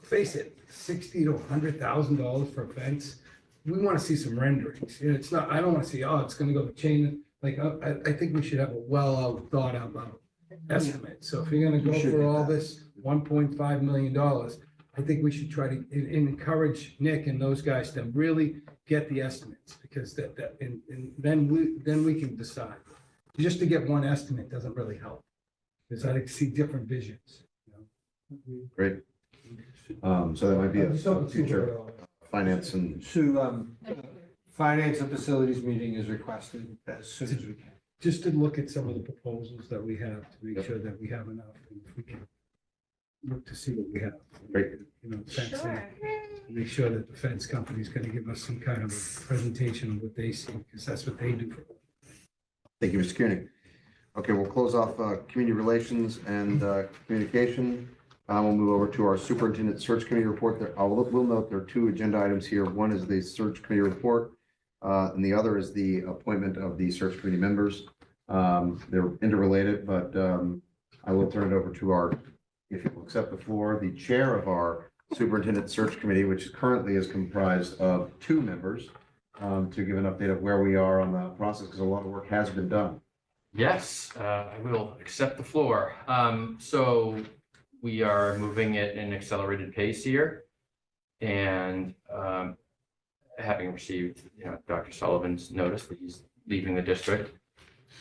face it, $60,000 to $100,000 for a fence. We wanna see some renderings. It's not, I don't wanna see, it's gonna go to chain. Like, I think we should have a thought out estimate. So if you're gonna go for all this $1.5 million, I think we should try to encourage Nick and those guys to really get the estimates, because and then we can decide. Just to get one estimate doesn't really help, because I like to see different visions. Great. So that might be I a just don't see future where it all- finance and So, finance and facilities meeting is requested as soon as we can. Just to look at some of the proposals that we have, to make sure that we have enough, and if we can look to see what we have. Great. Fencing, make sure that the fence company's gonna give us some kind of a presentation of what they see, because that's what they do for. Thank you, Mr. Kearney. Okay, we'll close off community relations and communication. We'll move over to our superintendent search committee report. We'll note there are 2 agenda items here. One is the search committee report, and the other is the appointment of the search committee members. They're interrelated, but I will turn it over to if you will accept the floor, the chair of our superintendent search committee, which currently is comprised of 2 members, to give an update of where we are on the process, because a lot of work has been done. Yes, I will accept the floor. So we are moving at an accelerated pace here. And having received, Dr. Sullivan's notice that he's leaving the district.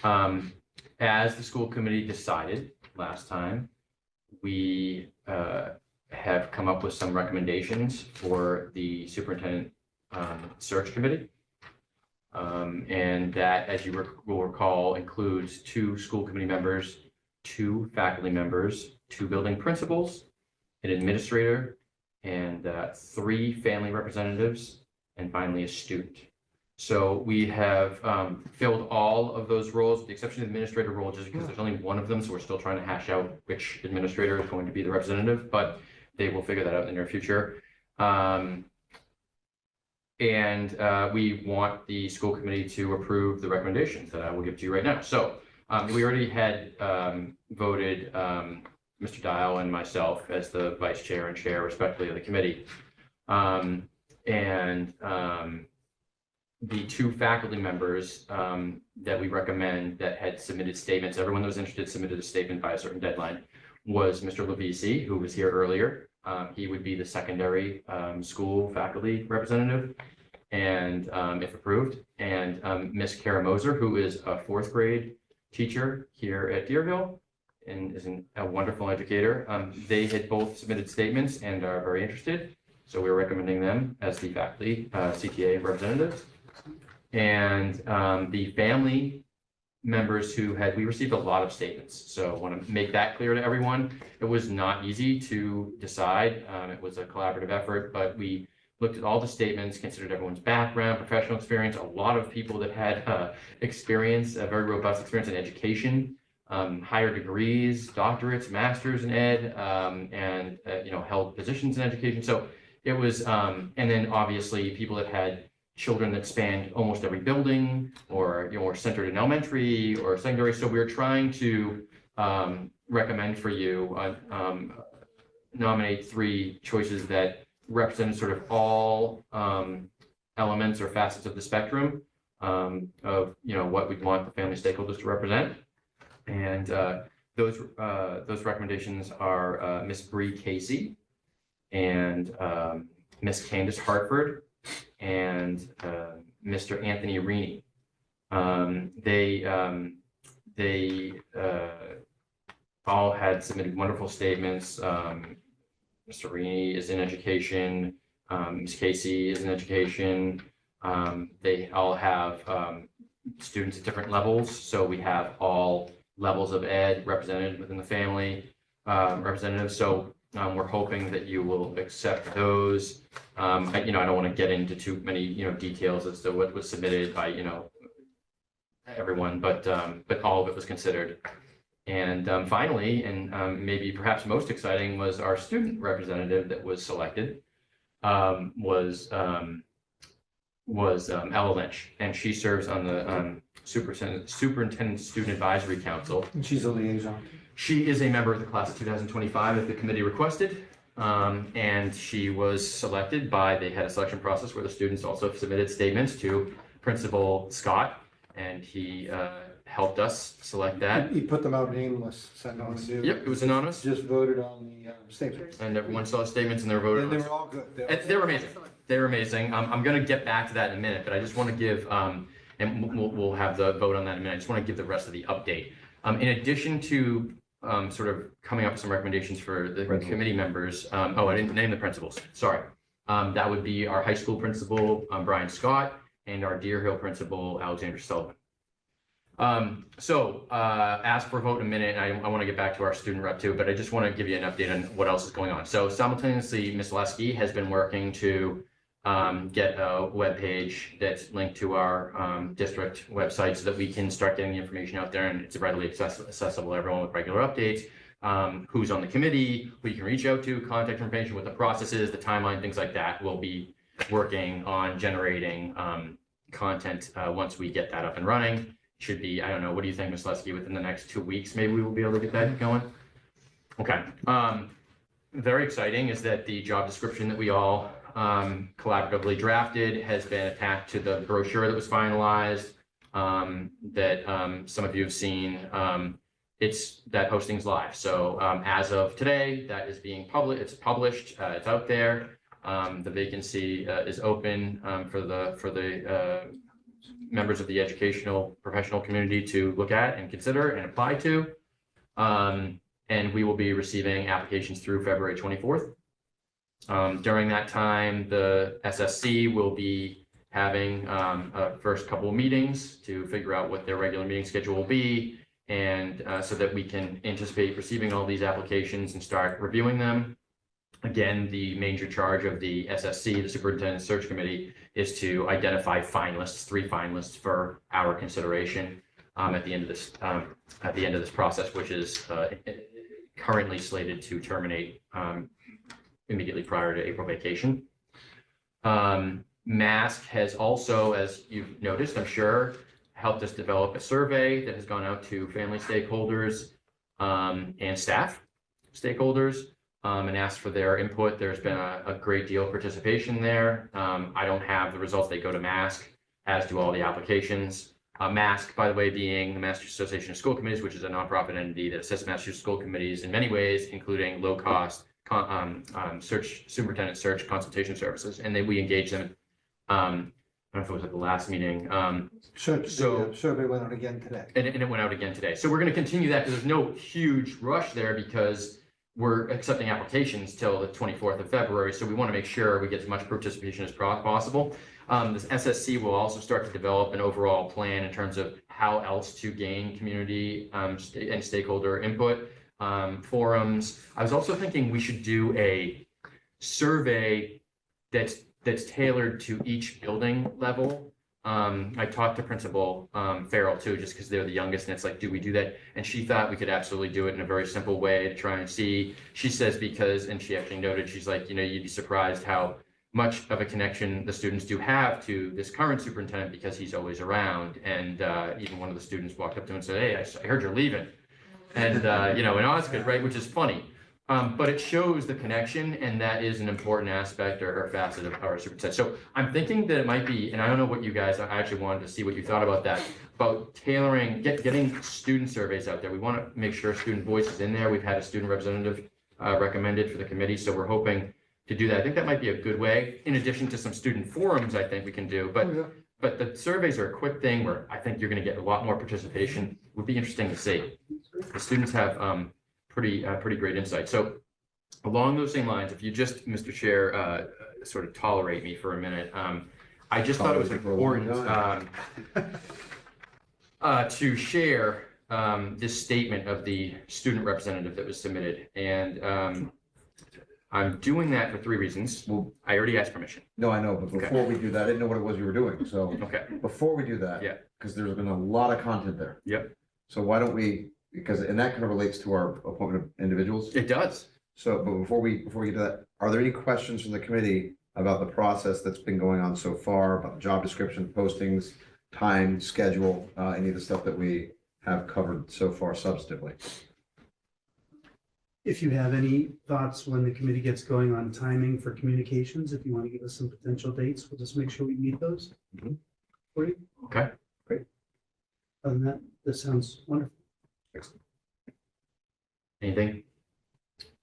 As the school committee decided last time, we have come up with some recommendations for the superintendent search committee. And that, as you will recall, includes 2 school committee members, 2 faculty members, 2 building principals, an administrator, and 3 family representatives, and finally a student. So we have filled all of those roles, with the exception of the administrator role, just because there's only one of them. So we're still trying to hash out which administrator is going to be the representative, but they will figure that out in the near future. we want the school committee to approve the recommendations that I will give to you right now. So we already had voted Mr. Dial and myself as the vice chair and chair respectively of the committee. The two faculty members that we recommend that had submitted statements, everyone that was interested submitted a statement by a certain deadline, was Mr. Levisi, who was here earlier. He would be the secondary school faculty representative, and if approved, and Miss Kara Moser, who is a fourth grade teacher here at Deer Hill and is a wonderful educator. They had both submitted statements and are very interested, so we're recommending them as the faculty CTA representatives. And the family members we received a lot of statements, so I want to make that clear to everyone. It was not easy to decide. It was a collaborative effort, but we looked at all the statements, considered everyone's background, professional experience, a lot of people that had experience, a very robust experience in education, higher degrees, doctorates, masters in ed, and held positions in education. So it was, and then obviously people that had children that spanned almost every building, or were centered in elementary or secondary. So we were trying to recommend for you, nominate 3 choices that represent sort of all elements or facets of the spectrum of what we'd want the family stakeholders to represent. And those recommendations are Miss Bree Casey and Miss Candace Hartford and Mr. Anthony Reaney. They all had submitted wonderful statements. Mr. Reaney is in education. Ms. Casey is in education. They all have students at different levels. So we have all levels of ed represented within the family representatives. So we're hoping that you will accept those. I don't want to get into too many, details as to what was submitted by, everyone, but all of it was considered. And finally, and maybe perhaps most exciting, was our student representative that was selected, was Ella Lynch, and she serves on the Superintendent Student Advisory Council. And she's a liaison. She is a member of the class of 2025 that the committee requested, and she was selected they had a selection process where the students also submitted statements to Principal Scott, and he helped us select that. He put them out nameless, so no one knew. Yep, it was anonymous. Just voted on the statement. And everyone saw the statements and they were voted on. And they were all good. They were amazing. They were amazing. I'm going to get back to that in a minute, but I just want to give, and we'll have the vote on that in a minute. I just want to give the rest of the update. In addition to sort of coming up with some recommendations for the committee members. I didn't name the principals. Sorry. That would be our high school principal, Brian Scott, and our Deer Hill principal, Alexander Sullivan. Ask for a vote in a minute, and I want to get back to our student rep too, but I just want to give you an update on what else is going on. So simultaneously, Ms. Lesky has been working to get a webpage that's linked to our district website so that we can start getting the information out there, and it's readily accessible to everyone with regular updates. Who's on the committee, who you can reach out to, contact information, what the process is, the timeline, things like that. We'll be working on generating content once we get that up and running. Should be, I don't know, what do you think, Ms. Lesky, within the next 2 weeks, maybe we will be able to get that going? Okay. Very exciting is that the job description that we all collaboratively drafted has been attached to the brochure that was finalized, that some of you have seen. That posting's live. So as of today, that is being published. It's published. It's out there. The vacancy is open for the members of the educational professional community to look at and consider and apply to. And we will be receiving applications through February 24th. During that time, the SSC will be having a first couple of meetings to figure out what their regular meeting schedule will be, and so that we can anticipate receiving all these applications and start reviewing them. Again, the major charge of the SSC, the Superintendent Search Committee, is to identify finalists, 3 finalists for our consideration at the end of this process, which is currently slated to terminate immediately prior to April vacation. Mask has also, as you've noticed, I'm sure, helped us develop a survey that has gone out to family stakeholders and staff stakeholders and asked for their input. There's been a great deal of participation there. I don't have the results. They go to Mask, as do all the applications. Mask, by the way, being the Massachusetts Association of School Committees, which is a nonprofit entity that assists Massachusetts school committees in many ways, including low-cost superintendent search consultation services, and then we engage them. I don't know if it was at the last meeting. So survey went out again today. And it went out again today. So we're going to continue that because there's no huge rush there because we're accepting applications till the 24th of February. So we want to make sure we get as much participation as possible. This SSC will also start to develop an overall plan in terms of how else to gain community and stakeholder input, forums. I was also thinking we should do a survey that's tailored to each building level. I talked to Principal Farrell too, just because they're the youngest, and it's like, do we do that? And she thought we could absolutely do it in a very simple way to try and see. She says because, and she actually noted, she's like, you'd be surprised how much of a connection the students do have to this current superintendent because he's always around. And even one of the students walked up to him and said, hey, I heard you're leaving. And, in Osgood, right, which is funny. But it shows the connection, and that is an important aspect or facet of our superintendent. So I'm thinking that it might be, and I don't know what you guys, I actually wanted to see what you thought about that, about tailoring, getting student surveys out there. We want to make sure student voice is in there. We've had a student representative recommended for the committee, so we're hoping to do that. I think that might be a good way, in addition to some student forums I think we can do. But the surveys are a quick thing where I think you're going to get a lot more participation. It would be interesting to see. The students have pretty great insight. So along those same lines, if you just, Mr. Chair, sort of tolerate me for a minute, I just thought it was important to share this statement of the student representative that was submitted. And I'm doing that for 3 reasons. Well, I already asked permission. No, I know, but before we do that, I didn't know what it was you were doing, so. Okay. Before we do that. Yeah. Because there's been a lot of content there. Yep. So why don't we, and that kind of relates to our appointment of individuals. It does. So, but before we do that, are there any questions from the committee about the process that's been going on so far, about the job description, postings, time, schedule, any of the stuff that we have covered so far substantively? If you have any thoughts when the committee gets going on timing for communications, if you want to give us some potential dates, we'll just make sure we meet those for you. Okay. Great. Other than that, this sounds wonderful. Excellent. Anything?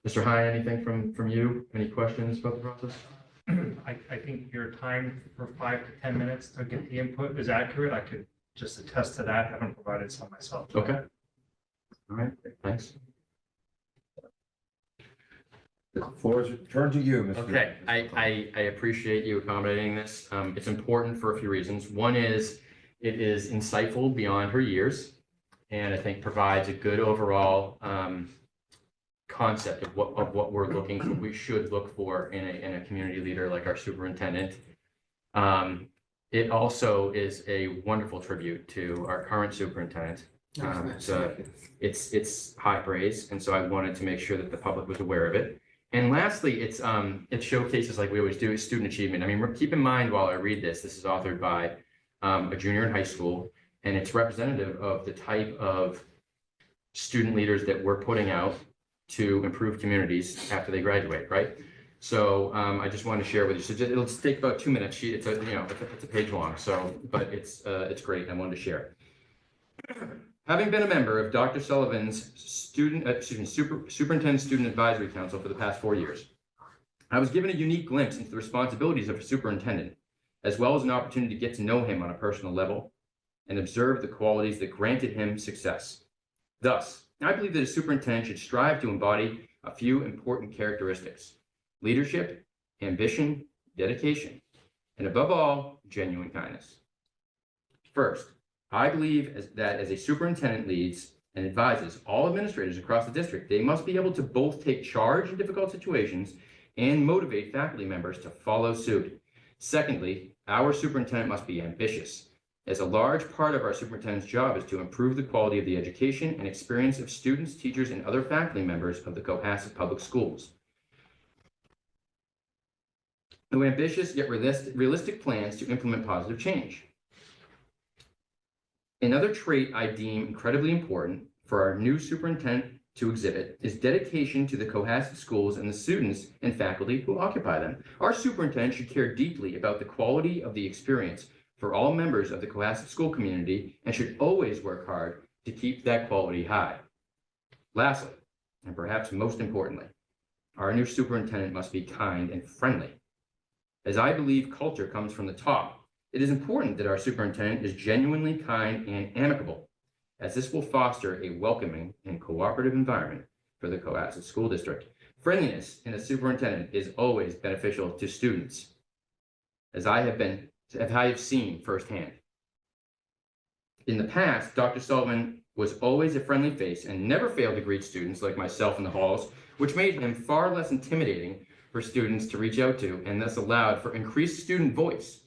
Mr. Hine, anything from you? Any questions about the process? I think your time for 5 to 10 minutes to get the input is accurate. I could just attest to that, having provided some myself. Okay. All right, thanks. The floor is turned to you, Mr. Okay, I appreciate you accommodating this. It's important for a few reasons. One is it is insightful beyond her years, and I think provides a good overall concept of what we're looking for, we should look for in a community leader like our superintendent. It also is a wonderful tribute to our current superintendent. It's high praise, and so I wanted to make sure that the public was aware of it. And lastly, it showcases, like we always do, student achievement. I mean, keep in mind while I read this, this is authored by a junior in high school, and it's representative of the type of student leaders that we're putting out to improve communities after they graduate, right? So I just wanted to share with you. So it'll take about 2 minutes. It's a page long. So, but it's great. I wanted to share. Having been a member of Dr. Sullivan's Superintendent Student Advisory Council for the past 4 years, I was given a unique glimpse into the responsibilities of a superintendent, as well as an opportunity to get to know him on a personal level and observe the qualities that granted him success. Thus, I believe that a superintendent should strive to embody a few important characteristics: leadership, ambition, dedication, and above all, genuine kindness. First, I believe that as a superintendent leads and advises all administrators across the district, they must be able to both take charge in difficult situations and motivate faculty members to follow suit. Secondly, our superintendent must be ambitious, as a large part of our superintendent's job is to improve the quality of the education and experience of students, teachers, and other faculty members of the Cohasset Public Schools. who have ambitious yet realistic plans to implement positive change. Another trait I deem incredibly important for our new superintendent to exhibit is dedication to the Cohasset schools and the students and faculty who occupy them. Our superintendent should care deeply about the quality of the experience for all members of the Cohasset school community and should always work hard to keep that quality high. Lastly, and perhaps most importantly, our new superintendent must be kind and friendly. As I believe culture comes from the top, it is important that our superintendent is genuinely kind and amicable, as this will foster a welcoming and cooperative environment for the Cohasset School District. Friendliness in a superintendent is always beneficial to students, as I have seen firsthand. In the past, Dr. Sullivan was always a friendly face and never failed to greet students like myself in the halls, which made him far less intimidating for students to reach out to, and thus allowed for increased student voice,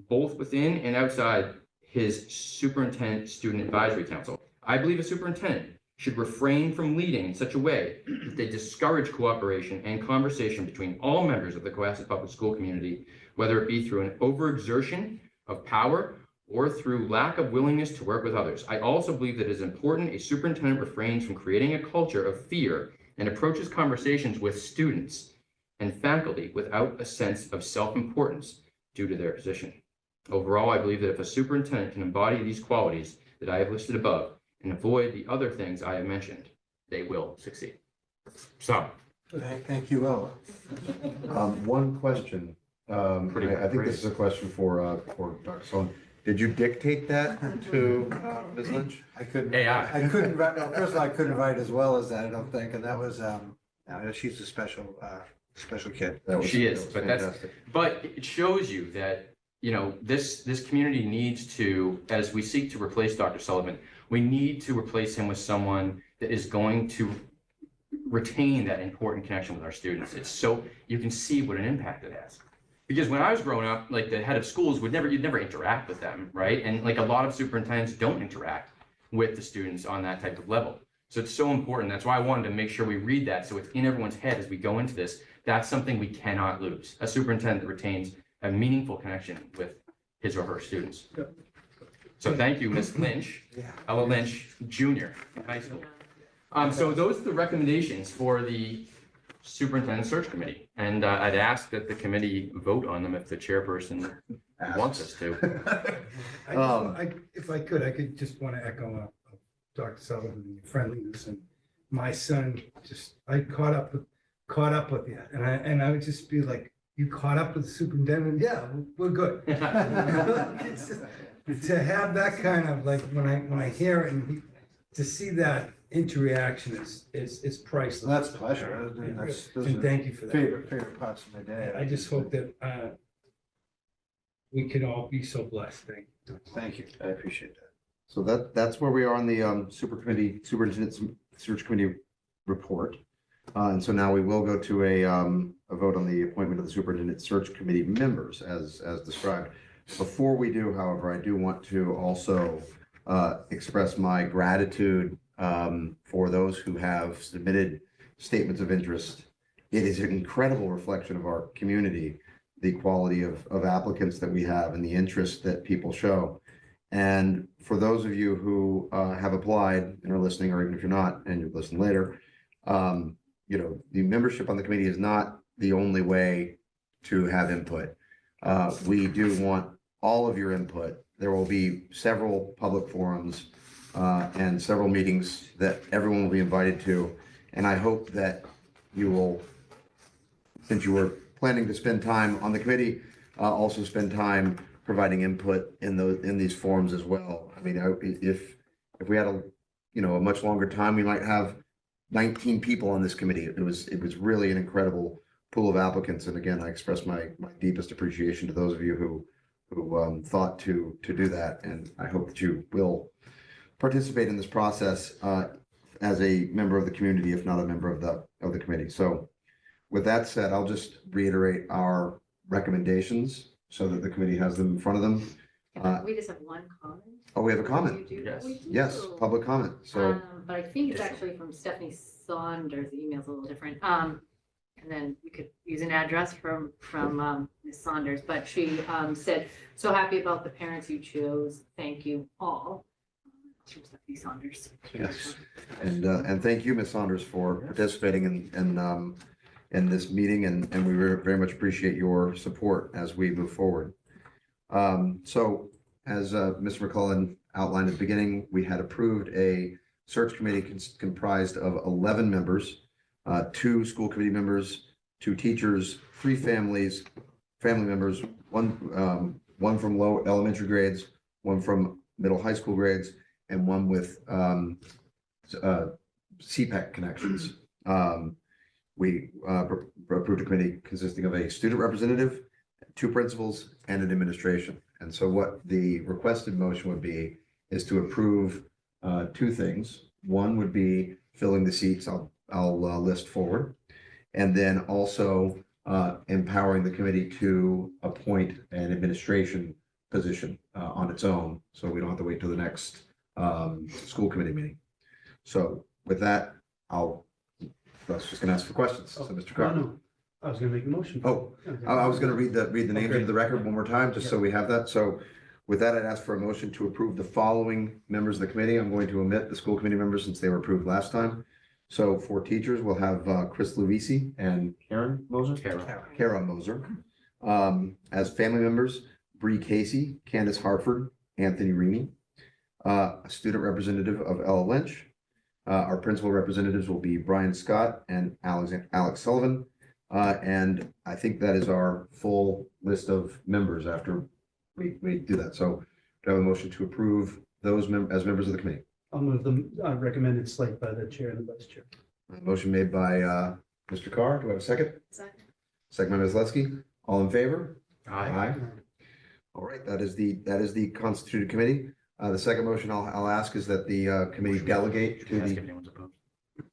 both within and outside his Superintendent Student Advisory Council. I believe a superintendent should refrain from leading in such a way that they discourage cooperation and conversation between all members of the Cohasset Public School community, whether it be through an overexertion of power or through lack of willingness to work with others. I also believe that it is important a superintendent refrains from creating a culture of fear and approaches conversations with students and faculty without a sense of self-importance due to their position. Overall, I believe that if a superintendent can embody these qualities that I have listed above and avoid the other things I have mentioned, they will succeed. So. Thank you, Ella. One question. I think this is a question for Dr. Sullivan. Did you dictate that to Ms. Lynch? I couldn't. AI. I couldn't write, well, first of all, I couldn't write as well as that, I don't think, and that was, she's a special kid. She is, but fantastic. but it shows you that, you know, this community needs to, as we seek to replace Dr. Sullivan, we need to replace him with someone that is going to retain that important connection with our students. It's so, you can see what an impact it has. Because when I was growing up, like the head of schools you'd never interact with them, right? And like a lot of superintendents don't interact with the students on that type of level. So it's so important. That's why I wanted to make sure we read that so it's in everyone's head as we go into this. That's something we cannot lose. A superintendent that retains a meaningful connection with his or her students. So thank you, Ms. Lynch, Ella Lynch Jr. in high school. So those are the recommendations for the Superintendent Search Committee. And I'd ask that the committee vote on them if the chairperson wants us to. If I could just want to echo Dr. Sullivan, the friendliness, and my son I caught up with you, and I would just be like, you caught up with the superintendent? Yeah, we're good. It's just, to have that kind of, like, when I hear it and to see that interaction is priceless. That's a pleasure. And thank you for that. Favorite parts of my day. I just hope that we can all be so blessed. Thank you. I appreciate that. So that's where we are on the Superintendent Search Committee report. And so now we will go to a vote on the appointment of the Superintendent Search Committee members as described. Before we do, however, I do want to also express my gratitude for those who have submitted statements of interest. It is an incredible reflection of our community, the quality of applicants that we have and the interest that people show. And for those of you who have applied and are listening, or even if you're not and you'll listen later, you know, the membership on the committee is not the only way to have input. We do want all of your input. There will be several public forums and several meetings that everyone will be invited to. And I hope that you will, since you were planning to spend time on the committee, also spend time providing input in these forums as well. I mean, if we had a much longer time, we might have 19 people on this committee. It was really an incredible pool of applicants. And again, I express my deepest appreciation to those of you who thought to do that. And I hope that you will participate in this process as a member of the community, if not a member of the committee. So with that said, I'll just reiterate our recommendations so that the committee has them in front of them. We just have one comment. Oh, we have a comment. You do? Yes. We do. Yes, public comment. So But I think it's actually from Stephanie Saunders. The email's a little different. and then you could use an address from Ms. Saunders, but she said, so happy about the parents you chose. Thank you all. She was Stephanie Saunders. Yes. And thank you, Ms. Saunders, for participating in this meeting, and we very much appreciate your support as we move forward. So as Mr. McClellan outlined at the beginning, we had approved a search committee comprised of 11 members, 2 school committee members, 2 teachers, 3 family members, one from low elementary grades, 1 from middle high school grades, and 1 with CPEC connections. We approved a committee consisting of a student representative, 2 principals, and an administration. And so what the requested motion would be is to approve 2 things. One would be filling the seats I'll list forward, and then also empowering the committee to appoint an administration position on its own, so we don't have to wait till the next school committee meeting. So with that, I was just gonna ask for questions. So Mr. Carr. No, I was gonna make a motion. Oh, I was gonna read the names into the record one more time, just so we have that. So with that, I'd ask for a motion to approve the following members of the committee. I'm going to omit the school committee members since they were approved last time. So for teachers, we'll have Chris Lovisi and Karen Moser? Kara Moser. As family members, Bree Casey, Candace Hartford, Anthony Reamy. A student representative of Ella Lynch. Our principal representatives will be Brian Scott and Alex Sullivan. And I think that is our full list of members after we do that. So do I have a motion to approve those as members of the committee? I'll move the recommended slate by the chair and the vice chair. Motion made by Mr. Carr. Do I have a second? Second by Ms. Letsky. All in favor? Aye. All right, that is the constituted committee. The second motion I'll ask is that the committee delegate to the.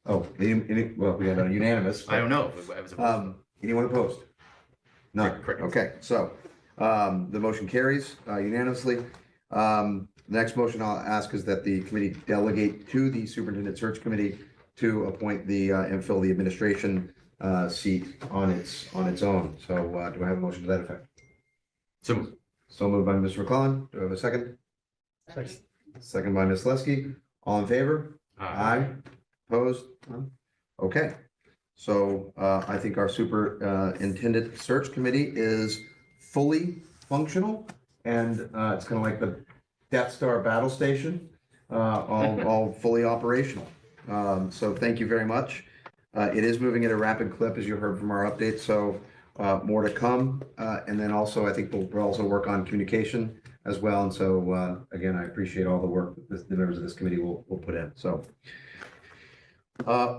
Oh, well, we had a unanimous. I don't know. Anyone opposed? None. Okay, so the motion carries unanimously. The next motion I'll ask is that the committee delegate to the superintendent search committee to appoint and fill the administration seat on its own. So do I have a motion to that effect? So moved by Mr. McClellan. Do I have a second? Second by Ms. Leskey. All in favor? Aye. Opposed? None? Okay. So I think our superintendent search committee is fully functional, and it's kind of like the Death Star battle station, all fully operational. So thank you very much. It is moving at a rapid clip, as you heard from our update. So more to come. And then also, I think we'll also work on communication as well. And so again, I appreciate all the work that the members of this committee will put in. So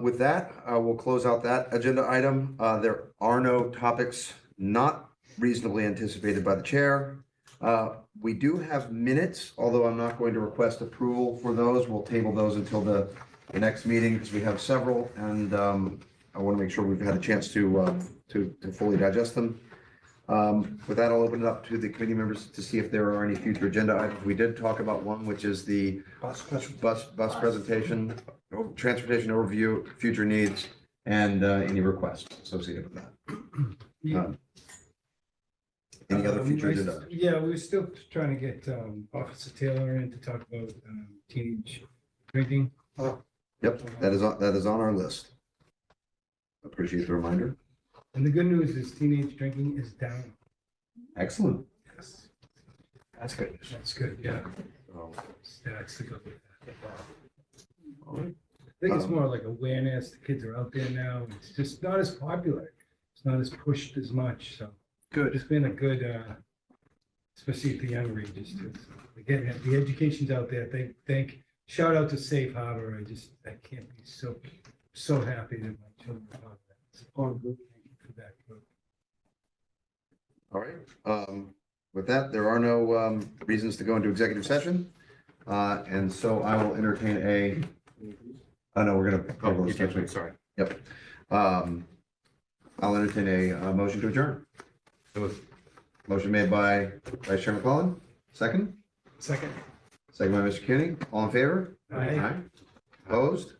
with that, we'll close out that agenda item. There are no topics not reasonably anticipated by the chair. We do have minutes, although I'm not going to request approval for those. We'll table those until the next meeting because we have several, and I want to make sure we've had a chance to fully digest them. With that, I'll open it up to the committee members to see if there are any future agenda items. We did talk about one, which is the bus presentation, transportation overview, future needs, and any requests associated with that. Any other future agenda? Yeah, we're still trying to get Officer Taylor in to talk about teenage drinking. Yep, that is on our list. Appreciate the reminder. And the good news is teenage drinking is down. Excellent. Yes. That's good. That's good, yeah. That's the good. All right. I think it's more like awareness. The kids are out there now. It's just not as popular. It's not as pushed as much, so. Good. It's been a good, especially at the younger ages too. So again, the education's out there. Shout out to Safe Harbor. I can't be so happy that my children are on that. It's all good. Thank you for that. All right. With that, there are no reasons to go into executive session. And so I will entertain no, we're going to. Sorry. Yep. I'll entertain a motion to adjourn. Motion made by Vice Chair McClellan. Second? Second. Second by Mr. Kenny. All in favor? Aye. Opposed?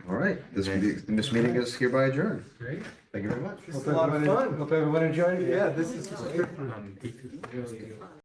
All right, this meeting is hereby adjourned. Great. Thank you very much. Hope everyone enjoyed it. Yeah, this is. Um,